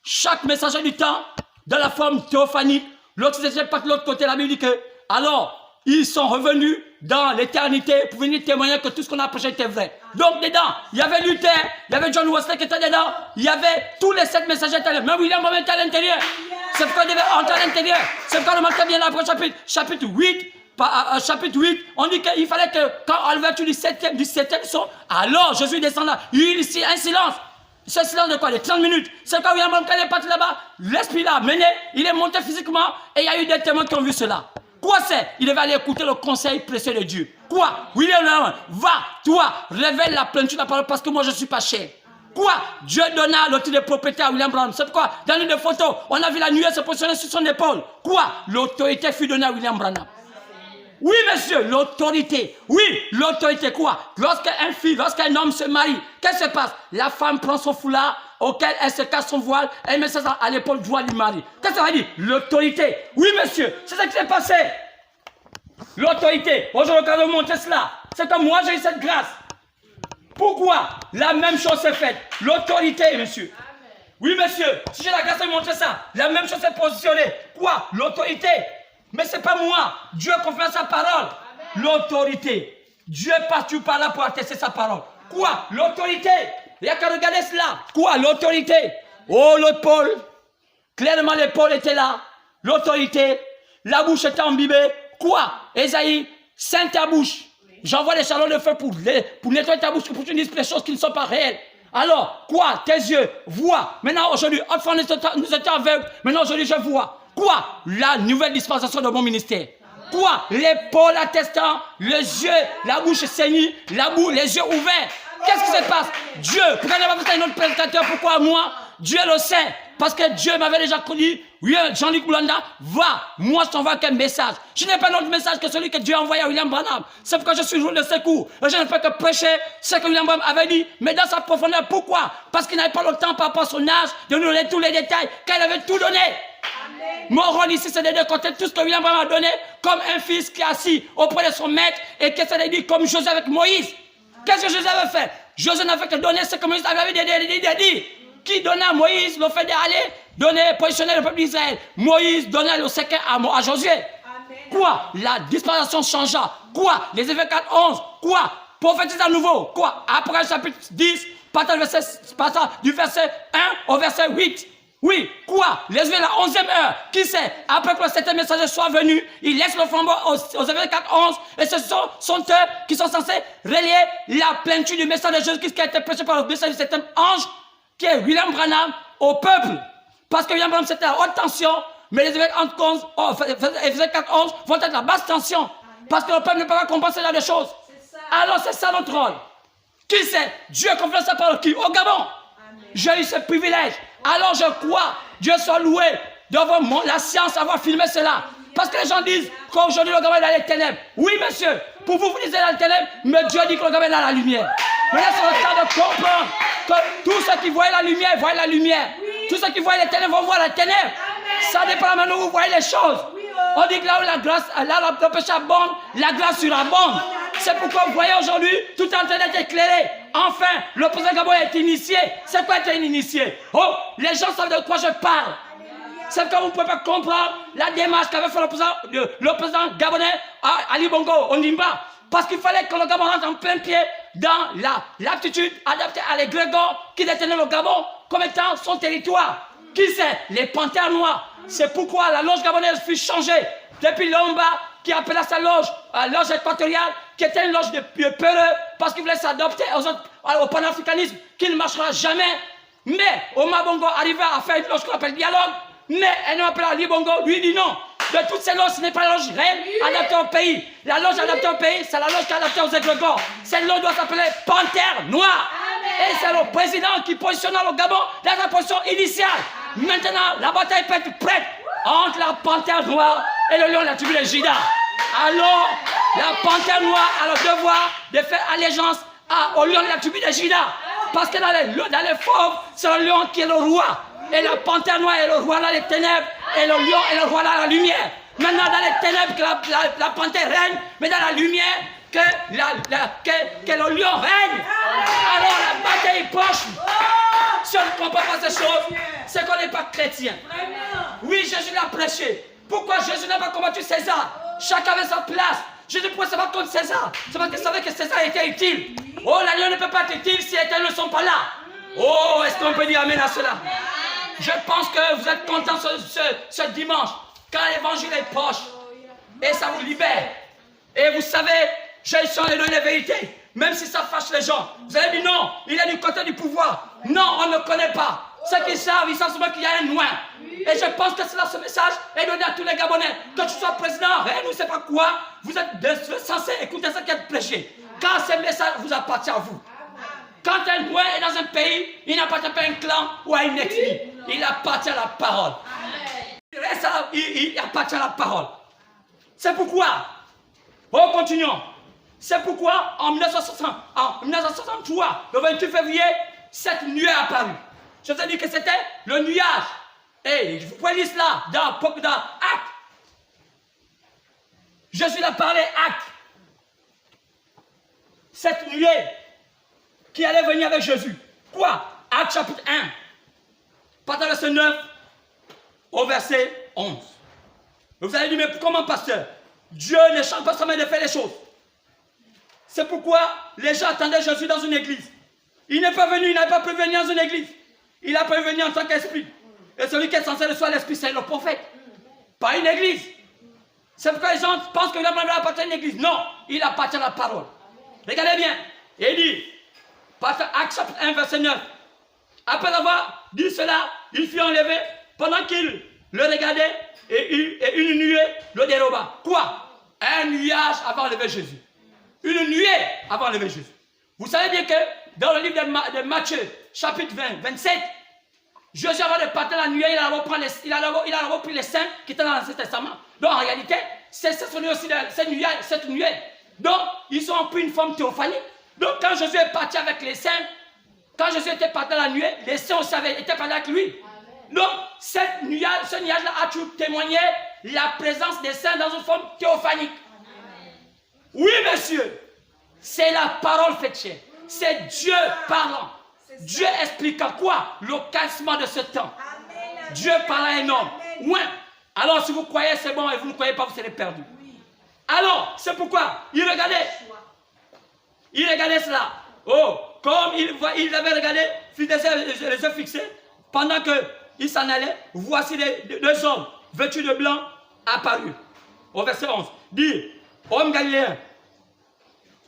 Chaque messager du temps, dans la forme théophanique, l'autre s'est pas de l'autre côté, la Bible dit que, alors, ils sont revenus dans l'éternité pour venir témoigner que tout ce qu'on a prêché était vrai. Donc, dedans, il y avait Luther, il y avait John Wesley qui était dedans, il y avait tous les 7 messagers étaient là. Même William Branham était à l'intérieur. C'est pourquoi il devait entrer à l'intérieur. C'est pourquoi le matin vient après chapitre 8, on dit qu'il fallait que, quand à l'ouverture du 7e son, alors Jésus descendra. Il y a eu ici un silence. Ce silence de quoi? De 30 minutes. C'est quand William Branham est parti là-bas, l'esprit l'a mené, il est monté physiquement, et il y a eu des témoins qui ont vu cela. Quoi c'est? Il devait aller écouter le conseil précieux de Dieu. Quoi? William Branham, va, toi, révèle la plénitude de la parole parce que moi je ne suis pas cher. Quoi? Dieu donna l'autorité de propriété à William Branham. C'est pourquoi, dans l'une des photos, on a vu la nuée se positionner sur son épaule. Quoi? L'autorité fut donnée à William Branham. Oui, monsieur, l'autorité. Oui, l'autorité, quoi? Lorsqu'un homme se marie, qu'est-ce qui se passe? La femme prend son foulard auquel elle se cache son voile, elle met ça à l'épaule du voile du mari. Qu'est-ce que ça veut dire? L'autorité. Oui, monsieur, c'est ça qui s'est passé. L'autorité. Aujourd'hui, quand on montre cela, c'est comme moi, j'ai eu cette grâce. Pourquoi? La même chose s'est faite. L'autorité, monsieur. Oui, monsieur, si j'ai la grâce de montrer ça, la même chose s'est positionnée. Quoi? L'autorité. Mais ce n'est pas moi. Dieu confie sa parole. L'autorité. Dieu est parti par là pour attester sa parole. Quoi? L'autorité. Il n'y a qu'à regarder cela. Quoi? L'autorité. Oh, l'autre pôle. Clairement, l'épaule était là. L'autorité. La bouche était imbibée. Quoi? Ésaïe, scinde ta bouche. J'envoie des chalons de feu pour nettoyer ta bouche, pour que tu dises des choses qui ne sont pas réelles. Alors, quoi? Tes yeux voient. Maintenant, aujourd'hui, autrefois nous étions aveugles. Maintenant, aujourd'hui, je vois. Quoi? La nouvelle dispensation de mon ministère. Quoi? L'épaule attestant, les yeux, la bouche saignée, les yeux ouverts. Qu'est-ce qui se passe? Dieu, pourquoi il n'a pas fait un autre prédicateur? Pourquoi moi? Dieu le sait. Parce que Dieu m'avait déjà connu. Oui, Jean-Luc Boulanda, va. Moi, je t'envoie qu'un message. Je n'ai pas d'autre message que celui que Dieu a envoyé à William Branham. C'est pourquoi je suis jour de secours. Et je ne fais que prêcher ce que William Branham avait dit, mais dans sa profondeur. Pourquoi? Parce qu'il n'avait pas le temps par rapport à son âge de nous donner tous les détails, car il avait tout donné. Amen. Mon rôle ici, c'est de décompter tout ce que William Branham a donné, comme un fils qui est assis auprès de son maître, et qu'est-ce qu'il a dit, comme Josué avec Moïse. Qu'est-ce que Josué avait fait? Josué n'a fait que donner ce que Moïse avait dit. Qui donna à Moïse le fait d'aller positionner le peuple d'Israël? Moïse donna le secret à Josué. Amen. Quoi? La dispensation changea. Quoi? Les Évéques 4:11. Quoi? Prophétise à nouveau. Quoi? Après chapitre 10, partant du verset 1 au verset 8. Oui, quoi? Les Évéques la 11e heure. Qui sait? Après que le 7e messager soit venu, il laisse le flambeau aux Évéques 4:11. Et ce sont eux qui sont censés relier la plénitude du message de Jésus-Christ qui a été prêché par le message du 7e ange, qui est William Branham, au peuple. Parce que William Branham, c'était la haute tension, mais les évêques 4:11 vont être la basse tension. Parce que le peuple ne peut pas comprendre ce genre de choses. Alors c'est ça notre rôle. Qui c'est? Dieu confie sa parole qui? Au Gabon. J'ai eu ce privilège. Alors je crois, Dieu soit loué d'avoir la science, avoir filmé cela. Parce que les gens disent qu'aujourd'hui le Gabon est dans les ténèbres. Oui, monsieur, pour vous, vous disiez dans les ténèbres, mais Dieu dit que le Gabon est dans la lumière. Maintenant, c'est le temps de comprendre que tous ceux qui voient la lumière, voient la lumière. Oui. Tous ceux qui voient les ténèbres vont voir la ténèbre. Amen. Ça dépend de maintenant où vous voyez les choses. Oui, oh. On dit que là où la grâce, là le péché abonde, la grâce surabonde. C'est pourquoi vous voyez aujourd'hui, tout est en train d'être éclairé. Enfin, le président Gabon est initié. C'est quoi être un initié? Oh, les gens savent de quoi je parle. C'est que vous ne pouvez pas comprendre la démarche qu'avait fait le président gabonais Ali Bongo Ondimba. Parce qu'il fallait que le Gabon rentre en plein pied dans l'aptitude adaptée à l'égrégore qui détenait le Gabon comme étant son territoire. Qui c'est? Les panthères noires. C'est pourquoi la loge gabonaise fut changée. Depuis Lomba, qui appela sa loge, la loge équatoriale, qui était une loge de peureux, parce qu'il voulait s'adopter au panafricanisme, qui ne marchera jamais. Mais Omar Bongo arriva à faire une loge qu'on appelle dialogue, mais elle n'a appelé Ali Bongo, lui dit non. De toutes ces loges, ce n'est pas la loge réelle adaptée au pays. La loge adaptée au pays, c'est la loge qui est adaptée aux égrégores. Cette loge doit s'appeler Panthère Noire. Et c'est le président qui positionna le Gabon dans sa position initiale. Maintenant, la bataille peut être prête entre la Panthère Noire et le lion de la tribu de Juda. Alors, la Panthère Noire a le devoir de faire allégeance au lion de la tribu de Juda. Parce que dans les fauves, c'est le lion qui est le roi. Et la Panthère Noire est le roi dans les ténèbres. Et le lion est le roi dans la lumière. Maintenant, dans les ténèbres, que la panthère règne, mais dans la lumière, que le lion règne. Alors la bataille est proche. Si on ne comprend pas ces choses, c'est qu'on n'est pas chrétien. Oui, Jésus l'a prêché. Pourquoi Jésus n'a pas combattu César? Chacun avait sa place. Jésus pouvait se battre contre César. C'est parce qu'il savait que César était utile. Oh, la lion ne peut pas être utile si les ténèbres ne sont pas là. Oh, est-ce qu'on peut dire amen à cela? Je pense que vous êtes contents ce dimanche, quand l'évangile est proche, et ça vous libère. Et vous savez, j'ai sur les donner la vérité, même si ça fâche les gens. Vous allez dire non, il est du côté du pouvoir. Non, on ne connaît pas. Ceux qui savent, ils savent souvent qu'il y a un loin. Et je pense que c'est là ce message est donné à tous les Gabonais. Que tu sois président, rien, ou ne sais pas quoi, vous êtes censé écouter ce qui est prêché. Quand ce message vous appartient à vous. Quand un loin est dans un pays, il n'appartient pas à un clan ou à une ethnie. Il appartient à la parole. Il appartient à la parole. C'est pourquoi, continuons. C'est pourquoi en 1963, le 28 février, cette nuée est apparue. Je vous ai dit que c'était le nuage. Et vous pouvez lire cela dans Actes. Jésus a parlé Actes. Cette nuée qui allait venir avec Jésus. Quoi? Actes chapitre 1. Partant verset 9 au verset 11. Vous allez dire, mais comment pasteur? Dieu ne change pas sa main de faire les choses. C'est pourquoi les gens attendaient Jésus dans une église. Il n'est pas venu, il n'a pas pu venir dans une église. Il a pu venir en tant qu'esprit. Et celui qui est censé recevoir l'esprit, c'est le prophète. Pas une église. C'est pourquoi les gens pensent qu'il appartient à une église. Non, il appartient à la parole. Regardez bien. Il dit, Actes chapitre 1, verset 9. Après avoir dit cela, il fut enlevé pendant qu'il le regardait et une nuée le déroba. Quoi? Un nuage avant d'enlever Jésus. Une nuée avant d'enlever Jésus. Vous savez bien que dans le livre de Matthieu, chapitre 20, 27, Jésus avant de partir la nuée, il a repris les saints qui étaient dans l'Ancien Testament. Donc en réalité, c'est aussi cette nuée. Donc, ils ont pris une forme théophanique. Donc quand Jésus est parti avec les saints, quand Jésus était parti dans la nuée, les saints aussi étaient partis avec lui. Donc, ce nuage-là a toujours témoigné la présence des saints dans une forme théophanique. Oui, monsieur, c'est la parole faite chair. C'est Dieu parlant. Dieu expliquant quoi? Le cassement de ce temps. Dieu parlant à un homme. Ouais. Alors, si vous croyez, c'est bon, et vous ne croyez pas, vous serez perdu. Alors, c'est pourquoi il regardait cela. Oh, comme il avait regardé, les yeux fixés, pendant qu'il s'en allait, voici deux hommes vêtus de blanc apparus. Au verset 11, dit, homme galiléen,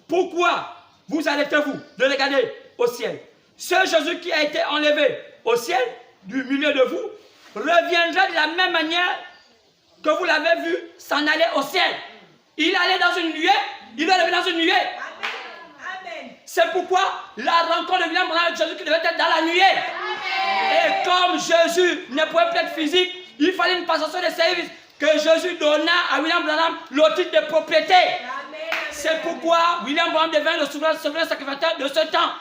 pourquoi vous arrêtez-vous de regarder au ciel? Ce Jésus qui a été enlevé au ciel, du milieu de vous, reviendra de la même manière que vous l'avez vu s'en aller au ciel. Il allait dans une nuée, il va revenir dans une nuée. C'est pourquoi la rencontre de William Branham avec Jésus qui devait être dans la nuée. Et comme Jésus ne pouvait plus être physique, il fallait une passation de service que Jésus donna à William Branham le titre de propriété. C'est pourquoi William Branham devint le souverain sacrificateur de ce temps.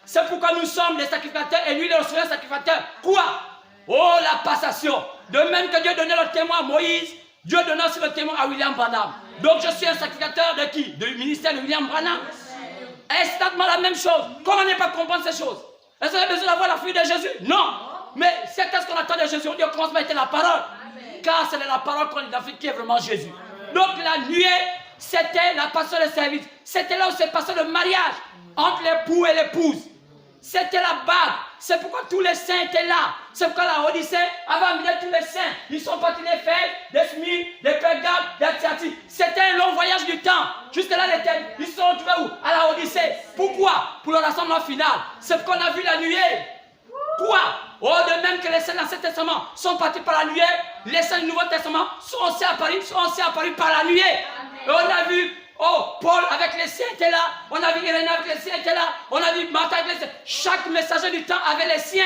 C'est pourquoi nous sommes les sacrificateurs et lui le souverain sacrificateur. Quoi? Oh, la passation. De même que Dieu donnait le témoin à Moïse, Dieu donna aussi le témoin à William Branham. Donc je suis un sacrificateur de qui? Du ministère de William Branham. Exactement la même chose. Comment ne pas comprendre ces choses? Est-ce qu'on a besoin d'avoir la fuite de Jésus? Non. Mais c'est qu'est-ce qu'on attend de Jésus? On dit au commencement était la parole. Car c'est la parole qu'on identifie qui est vraiment Jésus. Donc la nuée, c'était la passation de service. C'était là où s'est passé le mariage entre l'époux et l'épouse. C'était la bague. C'est pourquoi tous les saints étaient là. C'est pourquoi la Odyssée avait amené tous les saints. Ils sont partis des Fès, des Smyrne, des Pergame, des Thyatire. C'était un long voyage du temps. Jusque là, ils sont retrouvés où? À la Odyssée. Pourquoi? Pour le rassemblement final. C'est pourquoi on a vu la nuée. Quoi? Oh, de même que les saints de l'Ancien Testament sont partis par la nuée, les saints du Nouveau Testament sont aussi apparus par la nuée. Et on a vu, oh, Paul avec les siens était là, on a vu Irénée avec les siens était là, on a vu Martha avec les siens. Chaque messager du temps avait les siens.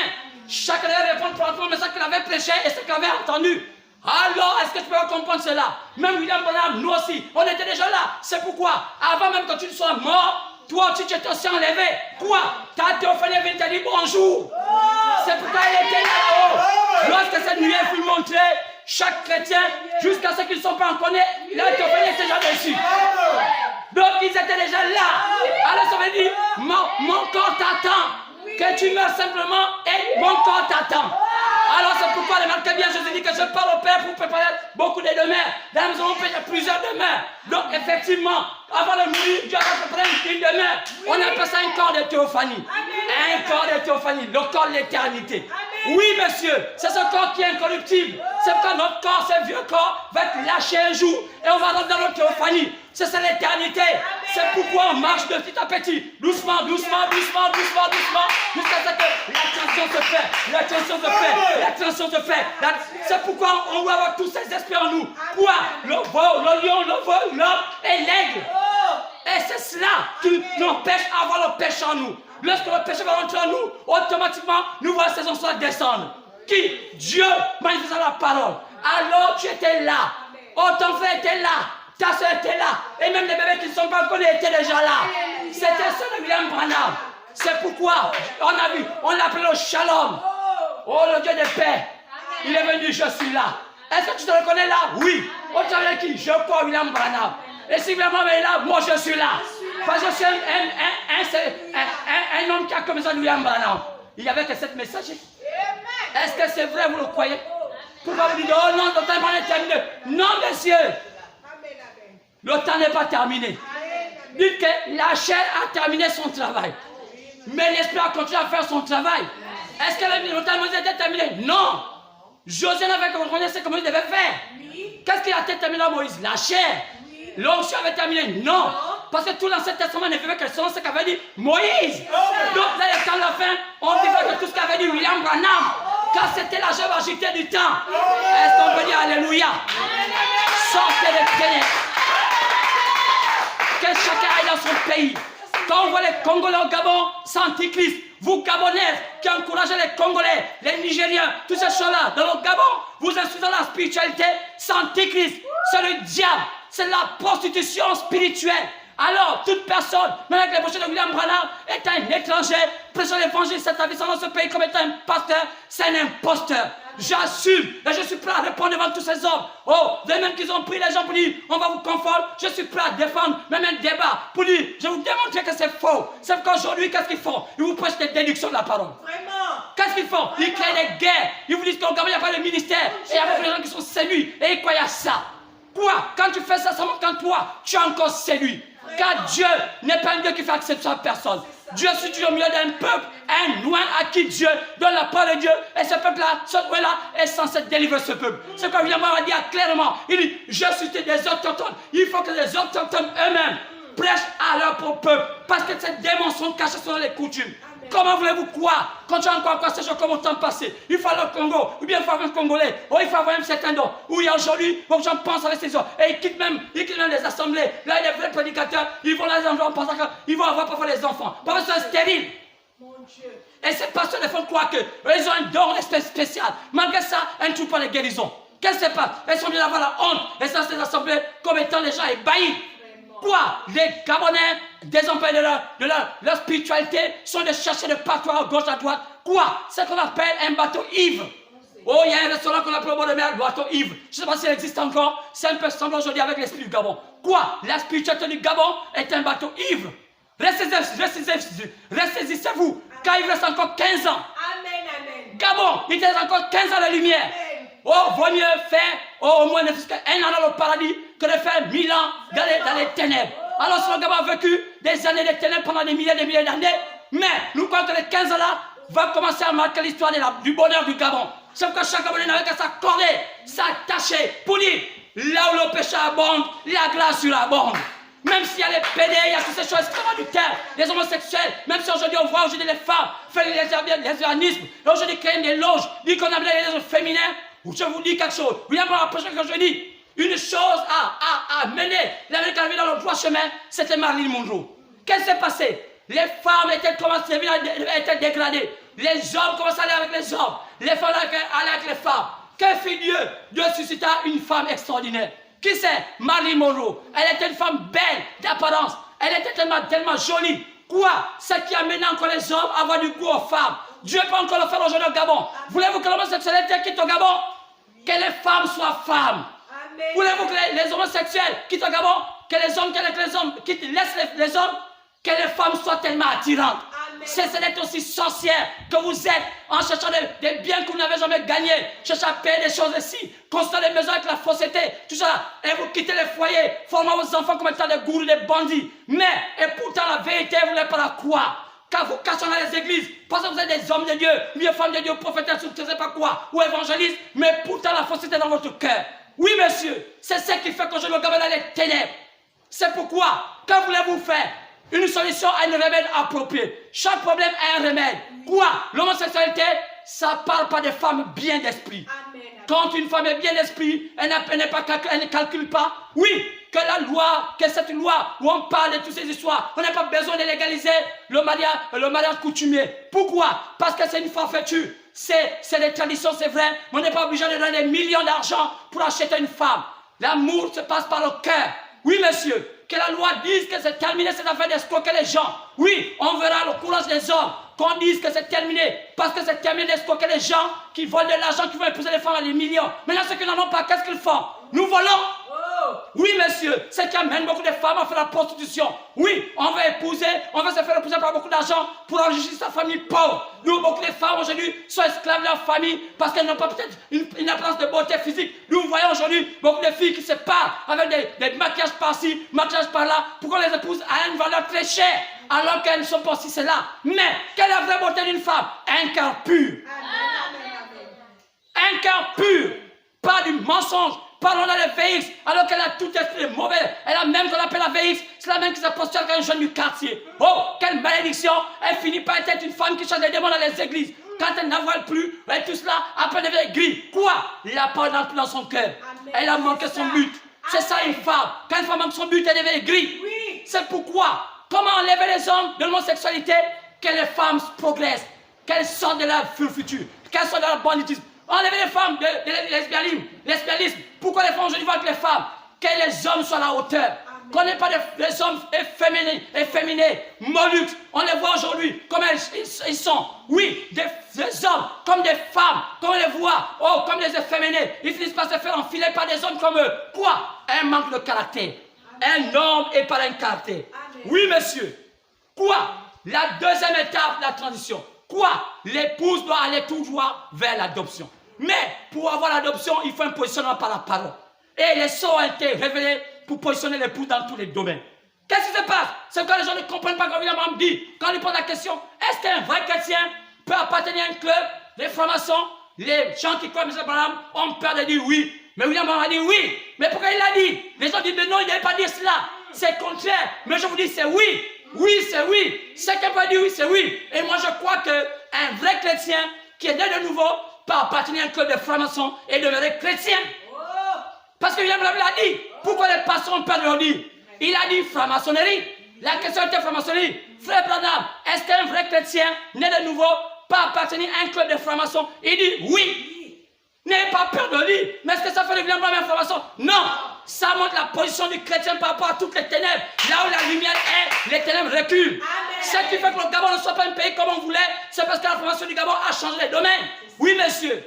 Chacun devait répondre pour le message qu'il avait prêché et ce qu'il avait entendu. Alors, est-ce que tu peux comprendre cela? Même William Branham, nous aussi, on était déjà là. C'est pourquoi, avant même que tu ne sois mort, toi, tu t'es aussi enlevé. Quoi? Ta théophanie vient te dire bonjour. C'est pourquoi il était là-haut. Lorsque cette nuée fut montrée, chaque chrétien, jusqu'à ce qu'ils ne sont pas encore nés, la théophanie était déjà dessus. Donc, ils étaient déjà là. Alors, ça veut dire, mon corps t'attend. Que tu meurs simplement et mon corps t'attend. Alors, c'est pourquoi, remarquez bien, Jésus dit que je parle au Père pour préparer beaucoup de demeures. Dans la maison, on peut y avoir plusieurs demeures. Donc, effectivement, avant de mourir, Dieu va préparer une demeure. On appelle ça un corps de théophanie. Un corps de théophanie, le corps de l'éternité. Oui, monsieur, c'est ce corps qui est incorruptible. C'est pourquoi notre corps, ce vieux corps, va être lâché un jour et on va rentrer dans notre théophanie. C'est l'éternité. C'est pourquoi on marche de petit à petit, doucement, doucement, doucement, doucement, doucement, jusqu'à ce que l'attention se fait, l'attention se fait, l'attention se fait. C'est pourquoi on doit avoir tous ces esprits en nous. Quoi? Le veau, le lion, le veau, l'homme et l'aigle. Et c'est cela qui nous empêche d'avoir le péché en nous. Lorsque le péché va rentrer en nous, automatiquement, nous voyons ces enfants descendre. Qui? Dieu manifestant la parole. Alors tu étais là. Oh, ton frère était là. Ta soeur était là. Et même les bébés qui ne sont pas encore nés étaient déjà là. C'était ça de William Branham. C'est pourquoi on a vu, on l'appelait le Shalom. Oh, le Dieu de paix. Il est venu, je suis là. Est-ce que tu te reconnais là? Oui. On te avec qui? Je crois William Branham. Et si William Branham est là, moi je suis là. Parce que je suis un homme qui a comme ça William Branham. Il n'y avait que 7 messages. Est-ce que c'est vrai, vous le croyez? Pourquoi vous dites, oh non, le temps n'est pas terminé? Non, monsieur. Le temps n'est pas terminé. Dites que la chair a terminé son travail. Mais l'esprit a continué à faire son travail. Est-ce que le temps était terminé? Non. Josué n'avait pas compris ce que Moïse devait faire. Qu'est-ce qu'il a terminé à Moïse? La chair. L'onction avait terminé? Non. Parce que tout l'Ancien Testament ne vivait que selon ce qu'avait dit Moïse. Donc là, quand la fin, on vivait que tout ce qu'avait dit William Branham. Car c'était la joie agitée du temps. Est-ce qu'on peut dire Alléluia? Sortez les ténèbres. Que chacun aille dans son pays. Quand on voit les Congolais au Gabon, c'est antichrist. Vous Gabonais qui encouragez les Congolais, les Nigériens, tous ces choses-là dans le Gabon, vous insultez la spiritualité, c'est antichrist. C'est le diable. C'est la prostitution spirituelle. Alors, toute personne, même avec les brochures de William Branham, est un étranger, prêchant l'évangile, s'établissant dans ce pays comme étant un pasteur, c'est un imposteur. J'assume et je suis prêt à répondre devant tous ces hommes. Oh, de même qu'ils ont pris les gens pour dire, on va vous confondre, je suis prêt à défendre, même un débat, pour dire, je vais vous démontrer que c'est faux. Sauf qu'aujourd'hui, qu'est-ce qu'ils font? Ils vous prêchent des déductions de la parole. Vraiment? Qu'est-ce qu'ils font? Ils créent des guerres. Ils vous disent qu'au Gabon, il n'y a pas de ministère. Et il y a beaucoup de gens qui sont séduits. Et ils croient à ça. Quoi? Quand tu fais ça, ça montre qu'en toi, tu es encore séduit. Car Dieu n'est pas un Dieu qui fait acceptation à personne. Dieu se situe au milieu d'un peuple, un loin à qui Dieu donne la parole de Dieu. Et ce peuple-là, ce loin-là, est censé délivrer ce peuple. C'est quoi William Branham a dit clairement. Il dit, je suis des autochtones. Il faut que les autochtones eux-mêmes prêchent à leur propre peuple. Parce que ces démons sont cachés sur les coutumes. Comment voulez-vous croire? Quand tu as encore ces gens comme au temps passé, il faut aller au Congo, ou bien il faut avoir un Congolais, ou il faut avoir un certain don. Où il y a aujourd'hui, vos gens pensent avec ces gens. Et ils quittent même les assemblées. Là, il y a des vrais prédicateurs, ils vont là, les endroits en pensant qu'ils vont avoir parfois les enfants. Parfois, c'est stérile. Et ces pasteurs, les font croire qu'ils ont un don spécial. Malgré ça, elles ne trouvent pas les guérisons. Qu'est-ce qui se passe? Elles sont bien d'avoir la honte. Elles sont dans ces assemblées comme étant les gens ébahis. Quoi? Les Gabonais, désemparés de leur spiritualité, sont de chercher de partout à gauche, à droite. Quoi? C'est ce qu'on appelle un bateau ivre. Oh, il y a un restaurant qu'on appelle au bord de mer, le bateau ivre. Je ne sais pas s'il existe encore. C'est un peu semblant aujourd'hui avec l'esprit du Gabon. Quoi? La spiritualité du Gabon est un bateau ivre. Restez-y, c'est vous. Car il reste encore 15 ans. Amen, amen. Gabon, il reste encore 15 ans de lumière. Amen. Oh, vaut mieux faire au moins un an dans le paradis que de faire 1000 ans dans les ténèbres. Alors si le Gabon a vécu des années de ténèbres pendant des milliers d'années, Mais nous croyons que les 15 ans là va commencer à marquer l'histoire du bonheur du Gabon. C'est pourquoi chaque Gabonais n'avait qu'à s'accorder, s'attacher pour dire là où le péché abonde, la grâce surabonde. Même s'il y a les pédés, il y a toutes ces choses extrêmement du terre, les homosexuels, même si aujourd'hui on voit aujourd'hui les femmes faire les lesbianismes, aujourd'hui créer des loges, dit qu'on a les loges féminines, je vous dis quelque chose. Vous voyez, moi, la prochaine que je dis, une chose à mener l'Amérique dans le droit chemin, c'était Marilyn Monroe. Qu'est-ce qui s'est passé? Les femmes étaient dégradées. Les hommes commençaient à aller avec les hommes. Les femmes allaient avec les femmes. Que fit Dieu? Dieu suscita une femme extraordinaire. Qui c'est? Marilyn Monroe. Elle était une femme belle d'apparence. Elle était tellement jolie. Quoi? Ce qui a mené encore les hommes à avoir du goût aux femmes. Dieu peut encore le faire aujourd'hui au Gabon. Voulez-vous que l'homosexualité quitte au Gabon? Que les femmes soient femmes. Voulez-vous que les homosexuels quittent au Gabon? Que les hommes laissent les hommes? Que les femmes soient tellement attirantes. Cessez d'être aussi sorcières que vous êtes en cherchant des biens que vous n'avez jamais gagnés. Cherchez à payer des choses ici. Construisez des maisons avec la fausseté. Tout ça. Et vous quittez les foyers. Formez vos enfants comme étant des gourous, des bandits. Mais, et pourtant la vérité, vous n'êtes pas la quoi? Car vous cachez dans les églises. Parce que vous êtes des hommes de Dieu, des femmes de Dieu, prophétesses, je ne sais pas quoi, ou évangélistes. Mais pourtant la fausseté est dans votre cœur. Oui, monsieur. C'est ce qui fait qu'aujourd'hui le Gabon a les ténèbres. C'est pourquoi, quand voulez-vous faire une solution à un remède approprié? Chaque problème a un remède. Quoi? L'homosexualité, ça ne parle pas de femmes bien d'esprit. Quand une femme est bien d'esprit, elle ne calcule pas. Oui, que cette loi où on parle de toutes ces histoires, on n'a pas besoin de légaliser le mariage coutumier. Pourquoi? Parce que c'est une forfaiture. C'est des traditions, c'est vrai, mais on n'est pas obligé de donner des millions d'argent pour acheter une femme. L'amour se passe par le cœur. Oui, monsieur. Que la loi dise que c'est terminé cette affaire d'escroquer les gens. Oui, on verra le courage des hommes. Qu'on dise que c'est terminé. Parce que c'est terminé d'escroquer les gens qui volent de l'argent, qui vont épouser les femmes à des millions. Maintenant, ceux qui n'en ont pas, qu'est-ce qu'ils font? Nous volons. Oui, monsieur, c'est qui amène beaucoup de femmes à faire la prostitution. Oui, on va se faire épouser par beaucoup d'argent pour enrichir sa famille pauvre. Nous, beaucoup de femmes aujourd'hui sont esclaves de leur famille parce qu'elles n'ont pas peut-être une apparence de beauté physique. Nous voyons aujourd'hui beaucoup de filles qui se partent avec des maquillages par-ci, maquillages par-là, pour qu'on les épouse à une valeur très chère, alors qu'elles ne sont pas si cela. Mais quelle est la vraie beauté d'une femme? Un cœur pur. Un cœur pur, pas du mensonge. Parlons dans les VX, alors qu'elle a tout esprit mauvais. Elle a même qu'on appelle la VX, c'est la même qui se postule qu'un jeune du quartier. Oh, quelle malédiction! Elle finit par être une femme qui chante des démons dans les églises. Quand elle n'avale plus, elle tout cela, après elle devient gris. Quoi? La parole n'entre plus dans son cœur. Elle a manqué son but. C'est ça une femme. Quand une femme manque son but, elle devient gris. Oui. C'est pourquoi, comment enlever les hommes de l'homosexualité? Que les femmes progressent, qu'elles sortent de la future, qu'elles sortent de la banditisme. Enlever les femmes de lesbianisme. Pourquoi les femmes aujourd'hui vont avec les femmes? Que les hommes soient à la hauteur. Qu'on n'ait pas des hommes efféminés, mollusques. On les voit aujourd'hui comme ils sont. Oui, des hommes comme des femmes. Comme on les voit, comme des efféminés. Ils finissent par se faire enfiler par des hommes comme eux. Quoi? Un manque de caractère. Un homme et pas un caractère. Oui, monsieur. Quoi? La deuxième étape de la transition. Quoi? L'épouse doit aller tout droit vers l'adoption. Mais pour avoir l'adoption, il faut un positionnement par la parole. Et les sceaux ont été révélés pour positionner l'épouse dans tous les domaines. Qu'est-ce qui se passe? C'est quand les gens ne comprennent pas, comme William dit, quand on lui pose la question, est-ce qu'un vrai chrétien peut appartenir à un club, les francs-maçons, les gens qui croient M. Abraham ont peur de dire oui. Mais William a dit oui. Mais pourquoi il l'a dit? Les gens disent, mais non, il n'avait pas dit cela. C'est contraire. Mais je vous dis, c'est oui. Oui, c'est oui. Ce qui n'a pas dit oui, c'est oui. Et moi, je crois qu'un vrai chrétien qui est né de nouveau peut appartenir à un club de francs-maçons et demeurer chrétien. Parce que William l'a dit. Pourquoi les pasteurs ont peur de le dire? Il a dit franc-maçonnerie. La question était franc-maçonnerie. Frère Branham, est-ce qu'un vrai chrétien né de nouveau peut appartenir à un club de francs-maçons? Il dit oui. N'ayez pas peur de le dire. Mais est-ce que ça fait de William Branham un franc-maçon? Non. Ça montre la position du chrétien par rapport à toutes les ténèbres. Là où la lumière est, les ténèbres reculent. Ce qui fait que le Gabon ne soit pas un pays comme on voulait, c'est parce que la formation du Gabon a changé les domaines. Oui, monsieur.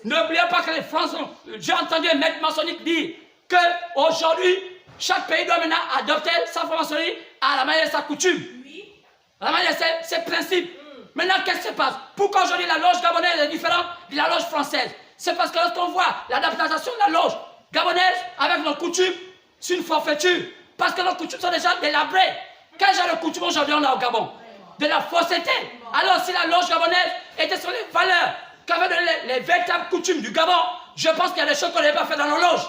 N'oubliez pas que les Français, j'ai entendu un maître maçonnique dire qu'aujourd'hui, chaque pays doit maintenant adopter sa franc-maçonnerie à la manière de sa coutume. Oui. À la manière de ses principes. Maintenant, qu'est-ce qui se passe? Pourquoi aujourd'hui la loge gabonaise est différente de la loge française? C'est parce que lorsqu'on voit l'adaptation de la loge gabonaise avec nos coutumes, c'est une forfaiture. Parce que nos coutumes sont déjà délabrées. Quel genre de coutumes aujourd'hui on a au Gabon? de la fausseté. Alors si la loge gabonaise était sur les valeurs, qu'avaient les véritables coutumes du Gabon, je pense qu'il y a des choses qu'on n'avait pas fait dans nos loges.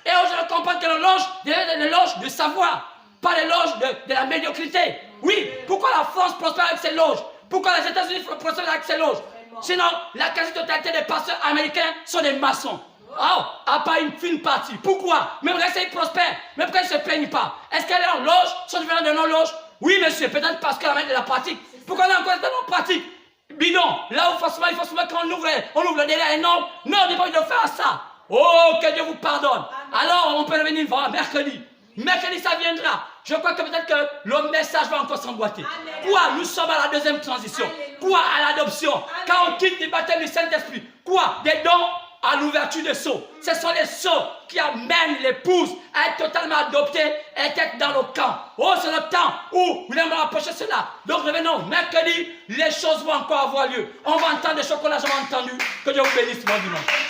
Et aujourd'hui, on comprend que nos loges devaient être des loges de savoir, pas les loges de la médiocrité. Oui, pourquoi la France prospère avec ses loges? Pourquoi les États-Unis prospèrent avec ses loges? Sinon, la quasi-totalité des pasteurs américains sont des maçons. Oh, à part une fine partie. Pourquoi? Mais pourquoi ils prospèrent? Mais pourquoi ils ne se plaignent pas? Est-ce que leurs loges sont différentes de nos loges? Oui, monsieur, peut-être parce qu'on amène de la pratique. Pourquoi on a encore de la pratique? Bidon, là où forcément, il faut souvent qu'on ouvre le délai énorme. Non, on n'est pas obligé de faire ça. Oh, que Dieu vous pardonne. Alors, on peut revenir voir mercredi. Mercredi, ça viendra. Je crois que peut-être que le message va encore s'emboîter. Quoi? Nous sommes à la deuxième transition. Quoi? À l'adoption. Quand on quitte les baptêmes du Saint-Esprit. Quoi? Des dons à l'ouverture des sceaux. Ce sont les sceaux qui amènent l'épouse à être totalement adoptée et être dans le camp. Oh, c'est le temps où nous allons approcher cela. Donc revenons mercredi, les choses vont encore avoir lieu. On va entendre des choses qu'on n'a jamais entendues. Que Dieu vous bénisse, bon dimanche.